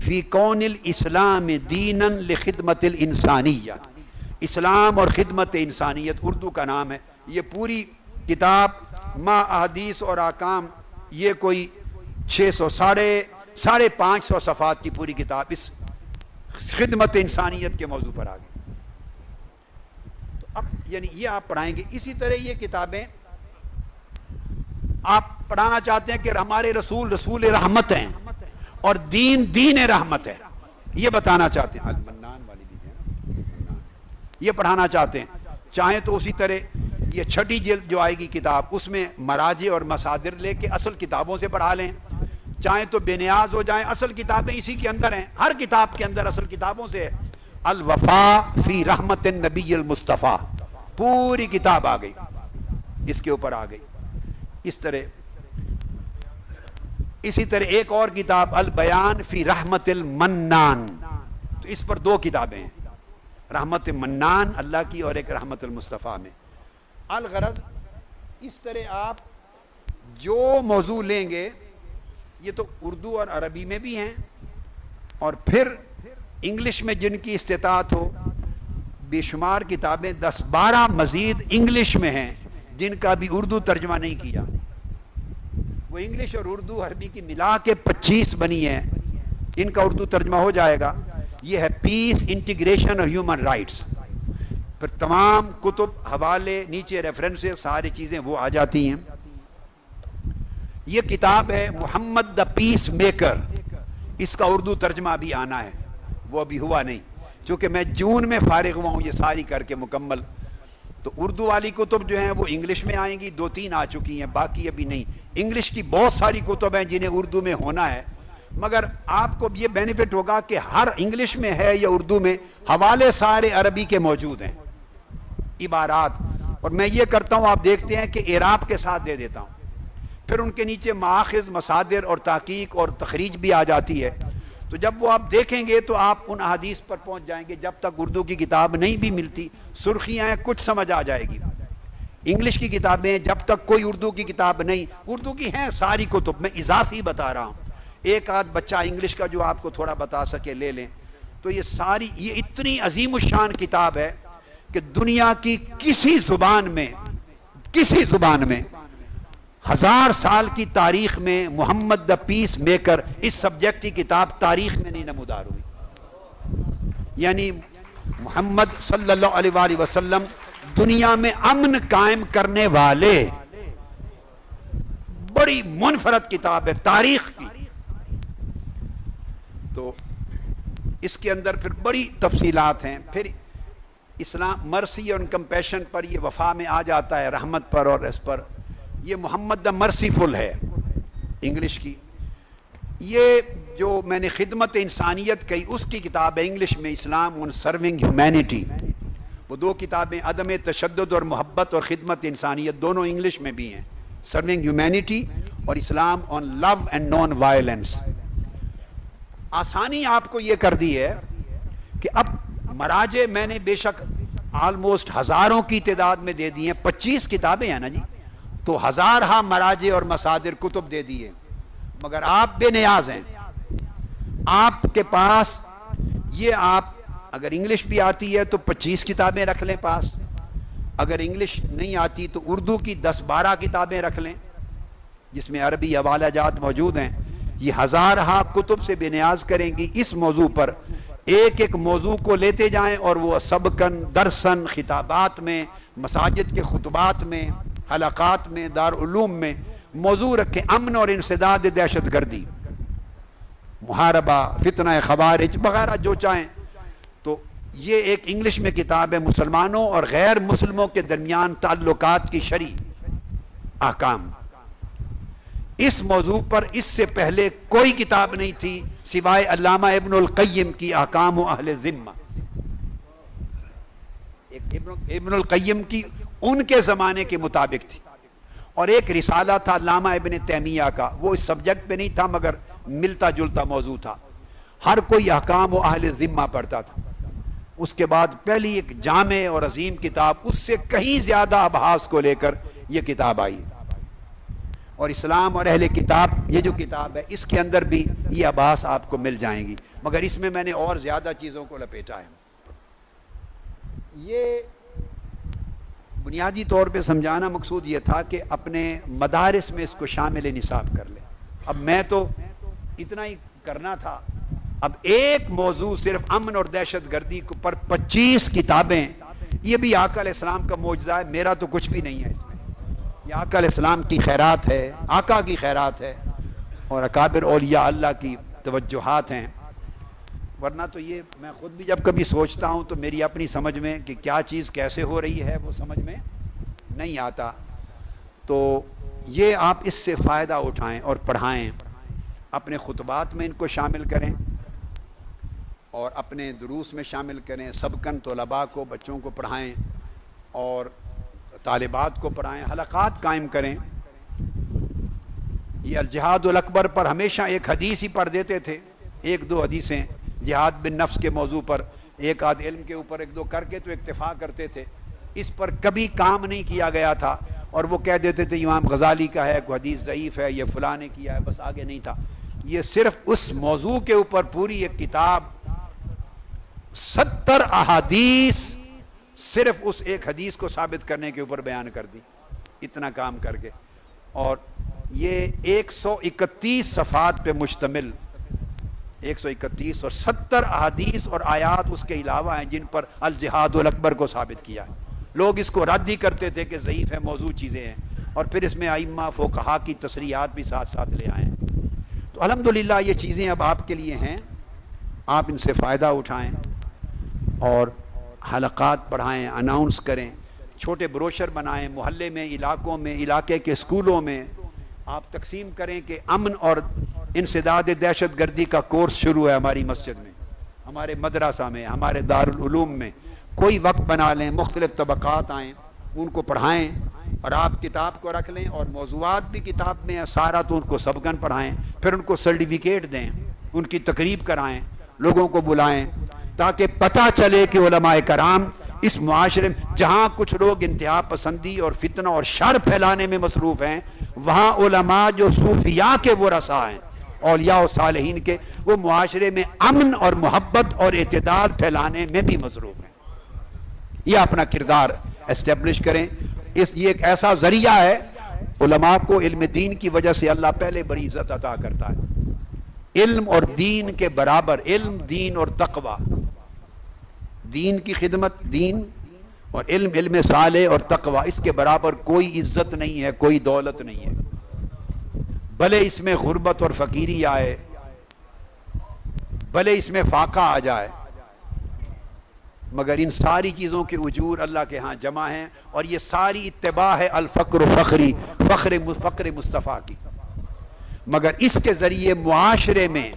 S1: فی کون الاسلام دینا لخدمت الانسانیہ, اسلام اور خدمت انسانیت اردو کا نام ہے. یہ پوری کتاب ما احادیث اور احکام, یہ کوئی 550 صفحات کی پوری کتاب اس خدمت انسانیت کے موضوع پر آ گئی. تو اب یعنی یہ آپ پڑھائیں گے. اسی طرح یہ کتابیں آپ پڑھانا چاہتے ہیں کہ ہمارے رسول رسول رحمت ہیں اور دین دین رحمت ہے, یہ بتانا چاہتے ہیں. المنان والی بھی ہے, یہ پڑھانا چاہتے ہیں. چاہیں تو اسی طرح یہ چھٹی جلد جو آئے گی کتاب, اس میں مراجع اور مصادر لے کے اصل کتابوں سے پڑھا لیں. چاہیں تو بے نیاز ہو جائیں, اصل کتابیں اسی کے اندر ہیں, ہر کتاب کے اندر اصل کتابوں سے ہے. الوفا فی رحمت النبی المصطفیٰ, پوری کتاب آ گئی, اس کے اوپر آ گئی. اسی طرح ایک اور کتاب البیان فی رحمت المنان, تو اس پر 2 کتابیں ہیں, رحمت منان اللہ کی اور ایک رحمت المصطفیٰ میں. الغرض اس طرح آپ جو موضوع لیں گے, یہ تو اردو اور عربی میں بھی ہیں, اور پھر انگلش میں جن کی استطاعت ہو, بے شمار کتابیں 10-12 مزید انگلش میں ہیں جن کا بھی اردو ترجمہ نہیں کیا. وہ انگلش اور اردو عربی کی ملا کے 25 بنی ہیں, ان کا اردو ترجمہ ہو جائے گا. یہ ہے پیس, انٹیگریشن اور ہیومن رائٹس. پھر تمام کتب, حوالے, نیچے ریفرنسز, ساری چیزیں وہ آ جاتی ہیں. یہ کتاب ہے محمد دا پیس میکر, اس کا اردو ترجمہ ابھی آنا ہے, وہ ابھی ہوا نہیں, چونکہ میں جون میں فارغ ہوا ہوں یہ ساری کر کے مکمل. تو اردو والی کتب جو ہیں وہ انگلش میں آئیں گی, 2-3 آ چکی ہیں, باقی ابھی نہیں. انگلش کی بہت ساری کتب ہیں جنہیں اردو میں ہونا ہے, مگر آپ کو یہ بینیفٹ ہوگا کہ ہر انگلش میں ہے یا اردو میں, حوالے سارے عربی کے موجود ہیں, عبارات. اور میں یہ کرتا ہوں, آپ دیکھتے ہیں کہ اعراب کے ساتھ دے دیتا ہوں, پھر ان کے نیچے مآخذ, مصادر اور تحقیق اور تخریج بھی آ جاتی ہے. تو جب وہ آپ دیکھیں گے تو آپ ان احادیث پر پہنچ جائیں گے. جب تک اردو کی کتاب نہیں بھی ملتی, سرخیاں ہیں, کچھ سمجھ آ جائے گی. انگلش کی کتابیں جب تک کوئی اردو کی کتاب نہیں, اردو کی ہیں ساری کتب, میں اضافی بتا رہا ہوں, ایک آدھ بچہ انگلش کا جو آپ کو تھوڑا بتا سکے لے لیں. تو یہ ساری, یہ اتنی عظیم الشان کتاب ہے کہ دنیا کی کسی زبان میں 1000 سال کی تاریخ میں محمد دا پیس میکر اس سبجیکٹ کی کتاب تاریخ میں نہیں نمودار ہوئی. یعنی محمد صلی اللہ علیہ وآلہ وسلم دنیا میں امن قائم کرنے والے, بڑی منفرد کتاب ہے تاریخ کی. تو اس کے اندر پھر بڑی تفصیلات ہیں. پھر اسلام مرسی اور کمپیشن پر, یہ وفا میں آ جاتا ہے, رحمت پر اور اس پر. یہ محمد دا مرسیفل ہے انگلش کی. یہ جو میں نے خدمت انسانیت کہی اس کی کتاب ہے انگلش میں, اسلام آن سرونگ ہیومینٹی. وہ 2 کتابیں, عدم تشدد اور محبت اور خدمت انسانیت, دونوں انگلش میں بھی ہیں, سرونگ ہیومینٹی اور اسلام آن لو اینڈ نان وائلنس. آسانی آپ کو یہ کر دی ہے کہ اب مراجع میں نے بے شک آلموسٹ ہزاروں کی تعداد میں دے دی ہیں, 25 کتابیں ہیں نا جی, تو 1000 مراجع اور مصادر کتب دے دیے. مگر آپ بے نیاز ہیں, آپ کے پاس یہ, آپ اگر انگلش بھی آتی ہے تو 25 کتابیں رکھ لیں پاس, اگر انگلش نہیں آتی تو اردو کی 10-12 کتابیں رکھ لیں جس میں عربی حوالہ جات موجود ہیں. یہ 1000 کتب سے بے نیاز کریں گی اس موضوع پر. ایک ایک موضوع کو لیتے جائیں اور وہ سبقن, درسن, خطابات میں, مساجد کے خطبات میں, حلقات میں, دارالعلوم میں موضوع رکھیں. امن اور انسداد دہشت گردی, محاربہ, فتنہ خوارج وغیرہ جو چاہیں. تو یہ ایک انگلش میں کتاب ہے، مسلمانوں اور غیر مسلموں کے درمیان تعلقات کی شرعی احکام۔ اس موضوع پر اس سے پہلے کوئی کتاب نہیں تھی سوائے علامہ ابن القیم کی احکام و اہل ذمہ، ابن القیم کی ان کے زمانے کے مطابق تھی، اور ایک رسالہ تھا علامہ ابن تیمیہ کا، وہ اس سبجیکٹ پہ نہیں تھا مگر ملتا جلتا موضوع تھا، ہر کوئی احکام و اہل ذمہ پڑھتا تھا۔ اس کے بعد پہلی ایک جامع اور عظیم کتاب، اس سے کہیں زیادہ ابحاث کو لے کر یہ کتاب آئی، اور اسلام اور اہل کتاب یہ جو کتاب ہے اس کے اندر بھی یہ ابحاث آپ کو مل جائیں گی، مگر اس میں نے اور زیادہ چیزوں کو لپیٹا ہے۔ یہ بنیادی طور پہ سمجھانا مقصود یہ تھا کہ اپنے مدارس میں اس کو شامل نصاب کر لیں۔ اب میں تو اتنا ہی کرنا تھا، اب ایک موضوع صرف امن اور دہشت گردی پر 25 کتابیں، یہ بھی آقا علیہ السلام کا معجزہ ہے، میرا تو کچھ بھی نہیں ہے اس میں، یہ آقا علیہ السلام کی خیرات ہے، آقا کی خیرات ہے اور اکابر اولیاء اللہ کی توجہات ہیں، ورنہ تو یہ میں خود بھی جب کبھی سوچتا ہوں تو میری اپنی سمجھ میں کہ کیا چیز کیسے ہو رہی ہے وہ سمجھ میں نہیں آتا۔ تو یہ آپ اس سے فائدہ اٹھائیں اور پڑھائیں، اپنے خطبات میں ان کو شامل کریں اور اپنے دروس میں شامل کریں، سبقاً طلباء کو، بچوں کو پڑھائیں اور طالبات کو پڑھائیں، حلقات قائم کریں۔ یہ الجہاد الاکبر پر ہمیشہ ایک حدیث ہی پڑھ دیتے تھے، ایک دو حدیثیں جہاد بن نفس کے موضوع پر، ایک آدھ علم کے اوپر ایک دو کر کے تو اکتفا کرتے تھے، اس پر کبھی کام نہیں کیا گیا تھا، اور وہ کہہ دیتے تھے امام غزالی کا ہے، کوئی حدیث ضعیف ہے، یہ فلاں نے کیا ہے، بس آگے نہیں تھا۔ یہ صرف اس موضوع کے اوپر پوری ایک کتاب 70 احادیث صرف اس ایک حدیث کو ثابت کرنے کے اوپر بیان کر دی، اتنا کام کر کے، اور یہ 131 صفحات پہ مشتمل، 131 اور 70 احادیث اور آیات اس کے علاوہ ہیں جن پر الجہاد الاکبر کو ثابت کیا ہے۔ لوگ اس کو رد ہی کرتے تھے کہ ضعیف ہے، موضوع چیزیں ہیں، اور پھر اس میں ائمہ فقہا کی تصریحات بھی ساتھ ساتھ لے آئیں۔ تو الحمدللہ یہ چیزیں اب آپ کے لیے ہیں، آپ ان سے فائدہ اٹھائیں اور حلقات پڑھائیں، اناؤنس کریں، چھوٹے بروشر بنائیں، محلے میں، علاقوں میں، علاقے کے اسکولوں میں آپ تقسیم کریں کہ امن اور انسداد دہشت گردی کا کورس شروع ہے ہماری مسجد میں، ہمارے مدرسہ میں، ہمارے دارالعلوم میں، کوئی وقت بنا لیں، مختلف طبقات آئیں، ان کو پڑھائیں، اور آپ کتاب کو رکھ لیں اور موضوعات بھی کتاب میں ہیں سارا، تو ان کو سبقاً پڑھائیں، پھر ان کو سرٹیفکیٹ دیں، ان کی تقریب کرائیں، لوگوں کو بلائیں، تاکہ پتہ چلے کہ علماء کرام اس معاشرے میں جہاں کچھ لوگ انتہا پسندی اور فتنہ اور شر پھیلانے میں مصروف ہیں، وہاں علماء جو صوفیاء کے ورثاء ہیں، اولیاء و صالحین کے، وہ معاشرے میں امن اور محبت اور اعتدال پھیلانے میں بھی مصروف ہیں۔ یہ اپنا کردار اسٹیبلش کریں، یہ ایک ایسا ذریعہ ہے، علماء کو علم دین کی وجہ سے اللہ پہلے بڑی عزت عطا کرتا ہے، علم اور دین کے برابر، علم، دین اور تقوی، دین کی خدمت، دین اور علم، علم صالح اور تقوی، اس کے برابر کوئی عزت نہیں ہے، کوئی دولت نہیں ہے، بھلے اس میں غربت اور فقیری آئے، بھلے اس میں فاقہ آ جائے، مگر ان ساری چیزوں کے اجور اللہ کے ہاں جمع ہیں، اور یہ ساری اتباع ہے الفقر فخری، فقر مصطفیٰ کی، مگر اس کے ذریعے معاشرے میں،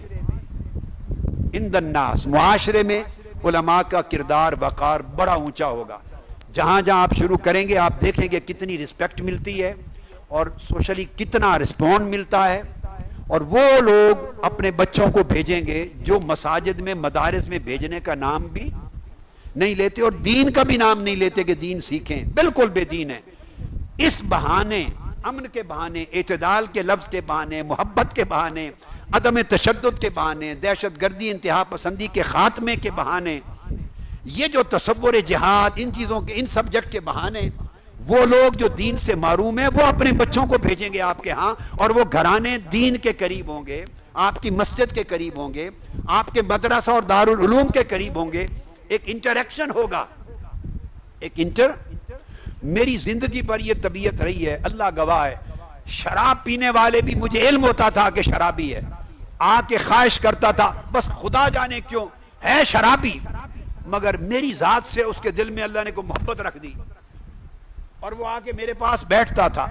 S1: عند الناس، معاشرے میں علماء کا کردار وقار بڑا اونچا ہوگا۔ جہاں جہاں آپ شروع کریں گے آپ دیکھیں گے کتنی رسپیکٹ ملتی ہے اور سوشلی کتنا رسپونڈ ملتا ہے، اور وہ لوگ اپنے بچوں کو بھیجیں گے جو مساجد میں، مدارس میں بھیجنے کا نام بھی نہیں لیتے اور دین کا بھی نام نہیں لیتے کہ دین سیکھیں، بالکل بے دین ہے۔ اس بہانے، امن کے بہانے، اعتدال کے لفظ کے بہانے، محبت کے بہانے، عدم تشدد کے بہانے، دہشت گردی، انتہا پسندی کے خاتمے کے بہانے، یہ جو تصور جہاد، ان چیزوں کے، ان سبجیکٹ کے بہانے، وہ لوگ جو دین سے معروم ہیں وہ اپنے بچوں کو بھیجیں گے آپ کے ہاں، اور وہ گھرانے دین کے قریب ہوں گے، آپ کی مسجد کے قریب ہوں گے، آپ کے مدرسہ اور دارالعلوم کے قریب ہوں گے، ایک انٹریکشن ہوگا، ایک میری زندگی پر یہ طبیعت رہی ہے، اللہ گواہ ہے، شراب پینے والے بھی مجھے علم ہوتا تھا کہ شرابی ہے، آ کے خواہش کرتا تھا، بس خدا جانے کیوں ہے شرابی، مگر میری ذات سے اس کے دل میں اللہ نے کو محبت رکھ دی اور وہ آ کے میرے پاس بیٹھتا تھا.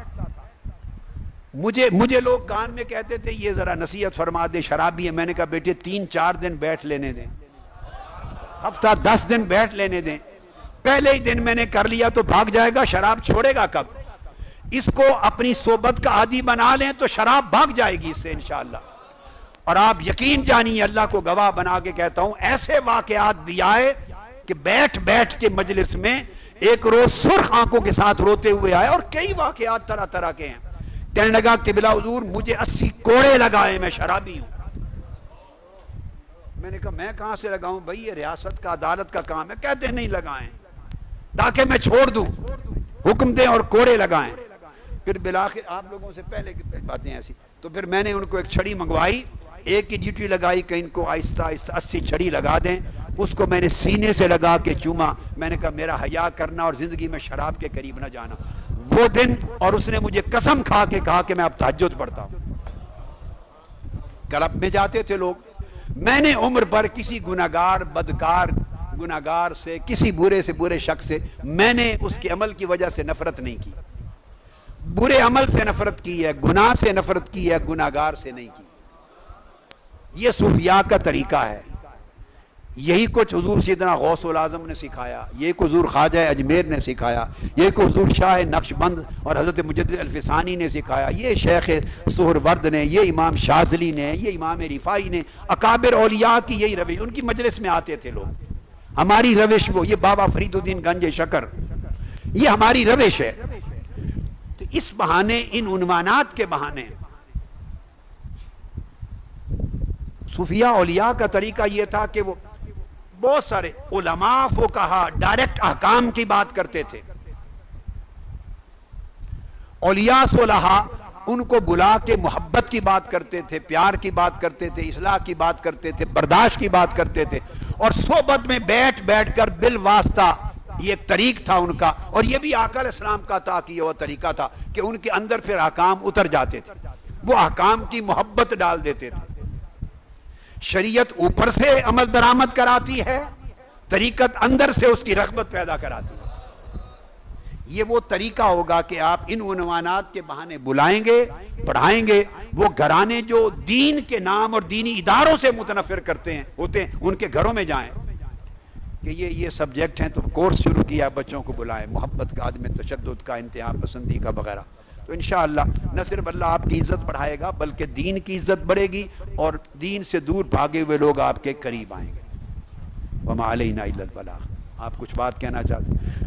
S1: مجھے لوگ کان میں کہتے تھے یہ ذرا نصیحت فرما دے، شرابی ہے. میں نے کہا بیٹے 3-4 دن بیٹھ لینے دیں، ہفتہ 10 دن بیٹھ لینے دیں. پہلے ہی دن میں نے کر لیا تو بھاگ جائے گا، شراب چھوڑے گا کب؟ اس کو اپنی صحبت کا عادی بنا لیں تو شراب بھاگ جائے گی اس سے انشاءاللہ. اور آپ یقین جانیے، اللہ کو گواہ بنا کے کہتا ہوں، ایسے واقعات بھی آئے کہ بیٹھ بیٹھ کے مجلس میں ایک روز سرخ آنکھوں کے ساتھ روتے ہوئے آئے، اور کئی واقعات طرح طرح کے ہیں. کہنے لگا قبلہ حضور مجھے 80 کوڑے لگائے، میں شرابی ہوں. میں نے کہا میں کہاں سے لگاؤں بھائی، یہ ریاست کا عدالت کا کام ہے. کہتے نہیں لگائیں تاکہ میں چھوڑ دوں، حکم دیں اور کوڑے لگائیں. پھر بلاخر آپ لوگوں سے پہلے کی باتیں ایسی، تو پھر میں نے ان کو ایک چھڑی منگوائی، ایک کی ڈیوٹی لگائی کہ ان کو آہستہ آہستہ 80 چھڑی لگا دیں. اس کو میں نے سینے سے لگا کے چوما. میں نے کہا میرا حیا کرنا اور زندگی میں شراب کے قریب نہ جانا. وہ دن، اور اس نے مجھے قسم کھا کے کہا کہ میں اب تہجد پڑھتا ہوں. کلب میں جاتے تھے لوگ. میں نے عمر پر کسی گناہگار بدکار گناہگار سے، کسی برے سے برے شخص سے میں نے اس کے عمل کی وجہ سے نفرت نہیں کی. برے عمل سے نفرت کی ہے، گناہ سے نفرت کی ہے، گناہگار سے نہیں کی. یہ صوفیاء کا طریقہ ہے. یہی کچھ حضور سیدنا غوث العظم نے سکھایا، یہ کو حضور خواجہ اجمیر نے سکھایا، یہ کو حضور شاہ نقشبند اور حضرت مجدد الفسانی نے سکھایا، یہ شیخ سہرورد نے، یہ امام شاذلی نے، یہ امام رفاعی نے. اکابر اولیاء کی یہی روش، ان کی مجلس میں آتے تھے لوگ. ہماری روش وہ، یہ بابا فرید الدین گنج شکر، یہ ہماری روش ہے. تو اس بہانے، ان عنوانات کے بہانے صوفیاء اولیاء کا طریقہ یہ تھا کہ وہ بہت سارے علماء فقہا ڈائریکٹ احکام کی بات کرتے تھے. اولیاء صلحاء ان کو بلا کے محبت کی بات کرتے تھے، پیار کی بات کرتے تھے، اصلاح کی بات کرتے تھے، برداشت کی بات کرتے تھے. اور صحبت میں بیٹھ بیٹھ کر بالواسطہ، یہ ایک طریق تھا ان کا. اور یہ بھی آقا علیہ السلام کا عطا کیا ہوا طریقہ تھا کہ ان کے اندر پھر احکام اتر جاتے تھے، وہ احکام کی محبت ڈال دیتے تھے. شریعت اوپر سے عمل درآمد کراتی ہے، طریقت اندر سے اس کی رغبت پیدا کراتی ہے. یہ وہ طریقہ ہوگا کہ آپ ان عنوانات کے بہانے بلائیں گے، پڑھائیں گے. وہ گھرانے جو دین کے نام اور دینی اداروں سے متنفر ہوتے ہیں ان کے گھروں میں جائیں کہ یہ سبجیکٹ ہیں تو کورس شروع کیا، بچوں کو بلائیں، محبت کا، عدم تشدد کا، انتہا پسندی کا وغیرہ. تو انشاءاللہ نہ صرف اللہ آپ کی عزت بڑھائے گا بلکہ دین کی عزت بڑھے گی اور دین سے دور بھاگے ہوئے لوگ آپ کے قریب آئیں گے. وما علینا الا البلاغ. آپ کچھ بات کہنا چاہتے ہیں؟